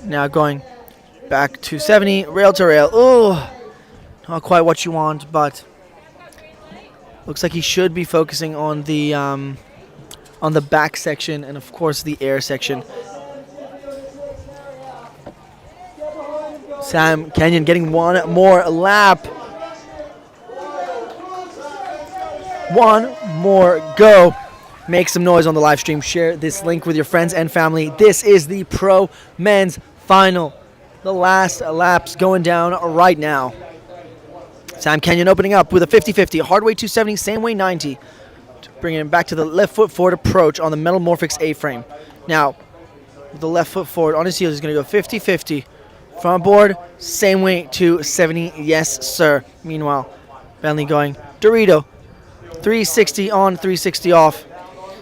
Now going back 270, rail to rail. Oh, not quite what you want, but looks like he should be focusing on the back section and of course the air section. Sam Kenyon getting one more lap. One more go. Make some noise on the live stream. Share this link with your friends and family. This is the Pro Men's Final The last laps going down right now. Sam Kenyon opening up with a 50-50, hard way 270, same way 90. Bringing him back to the left foot forward approach on the Metamorphics A-frame. Now, with the left foot forward on his heels, he's going to go 50-50. Front board, same way 270, yes sir. Meanwhile, Bentley going Dorito, 360 on, 360 off.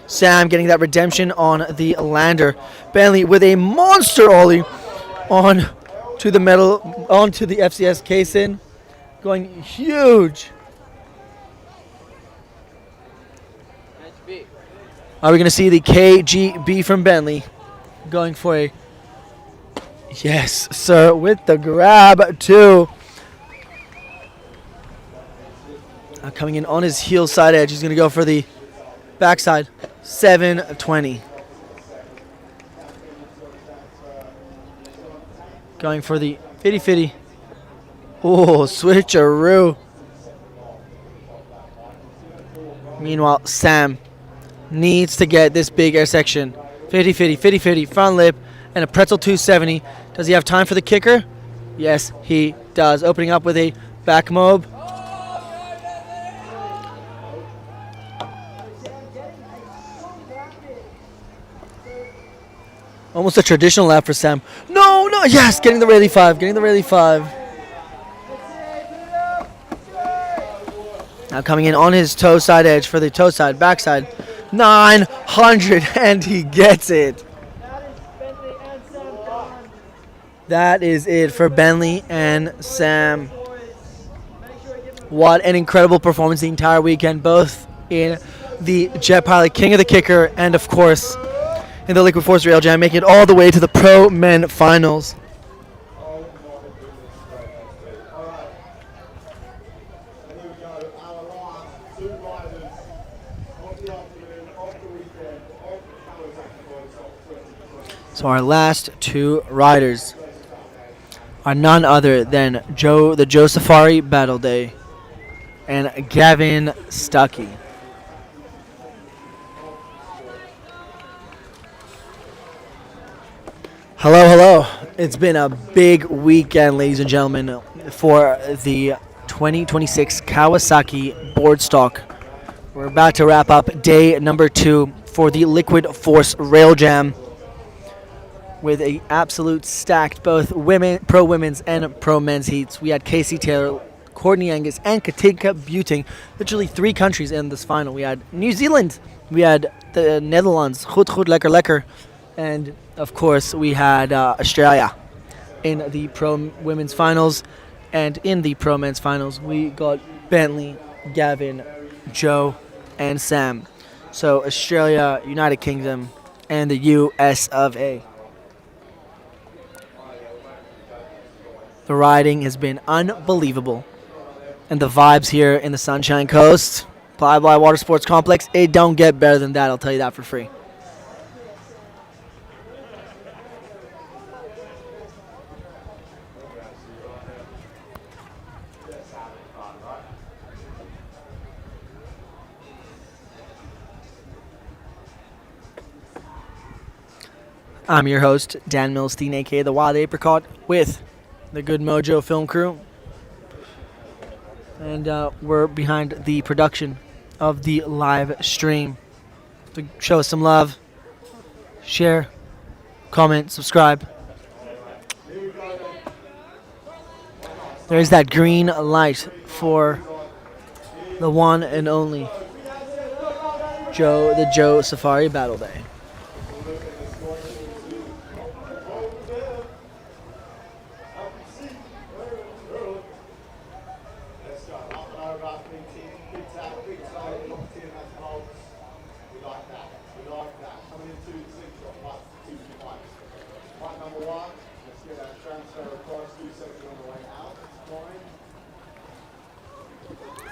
Sam getting that redemption on the lander. Bentley with a monster ollie on to the metal, onto the FCS case-in. Going huge. Are we going to see the KGB from Bentley going for a yes, sir, with the grab too. Coming in on his heel side edge, he's going to go for the backside, 720. Going for the 50-50. Oh, switcheroo. Meanwhile, Sam needs to get this big air section. 50-50, 50-50, front lip, and a pretzel 270. Does he have time for the kicker? Yes, he does. Opening up with a back mob. Almost a traditional lap for Sam. No, no, yes, getting the Rayleigh 5, getting the Rayleigh 5. Now coming in on his toe side edge for the toe side, backside. 900, and he gets it. That is it for Bentley and Sam. What an incredible performance the entire weekend, both in the Jet Pilot King of the Kicker and, of course, in the Liquid Force Rail Jam, making it all the way to the Pro Men Finals. So our last two riders are none other than the Joe Safari Battle Day and Gavin Stuckey. Hello, hello. It's been a big weekend, ladies and gentlemen, for the 2026 Kawasaki BOARDSTOCK. We're about to wrap up day number 2 for the Liquid Force Rail Jam with a absolute stacked both pro women's and pro men's heats. We had Casey Taylor, Courtney Angus, and Katinka Buting. Literally 3 countries in this final. We had New Zealand, we had the Netherlands, Goed Goed Lekker Lekker, and of course we had Australia in the pro women's finals. And in the pro men's finals, we got Bentley, Gavin, Joe, and Sam. So Australia, United Kingdom, and the US of A. The riding has been unbelievable. And the vibes here in the Sunshine Coast, Bly Water Sports Complex, it don't get better than that, I'll tell you that for free. I'm your host, Dan Milstein, aka the Wild Apricot, with the Good Mojo film crew. And we're behind the production of the live stream. To show us some love, share, comment, subscribe. There's that green light for the one and only the Joe Safari Battle Day.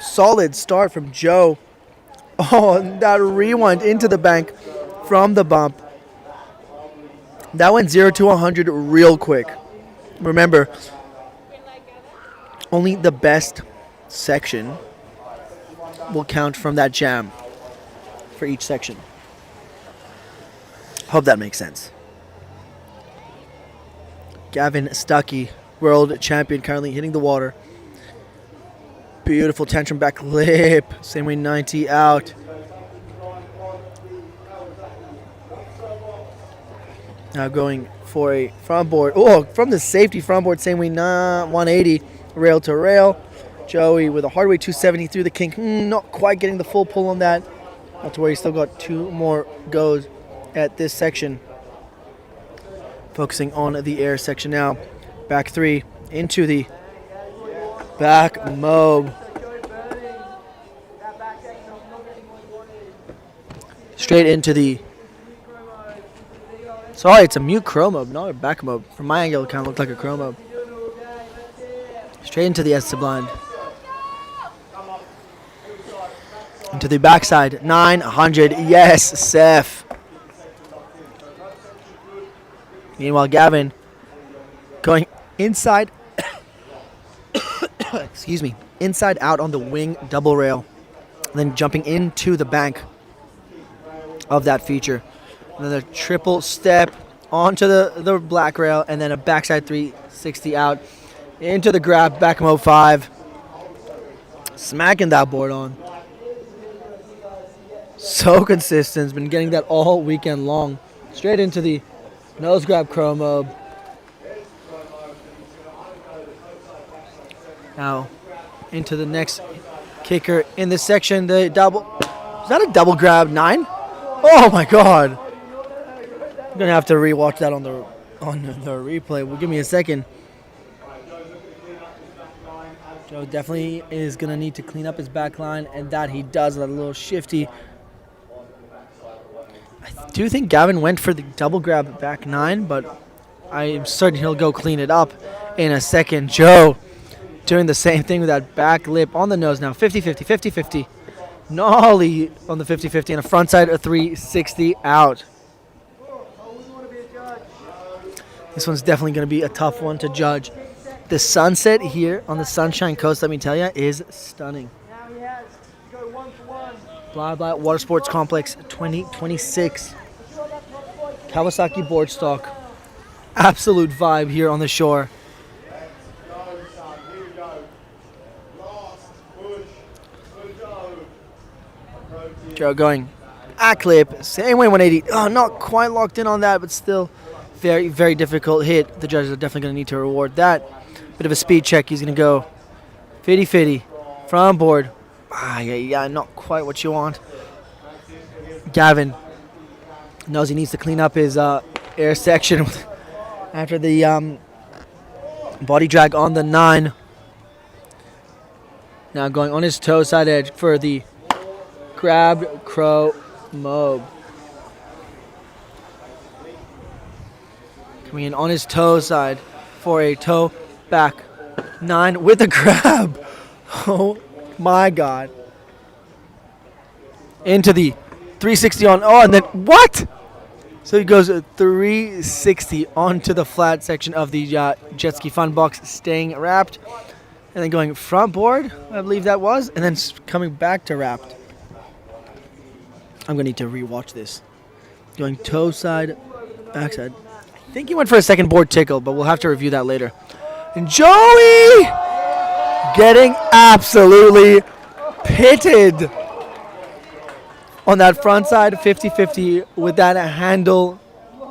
Solid start from Joe. Oh, that rewind into the bank from the bump. That went 0 to 100 real quick. Remember, only the best section will count from that jam for each section. Hope that makes sense. Gavin Stuckey, world champion, currently hitting the water. Beautiful tantrum back lip. Same way 90 out. Now going for a front board. Oh, from the safety front board, same way 180, rail to rail. Joey with a hard way 270 through the kink. Not quite getting the full pull on that. Not to worry, he's still got 2 more goes at this section. Focusing on the air section now. Back 3 into the back mob. Straight into the... Sorry, it's a mute crow mob, not a back mob. From my angle, it kind of looked like a crow mob. Straight into the S blind. Into the backside, 900. Yes, Seth. Meanwhile, Gavin going inside. Excuse me. Inside out on the wing double rail. Then jumping into the bank of that feature. And then a triple step onto the black rail. And then a backside 360 out into the grab. Back mode 5. Smacking that board on. So consistent. Has been getting that all weekend long. Straight into the nose grab crow mob. Now into the next kicker in this section. The double. Is that a double grab 9? Oh my god. I'm gonna have to rewatch that on the replay. Well, give me a second. Joe definitely is gonna need to clean up his back line, and that he does. A little shifty. I do think Gavin went for the double grab back 9, but I am certain he'll go clean it up in a second. Joe doing the same thing with that back lip on the nose now. 50-50, 50-50. Nollie on the 50-50 and a front side of 360 out. This one's definitely going to be a tough one to judge. The sunset here on the Sunshine Coast, let me tell you, is stunning. Blah Blah Water Sports Complex 2026. Kawasaki BOARDSTOCK. Absolute vibe here on the shore. Joe going at clip, same way 180. Oh, not quite locked in on that, but still very, very difficult hit. The judges are definitely going to need to reward that. Bit of a speed check. He's going to go 50-50 from board. Yeah, not quite what you want. Gavin knows he needs to clean up his air section after the body drag on the 9. Now going on his toe side edge for the grab crow mob. Coming in on his toe side for a toe back 9 with a grab. Oh my god. Into the 360 on. Oh, and then what? So he goes 360 onto the flat section of the jet ski fun box, staying wrapped. And then going front board, I believe that was. And then coming back to wrapped. I'm going to need to rewatch this. Going toe side, backside. I think he went for a second board tickle, but we'll have to review that later. And Joey getting absolutely pitted on that front side 50-50 with that handle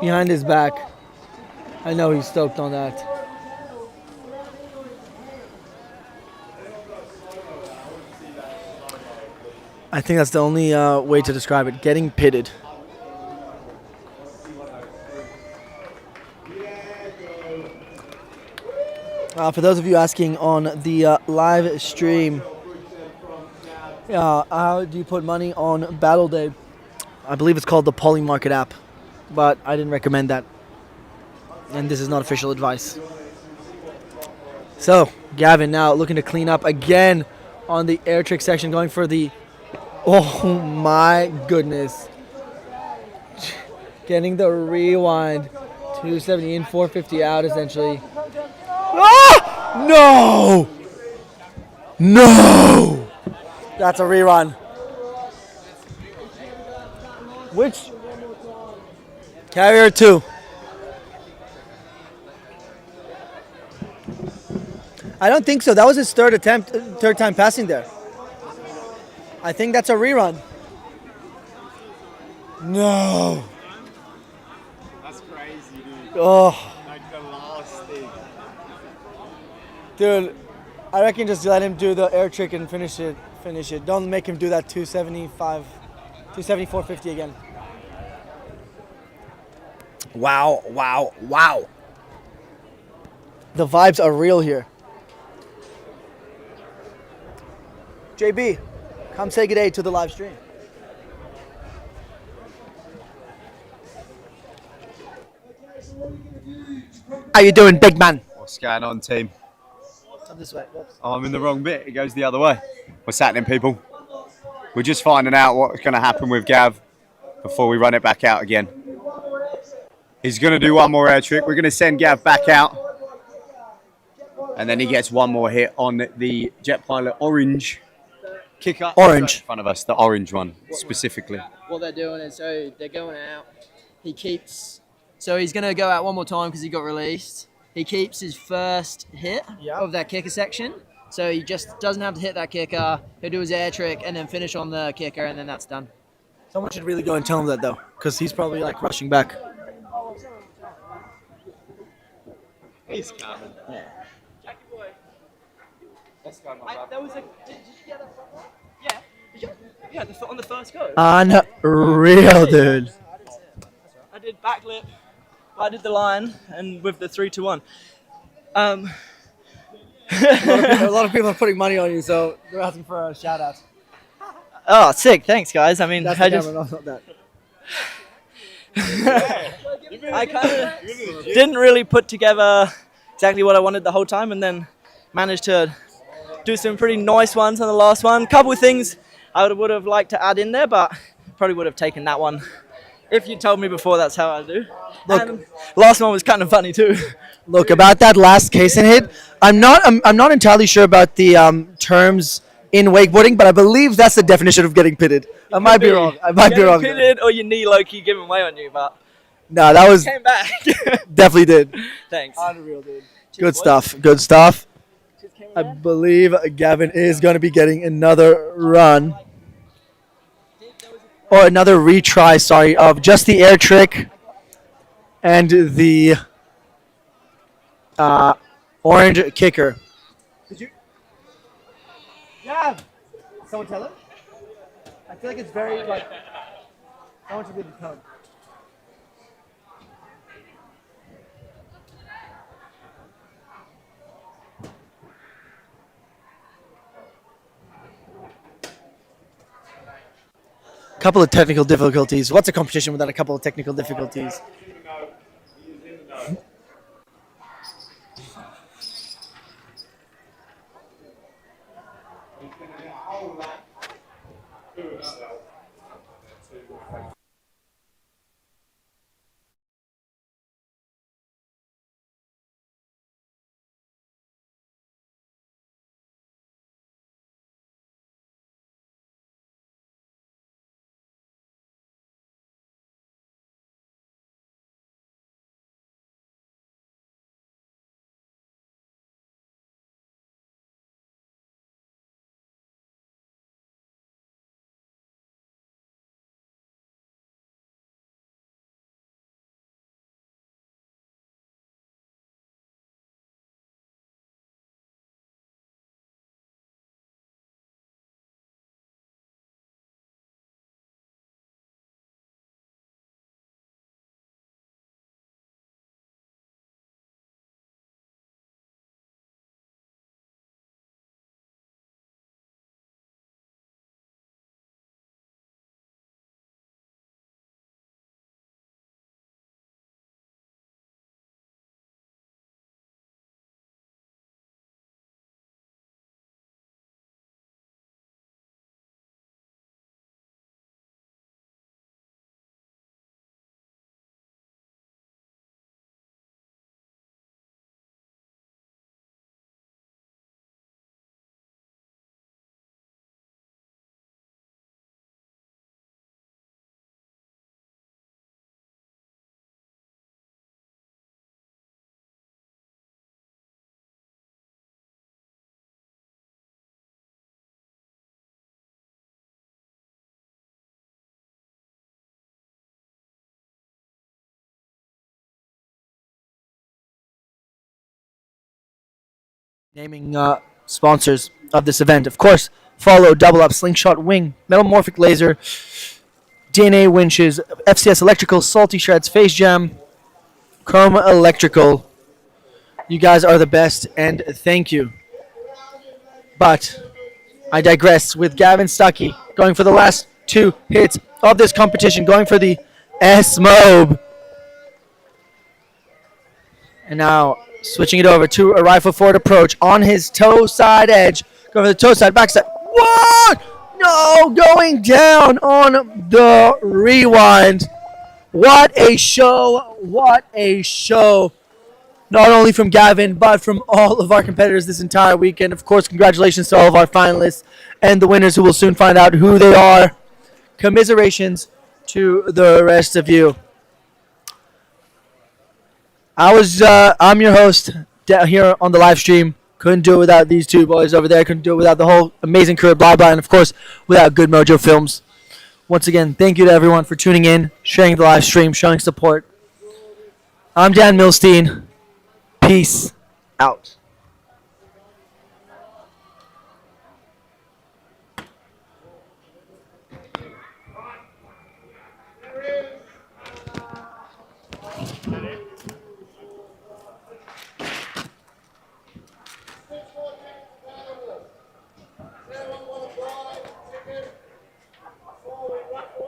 behind his back. I know he's stoked on that. I think that's the only way to describe it. Getting pitted. For those of you asking on the live stream, how do you put money on Battle Day? I believe it's called the Poly Market app, but I didn't recommend that. And this is not official advice. So, Gavin now looking to clean up again on the air trick section, going for the... Oh my goodness. Getting the rewind. 270 in, 450 out essentially. Ah! No! No! That's a rerun. Which? Carrier 2. I don't think so. That was his third attempt, third time passing there. I think that's a rerun. No. That's crazy, dude. Oh, Like the last thing. dude. I reckon just let him do the air trick and finish it. Finish it. Don't make him do that 275, 274.50 again. Wow, wow, wow. The vibes are real here. JB, come say good day to the live stream. How you doing, big man? What's going on, team? Come this way. Oh, I'm in the wrong bit. It goes the other way. What's happening, people? We're just finding out what's going to happen with Gav before we run it back out again. He's going to do one more air trick. We're going to send Gav back out. And then he gets one more hit on the Jet Pilot orange kicker. Orange. In front of us, the orange one specifically. What they're doing is, so they're going out. He keeps, so he's going to go out one more time because he got released. He keeps his first hit of that kicker section. So he just doesn't have to hit that kicker. He'll do his air trick and then finish on the kicker, and then that's done. Someone should really go and tell him that though, because he's probably like rushing back. He's coming. Yeah. Jackie boy. Let's go, my brother. There was a. Did you get that front one? Yeah. Did you? Yeah, on the first go. Unreal, dude. I did backlip. I did the line, and with the 3-2-1. A lot of people are putting money on you, so they're asking for a shout out. Oh, sick! Thanks, guys. I mean, That's I the just. camera, not that. I kind of didn't really put together exactly what I wanted the whole time, and then managed to do some pretty nice ones on the last one. Couple of things I would have liked to add in there, but probably would have taken that one if you told me before. That's how I do. Look, and last one was kind of funny too. Look, about that last case and hit, I'm not entirely sure about the terms in wakeboarding, but I believe that's the definition of getting pitted. I might be wrong. I might be wrong. Pitted or your knee low-key giving way on you, but No, that was came back. definitely did. Thanks. Unreal, dude. Good stuff. Good stuff. I believe Gavin is going to be getting another run. Or another retry, sorry, of just the air trick and the orange kicker. Did you? Yeah. Someone tell him? I feel like it's very, like, someone should be able to tell him. Couple of technical difficulties. What's a competition without a couple of technical difficulties? naming sponsors of this event. Of course, follow Double Up, Slingshot Wing, Metamorphic Laser, DNA Winches, FCS Electrical, Salty Shreds, Face Jam, Chroma Electrical. You guys are the best, and thank you. But I digress with Gavin Stuckey going for the last 2 hits of this competition, going for the S-Mob. And now switching it over to a rifle forward approach on his toe side edge. Going for the toe side, backside. What? No, going down on the rewind. What a show. What a show. Not only from Gavin, but from all of our competitors this entire weekend. Of course, congratulations to all of our finalists and the winners, who will soon find out who they are. Commiserations to the rest of you. I'm your host here on the live stream. Couldn't do it without these two boys over there. Couldn't do it without the whole amazing crew at Blah Blah, and of course, without Good Mojo Films. Once again, thank you to everyone for tuning in, sharing the live stream, showing support. I'm Dan Milstein. Peace out.